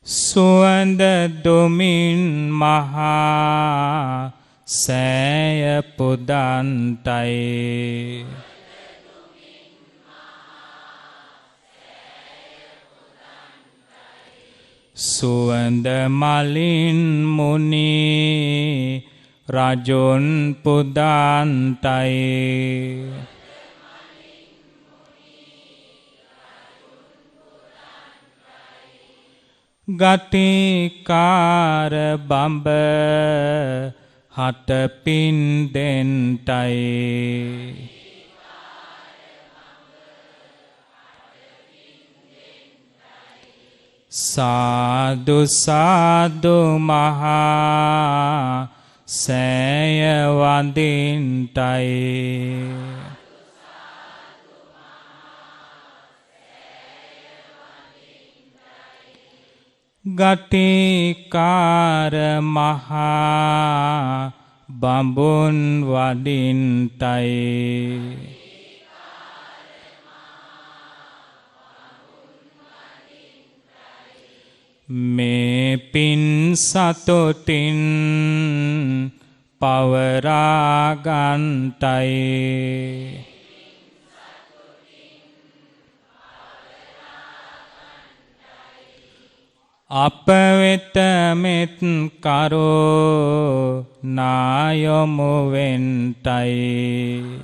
Speaker 1: සුවඳ දුමින් මහා සෑය පුදන්ටයි සුවඳ මලින් මුනි රජොන් පුදන්ටයි ගටිකාර බඹ හට පින් දෙන්ටයි සාදු සාදු මහා සෑය වඳින්ටයි ගටිකාර මහා බඹුන් වඩින්ටයි මේ පින් සතුටින් පවරාගන්ටයි අප වෙත මෙත් කරෝ නායොමු වෙන්ටයි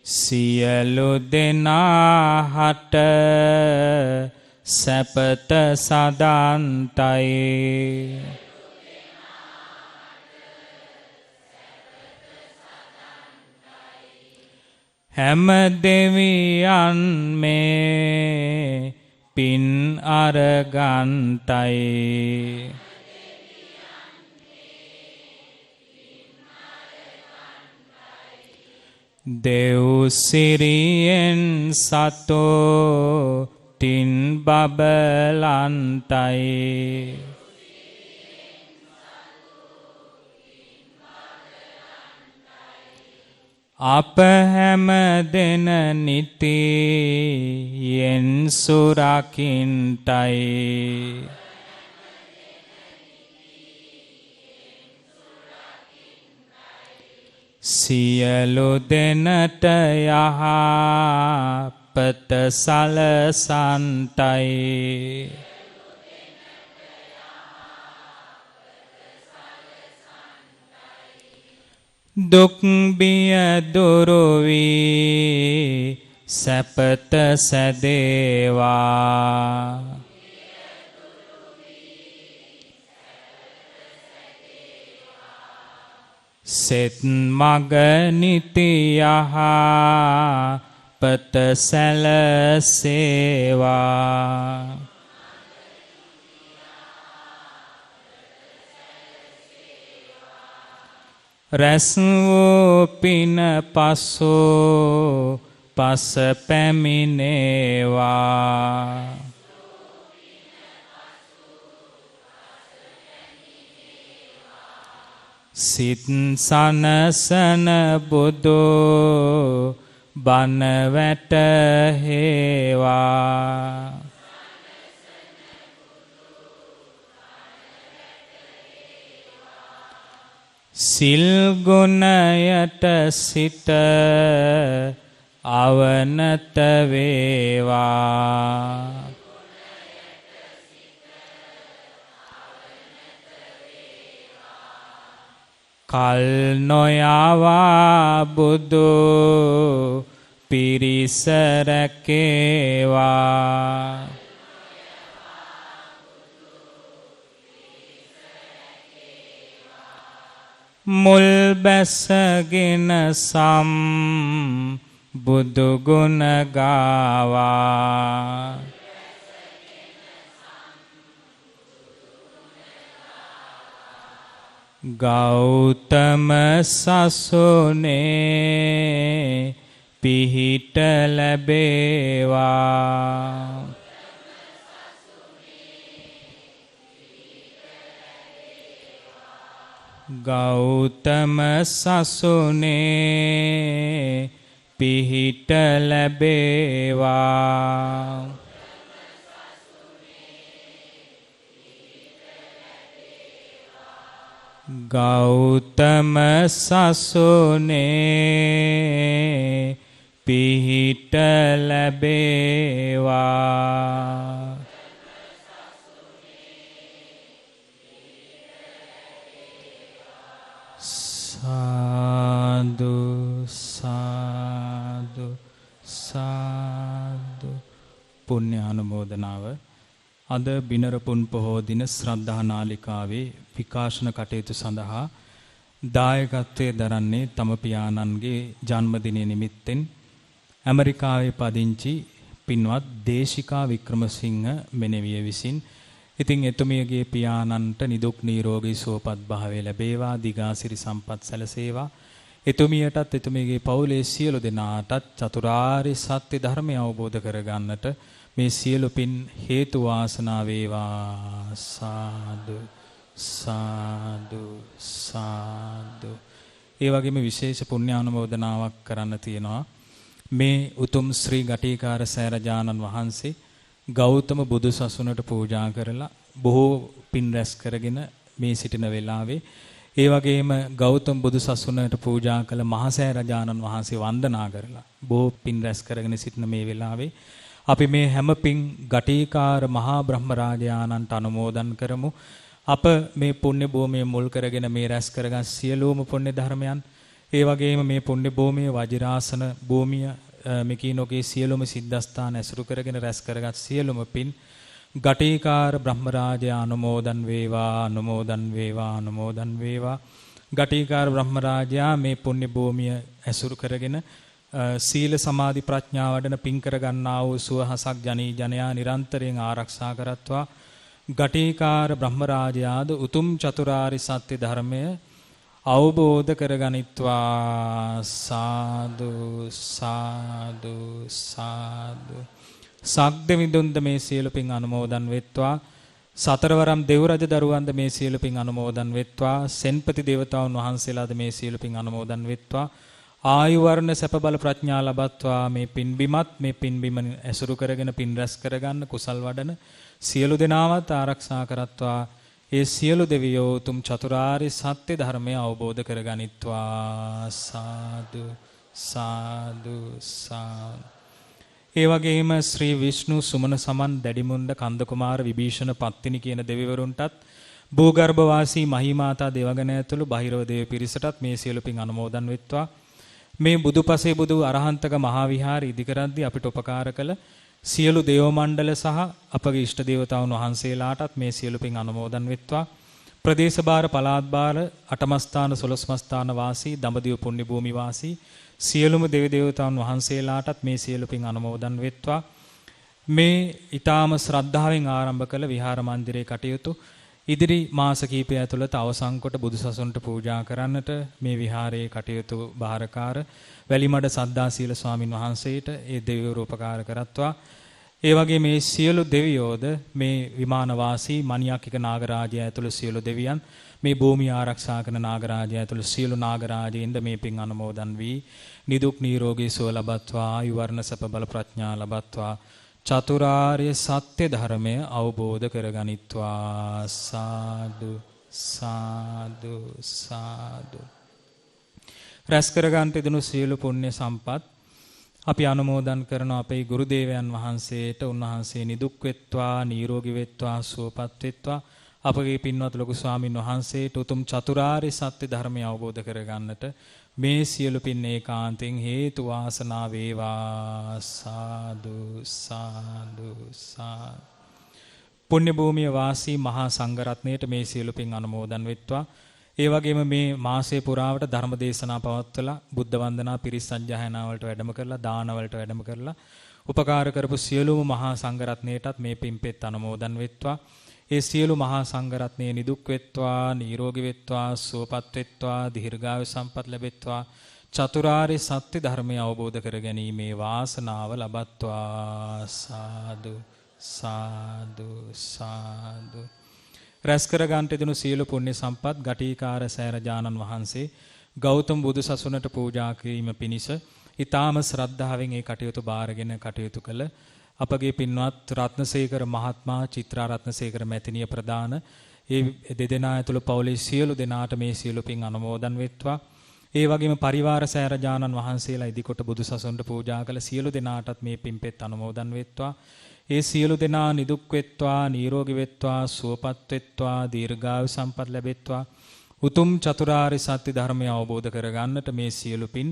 Speaker 1: සියලු දෙනාහට සැපත සදන්ටයි හැම දෙවියන් මේ පින් අරගන්ටයි දෙව් සිරියෙන් සතෝ තින් බබලන්ටයි අප හැම දෙන නිතියෙන් සුරකින්ටයි සියලු දෙනට යහපත සලසන්ටයි දුක් බිය දුරු වී සැපත සැදේවා සෙත් මග නිති යහපත සැලසේවා රැස් වූ පින පසෝ පස පැමිණේවා සිත් සනසන බුදු බණ වැටහෙවා සිල් ගුණයට සිත අවනත වේවා කල් නොයවා බුදු පිරිස රැකේවා මුල් බැසගෙන සම් බුදු ගුණ ගාවා ගෞතම සසුනේ පිහිට ලැබේවා ගෞතම සසුනේ පිහිට ලැබේවා ගෞතම සසුනේ පිහිට ලැබේවා සාදු සාදු සාදු පුණ්‍ය අනුමෝදනාව අද බිනරපුන් පොහෝ දින ශ්‍රද්ධා නාලිකාවේ විකාශන කටයුතු සඳහා දායකත්වයේ දරන්නේ තම පියාණන්ගේ ජන්මදිනය නිමිත්තෙන් ඇමරිකාවේ පදිංචි පින්වත් දේශිකා වික්‍රමසිංහ මෙනෙවිය විසින් ඉතින් එතුමියගේ පියාණන්ට නිදුක් නිරෝගී සුවපත් භාවය ලැබේවා දිගාසිරි සම්පත් සැලසේවා එතුමියටත් එතුමියගේ පවුලේ සියලු දෙනාටත් චතුරාර්ය සත්‍ය ධර්මය අවබෝධ කරගන්නට මේ සියලු පින් හේතු වාසනා වේවා. සාදු සාදු සාදු. ඒ වගේම විශේෂ පුණ්‍යානුමෝදනාවක් කරන්න තියෙනවා. මේ උතුම් ශ්‍රී ගටිකාර සෑරජානන් වහන්සේ ගෞතම බුදු සසුනට පූජා කරලා බොහෝ පින් රැස් කරගෙන මේ සිටින වෙලාවේ ඒ වගේම ගෞතම බුදු සසුනට පූජා කළ මහසෑ රජාණන් වහන්සේ වන්දනා කරලා බොහෝ පින් රැස් කරගෙන සිටින මේ වෙලාවේ අපි මේ හැම පින් ගටිකාර මහා බ්‍රහ්ම රාජානන්ට අනුමෝදන් කරමු. අප මේ පුණ්‍ය භූමිය මුල් කරගෙන මේ රැස් කරගත් සියලුම පුණ්‍ය ධර්මයන් ඒ වගේම මේ පුණ්‍ය භූමිය වජිරාසන භූමිය මෙකිනෝගේ සියලුම සිද්ධාස්ථාන ඇසුරු කරගෙන රැස් කරගත් සියලුම පින් ගටිකාර බ්‍රහ්මරාජයා අනුමෝදන් වේවා අනුමෝදන් වේවා අනුමෝදන් වේවා. ගටිකාර බ්‍රහ්මරාජයා මේ පුණ්‍ය භූමිය ඇසුරු කරගෙන සීල සමාධි ප්‍රඥා වඩන පින් කර ගන්නා වූ සුවහසක් ජනී ජනයා නිරන්තරයෙන් ආරක්ෂා කරත්වා. ගටිකාර බ්‍රහ්මරාජයාද උතුම් චතුරාර්ය සත්‍ය ධර්මය අවබෝධ කරගනිත්වා. සාදු සාදු සාදු. සග්දෙවිඳුන්ද මේ සියලු පින් අනුමෝදන් වෙත්වා. සතරවරම් දෙව් රජ දරුවන්ද මේ සියලු පින් අනුමෝදන් වෙත්වා. සෙන්පති දේවතාවුන් වහන්සේලාද මේ සියලු පින් අනුමෝදන් වෙත්වා. ආයු වර්ණ සැප බල ප්‍රඥා ලබත්වා. මේ පින් බිමත් මේ පින් බිම ඇසුරු කරගෙන පින් රැස් කරගන්න කුසල් වඩන සියලු දෙනාවත් ආරක්ෂා කරත්වා. ඒ සියලු දෙවියෝ උතුම් චතුරාර්ය සත්‍ය ධර්මය අවබෝධ කරගනිත්වා. සාදු සාදු සාදු. ඒ වගේම ශ්‍රී විෂ්ණු සුමන සමන් දැඩිමුණ්ඩ කන්ද කුමාර විභීෂණ පත්තිනි කියන දෙවිවරුන්ටත් භූගර්භ වාසී මහීමාතා දේවගණ ඇතුළු බහිරව දේව පිරිසටත් මේ සියලු පින් අනුමෝදන් වෙත්වා. මේ බුදුපසේ බුදු අරහන්තක මහා විහාර ඉදිකරද්දී අපිට උපකාර කළ සියලු දේව මණ්ඩල සහ අපගේ ඉෂ්ට දේවතාවුන් වහන්සේලාටත් මේ සියලු පින් අනුමෝදන් වෙත්වා. ප්‍රදේශ භාර පළාත් භාර අටමස්ථාන සොළොස්මස්ථාන වාසී දඹදිව පුණ්‍ය භූමි වාසී සියලුම දෙවි දේවතාවුන් වහන්සේලාටත් මේ සියලු පින් අනුමෝදන් වෙත්වා. මේ ඊටාම ශ්‍රද්ධාවෙන් ආරම්භ කළ විහාර මන්දිරයේ කටයුතු ඉදිරි මාස කිහිපය ඇතුළත අවසන් කොට බුදුසසුනට පූජා කරන්නට මේ විහාරයේ කටයුතු බාරකාර වැලිමඩ සද්දාසීල ස්වාමින් වහන්සේට ඒ දෙවිවරු උපකාර කරත්වා. ඒ වගේ මේ සියලු දෙවියෝද මේ විමාන වාසී මණියක්කික නාගරාජය ඇතුළු සියලු දෙවියන් මේ භූමිය ආරක්ෂා කරන නාගරාජය ඇතුළු සියලු නාගරාජයින්ද මේ පින් අනුමෝදන් වී නිදුක් නිරෝගී සුව ලබත්වා. ආයු වර්ණ සැප බල ප්‍රඥා ලබත්වා. චතුරාර්ය සත්‍ය ධර්මය අවබෝධ කරගනිත්වා. සාදු සාදු සාදු. රැස් කරගන්ට දෙනු සියලු පුණ්‍ය සම්පත් අපි අනුමෝදන් කරන අපේ ගුරු දේවයන් වහන්සේට උන්වහන්සේ නිදුක් වෙත්වා නිරෝගී වෙත්වා සුවපත් වෙත්වා. අපගේ පින්වත් ලොකු ස්වාමින් වහන්සේට උතුම් චතුරාර්ය සත්‍ය ධර්මය අවබෝධ කරගන්නට මේ සියලු පින් ඒකාන්තයෙන් හේතු වාසනා වේවා. සාදු සාදු සාදු. පුණ්‍ය භූමිය වාසී මහා සංඝරත්නයට මේ සියලු පින් අනුමෝදන් වෙත්වා. ඒ වගේම මේ මාසය පුරාවට ධර්ම දේශනා පවත්වලා බුද්ධ වන්දනා පිරිස් සජ්ජායනා වලට වැඩම කරලා දාන වලට වැඩම කරලා උපකාර කරපු සියලුම මහා සංඝරත්නයටත් මේ පින්පෙත් අනුමෝදන් වෙත්වා. ඒ සියලු මහා සංඝරත්නයේ නිදුක් වෙත්වා නිරෝගී වෙත්වා සුවපත් වෙත්වා දීර්ඝායු සම්පත් ලැබෙත්වා. චතුරාර්ය සත්‍ය ධර්මය අවබෝධ කර ගැනීමේ වාසනාව ලබත්වා. සාදු සාදු සාදු. රැස් කර ගන්නට දෙනු සියලු පුණ්‍ය සම්පත් ගටිකාර සෑරජානන් වහන්සේ ගෞතම බුදු සසුනට පූජා කිරීම පිණිස ඊටාම ශ්‍රද්ධාවෙන් ඒ කටයුතු බාරගෙන කටයුතු කළ අපගේ පින්වත් රත්නසේකර මහත්මයා චිත්‍රා රත්නසේකර මැතිණිය ප්‍රදාන ඒ දෙදෙනා ඇතුළු පවුලේ සියලු දෙනාට මේ සියලු පින් අනුමෝදන් වෙත්වා. ඒ වගේම පරිවාර සෑරජානන් වහන්සේලා ඉදිකොට බුදු සසුනට පූජා කළ සියලු දෙනාටත් මේ පින්පෙත් අනුමෝදන් වෙත්වා. ඒ සියලු දෙනා නිදුක් වෙත්වා නිරෝගී වෙත්වා සුවපත් වෙත්වා දීර්ඝායු සම්පත් ලැබෙත්වා. උතුම් චතුරාර්ය සත්‍ය ධර්මය අවබෝධ කරගන්නට මේ සියලු පින්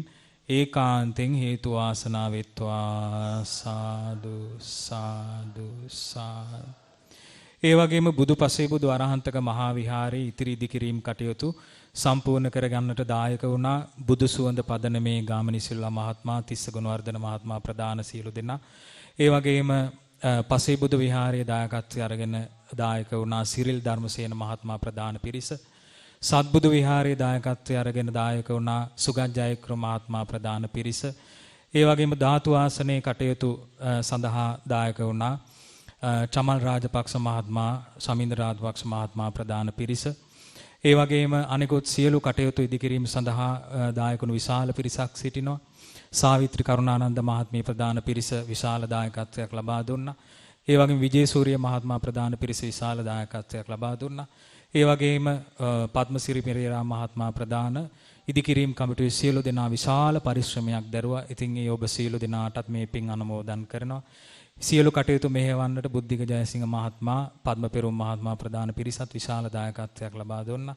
Speaker 1: ඒකාන්තෙන් හේතු වාසනා වෙත්වා. සාදු සාදු සාදු. ඒ වගේම බුදුපසේ බුදු අරහන්තක මහා විහාරයේ ඉතිරි ඉදිකිරීම් කටයුතු සම්පූර්ණ කරගන්නට දායක වුණා බුදු සුවඳ පදනමේ ගාමිණීසිල්ලා මහත්මයා තිස්ස ගුණවර්ධන මහත්මයා ප්‍රදාන සියලු දෙනා. ඒ වගේම පසේ බුදු විහාරයේ දායකත්වය අරගෙන දායක වුණා සිරිල් ධර්මසේන මහත්මයා ප්‍රදාන පිරිස. සත්බුදු විහාරයේ දායකත්වය අරගෙන දායක වුණා සුගත් ජයක්‍රම මහත්මයා ප්‍රදාන පිරිස. ඒ වගේම ධාතු ආසනයේ කටයුතු සඳහා දායක වුණා චමල් රාජපක්ෂ මහත්මයා, සමින්ද රාජපක්ෂ මහත්මයා ප්‍රදාන පිරිස. ඒ වගේම අනෙකුත් සියලු කටයුතු ඉදිකිරීම සඳහා දායක වුණු විශාල පිරිසක් සිටිනවා. සාවිත්‍රි කරුණානන්ද මහත්මිය ප්‍රදාන පිරිස විශාල දායකත්වයක් ලබා දුන්නා. ඒ වගේම විජේසූරිය මහත්මයා ප්‍රදාන පිරිස විශාල දායකත්වයක් ලබා දුන්නා. ඒ වගේම පද්මසිරි පෙරේරා මහත්මයා ප්‍රදාන ඉදිකිරීම් කමිටුවේ සියලු දෙනා විශාල පරිශ්‍රමයක් දරුවා. ඉතින් ඒ ඔබ සියලු දෙනාටත් මේ පින් අනුමෝදන් කරනවා. සියලු කටයුතු මෙහෙවන්නට බුද්ධික ජයසිංහ මහත්මයා, පද්ම පෙරුම් මහත්මයා ප්‍රදාන පිරිසත් විශාල දායකත්වයක් ලබා දුන්නා.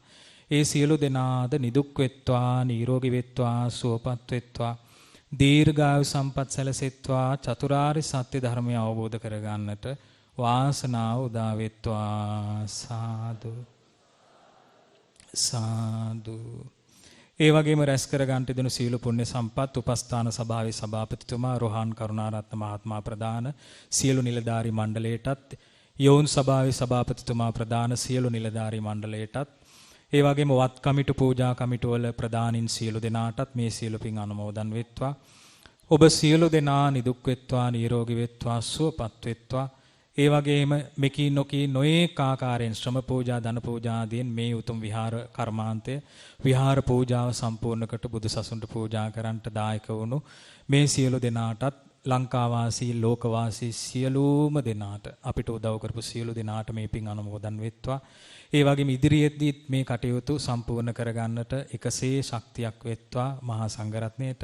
Speaker 1: ඒ සියලු දෙනාද නිදුක් වෙත්වා, නිරෝගී වෙත්වා, සුවපත් වෙත්වා, දීර්ඝායු සම්පත් සැලසෙත්වා, චතුරාර්ය සත්‍ය ධර්මය අවබෝධ කරගන්නට වාසනාව උදා වෙත්වා. සාදු සාදු. ඒ වගේම රැස් කර ගන්නට දෙනු සීල පුණ්‍ය සම්පත් උපස්ථාන සභාවේ සභාපතිතුමා රෝහන් කරුණාරත්න මහත්මයා ප්‍රදාන සියලු නිලධාරි මණ්ඩලයටත්, යෝන් සභාවේ සභාපතිතුමා ප්‍රදාන සියලු නිලධාරි මණ්ඩලයටත්, ඒ වගේම වත් කමිටු පූජා කමිටු වල ප්‍රදානින් සියලු දෙනාටත් මේ සියලු පින් අනුමෝදන් වෙත්වා. ඔබ සියලු දෙනා නිදුක් වෙත්වා, නිරෝගී වෙත්වා, සුවපත් වෙත්වා. ඒ වගේම මෙකී නොකී නොඑක ආකාරයෙන් ශ්‍රම පූජා, ධන පූජා ආදීන් මේ උතුම් විහාර කර්මාන්තය, විහාර පූජාව සම්පූර්ණ කොට බුදුසසුන්ට පූජා කරන්නට දායක වුණු මේ සියලු දෙනාටත්, ලංකාවාසී ලෝකවාසී සියලුම දෙනාට, අපිට උදව් කරපු සියලු දෙනාට මේ පින් අනුමෝදන් වෙත්වා. ඒ වගේම ඉදිරියේදී මේ කටයුතු සම්පූර්ණ කරගන්නට එකසේ ශක්තියක් වෙත්වා මහා සංඝරත්නයට.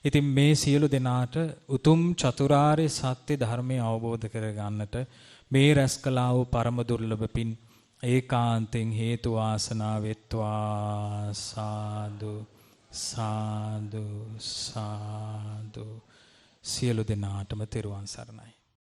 Speaker 1: ඉතින් මේ සියලු දෙනාට උතුම් චතුරාර්ය සත්‍ය ධර්මය අවබෝධ කරගන්නට මේ රැස් කළා වූ පරම දුර්ලභ පින් ඒකාන්තයෙන් හේතු වාසනා වෙත්වා. සාදු සාදු සාදු. සියලු දෙනාටම තෙරුවන් සරණයි.